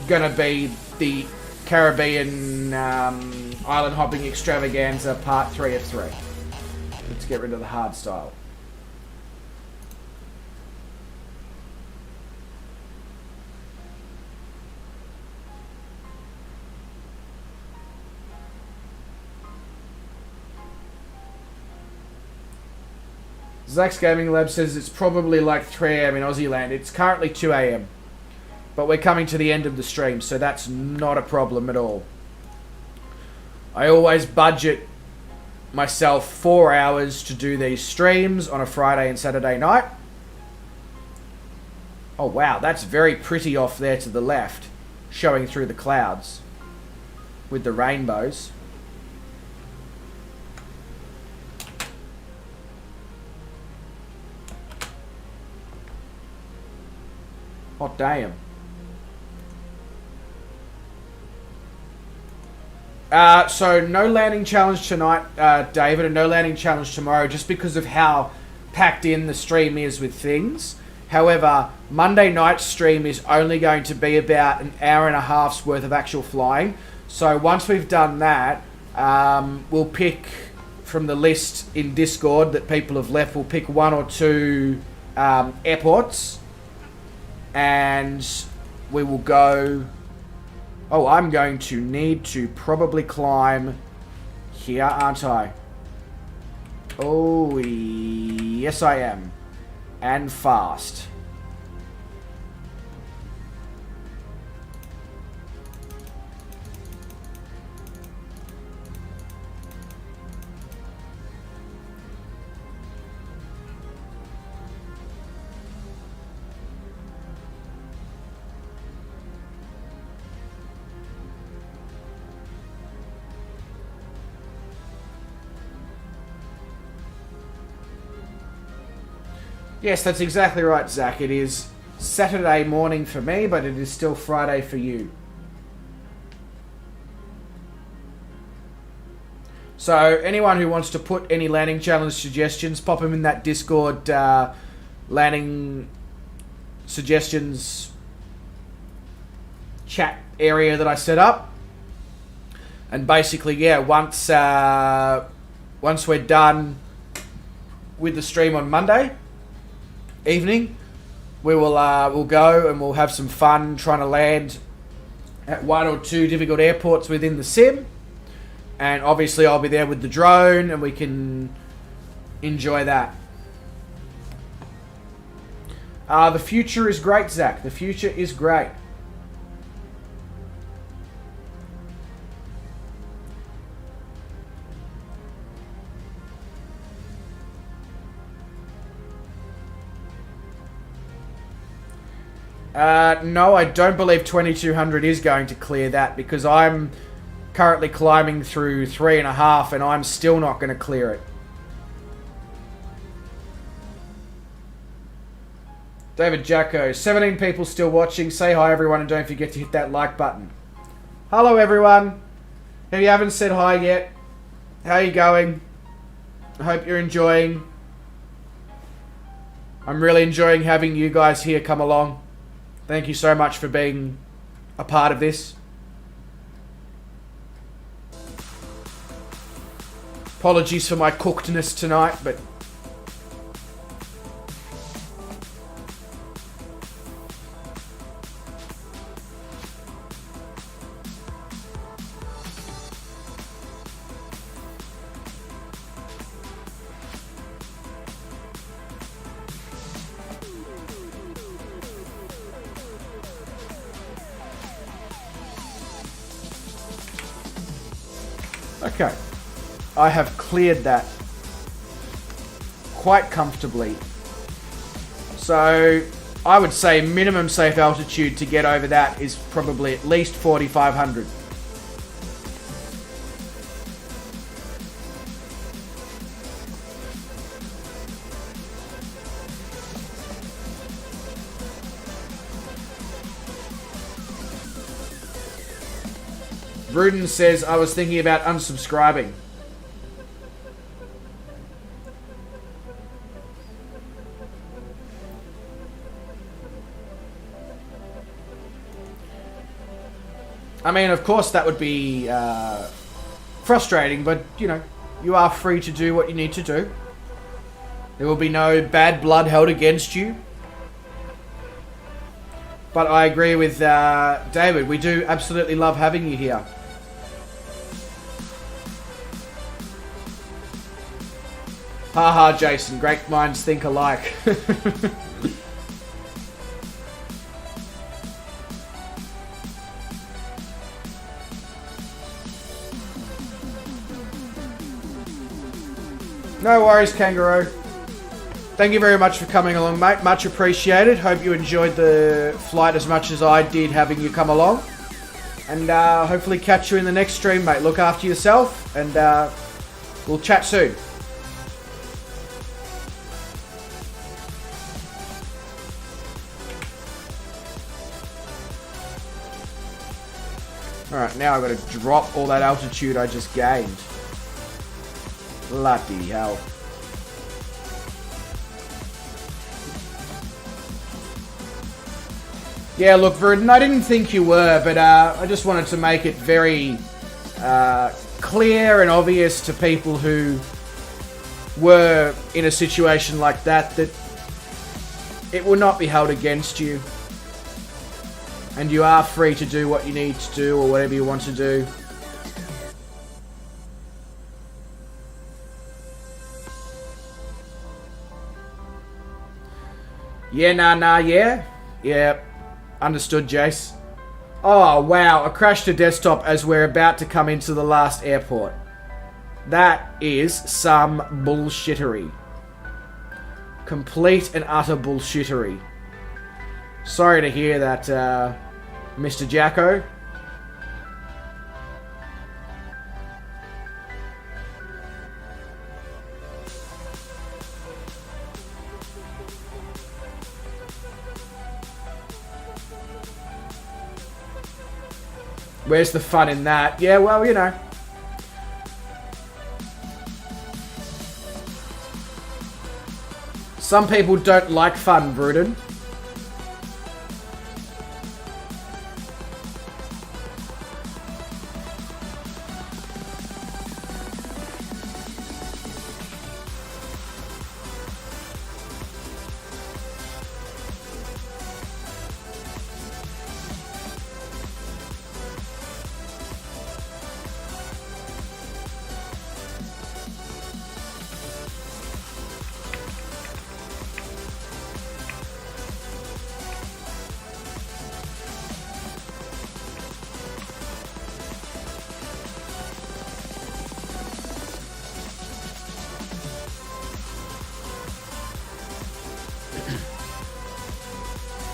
to be the Caribbean island hopping extravaganza part 3 of 3. Let's get rid of the hard style. Zach's Gaming Lab says it's probably like 3 AM in Aussie land. It's currently 2 AM. But we're coming to the end of the stream, so that's not a problem at all. I always budget myself 4 hours to do these streams on a Friday and Saturday night. Oh wow, that's very pretty off there to the left, showing through the clouds with the rainbows. Hot damn. So no landing challenge tonight, David, and no landing challenge tomorrow, just because of how packed in the stream is with things. However, Monday night's stream is only going to be about an hour and a half's worth of actual flying. So once we've done that, we'll pick from the list in Discord that people have left, we'll pick 1 or 2 airports, and we will go... Oh, I'm going to need to probably climb here, aren't I? Oh, yes I am. And fast. Yes, that's exactly right, Zach. It is Saturday morning for me, but it is still Friday for you. So, anyone who wants to put any landing challenge suggestions, pop them in that Discord landing suggestions chat area that I set up. And basically, yeah, once we're done with the stream on Monday evening, we will we'll go and we'll have some fun trying to land at 1 or 2 difficult airports within the sim, and obviously I'll be there with the drone, and we can Enjoy that. The future is great, Zach. The future is great. No, I don't believe 2200 is going to clear that because I'm currently climbing through 3.5 and I'm still not going to clear it. David Jacko, 17 people still watching. Say hi everyone and don't forget to hit that like button. Hello everyone. If you haven't said hi yet, how are you going? I hope you're enjoying. I'm really enjoying having you guys here come along. Thank you so much for being a part of this. Apologies for my cookedness tonight, but okay, I have cleared that quite comfortably. So I would say minimum safe altitude to get over that is probably at least 4,500. Ruden says, I was thinking about unsubscribing. I mean, of course that would be frustrating, but, you know, you are free to do what you need to do. There will be no bad blood held against you. But I agree with David. We do absolutely love having you here. Haha, Jason. Great minds think alike. No worries, Kangaroo. Thank you very much for coming along, mate. Much appreciated. Hope you enjoyed the flight as much as I did having you come along. And hopefully catch you in the next stream, mate. Look after yourself, and we'll chat soon. Alright, now I've got to drop all that altitude I just gained. Bloody hell. Yeah, look, Verdun, I didn't think you were, but I just wanted to make it very clear and obvious to people who were in a situation like that, that it will not be held against you. And you are free to do what you need to do or whatever you want to do. Yeah, yeah. Yeah. Understood, Jace. Oh, wow. I crashed a desktop as we're about to come into the last airport. That is some bullshittery. Complete and utter bullshittery. Sorry to hear that, Mr. Jacko. Where's the fun in that? Yeah, well, you know. Some people don't like fun, Bruden.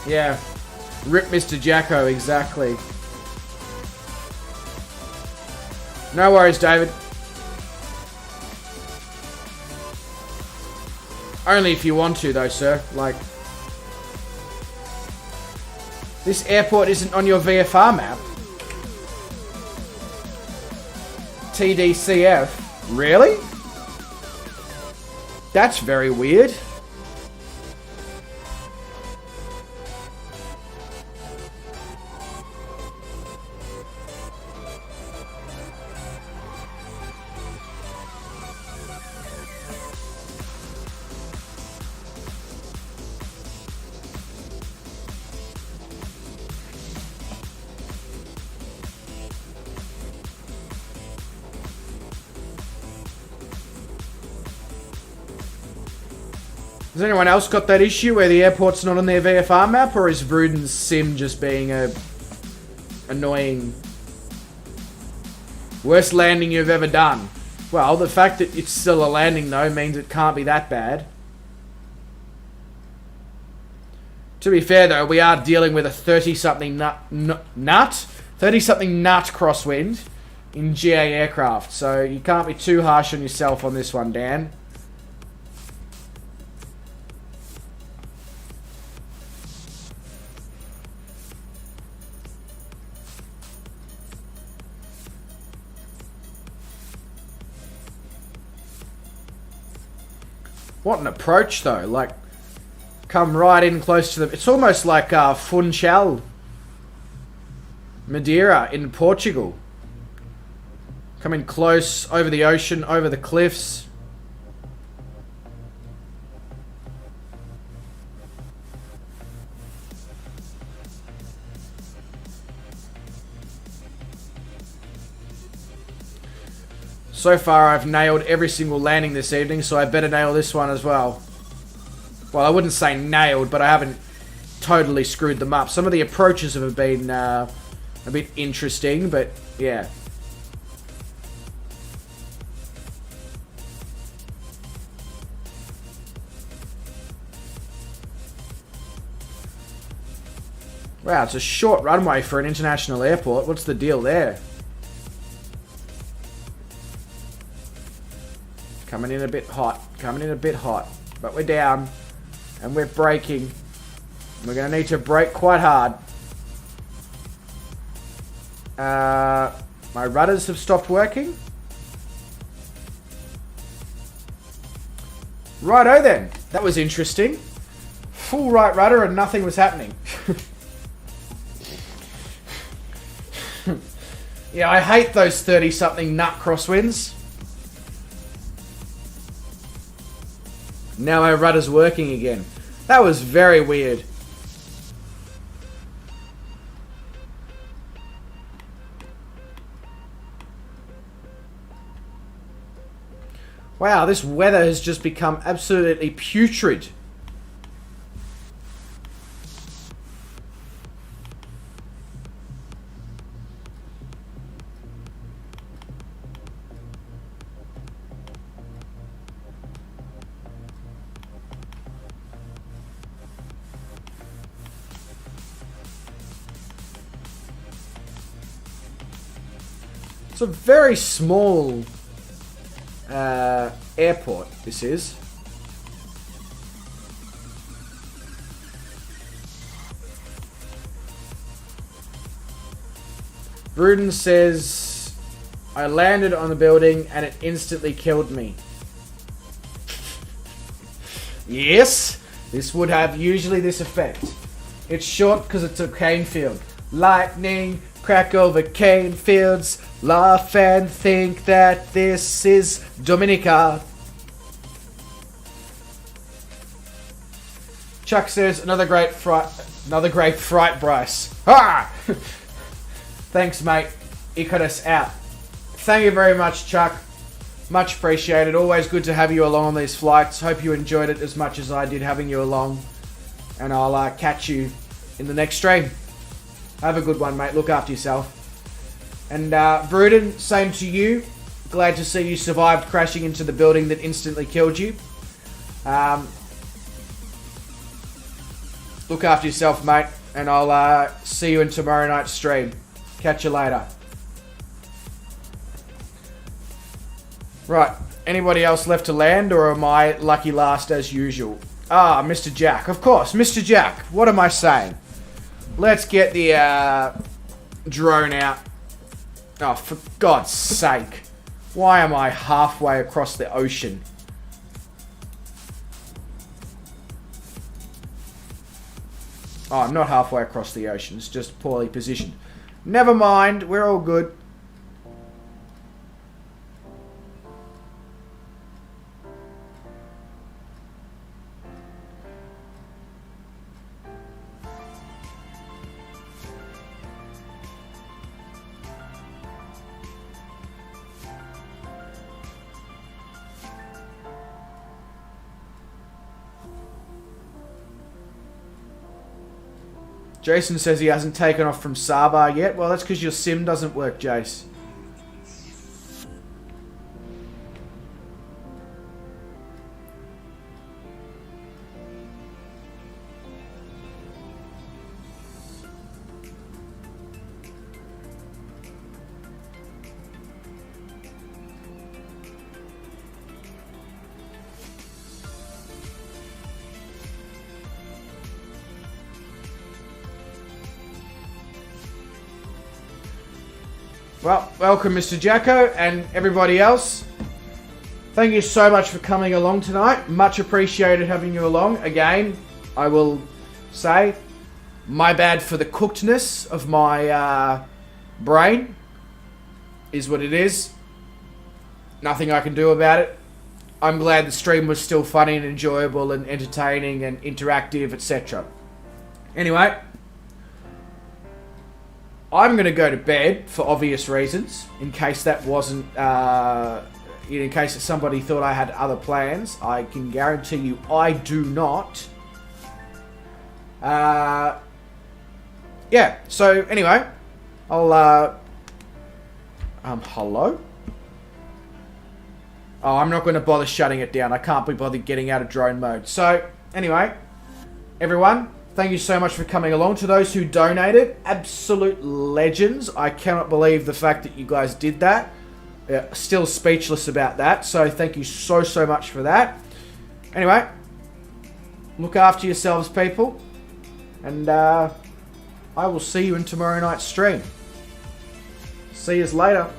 Yeah. Rip Mr. Jacko, exactly. No worries, David. Only if you want to, though, sir. Like, this airport isn't on your VFR map. TDCF. Really? That's very weird. Has anyone else got that issue where the airport's not on their VFR map, or is Bruden's sim just being a annoying worst landing you've ever done? Well, the fact that it's still a landing though means it can't be that bad. To be fair though, we are dealing with a 30-something nut 30-something nut crosswind in GA aircraft, so you can't be too harsh on yourself on this one, Dan. What an approach, though. Like, come right in close to them. It's almost like Funchal, Madeira in Portugal. Come in close, over the ocean, over the cliffs. So far, I've nailed every single landing this evening, so I better nail this one as well. Well, I wouldn't say nailed, but I haven't totally screwed them up. Some of the approaches have been a bit interesting, but yeah. Wow, it's a short runway for an international airport. What's the deal there? Coming in a bit hot. Coming in a bit hot. But we're down. And we're braking. We're going to need to brake quite hard. My rudders have stopped working. Righto then. That was interesting. Full right rudder and nothing was happening. Yeah, I hate those 30-something nut crosswinds. Now my rudder's working again. That was very weird. Wow, this weather has just become absolutely putrid. It's a very small airport, this is. Bruden says, I landed on the building and it instantly killed me. Yes, this would have usually this effect. It's short because it's a cane field. Lightning, crack over cane fields, laugh and think that this is Dominica. Chuck says, another great fright, Bryce. Ha! Thanks, mate. Icarus out. Thank you very much, Chuck. Much appreciated. Always good to have you along on these flights. Hope you enjoyed it as much as I did having you along. And I'll catch you in the next stream. Have a good one, mate. Look after yourself. And Bruden, same to you. Glad to see you survived crashing into the building that instantly killed you. Look after yourself, mate. And I'll see you in tomorrow night's stream. Catch you later. Right. Anybody else left to land, or am I lucky last as usual? Ah, Mr. Jack. Of course, Mr. Jack. What am I saying? Let's get the drone out. Oh, for God's sake. Why am I halfway across the ocean? Oh, I'm not halfway across the ocean. It's just poorly positioned. Never mind. We're all good. Jason says he hasn't taken off from Saba yet. Well, that's because your sim doesn't work, Jace. Well, welcome Mr. Jacko and everybody else. Thank you so much for coming along tonight. Much appreciated having you along. Again, I will say, my bad for the cookedness of my brain. Is what it is. Nothing I can do about it. I'm glad the stream was still funny and enjoyable and entertaining and interactive, etc. Anyway, I'm going to go to bed for obvious reasons, in case that wasn't, in case somebody thought I had other plans. I can guarantee you I do not. Yeah, so anyway, I'll, hello? Oh, I'm not going to bother shutting it down. I can't be bothered getting out of drone mode. So, anyway, everyone, thank you so much for coming along. To those who donated, absolute legends. I cannot believe the fact that you guys did that. Still speechless about that. So thank you so, so much for that. Anyway, look after yourselves, people. And I will see you in tomorrow night's stream. See yous later.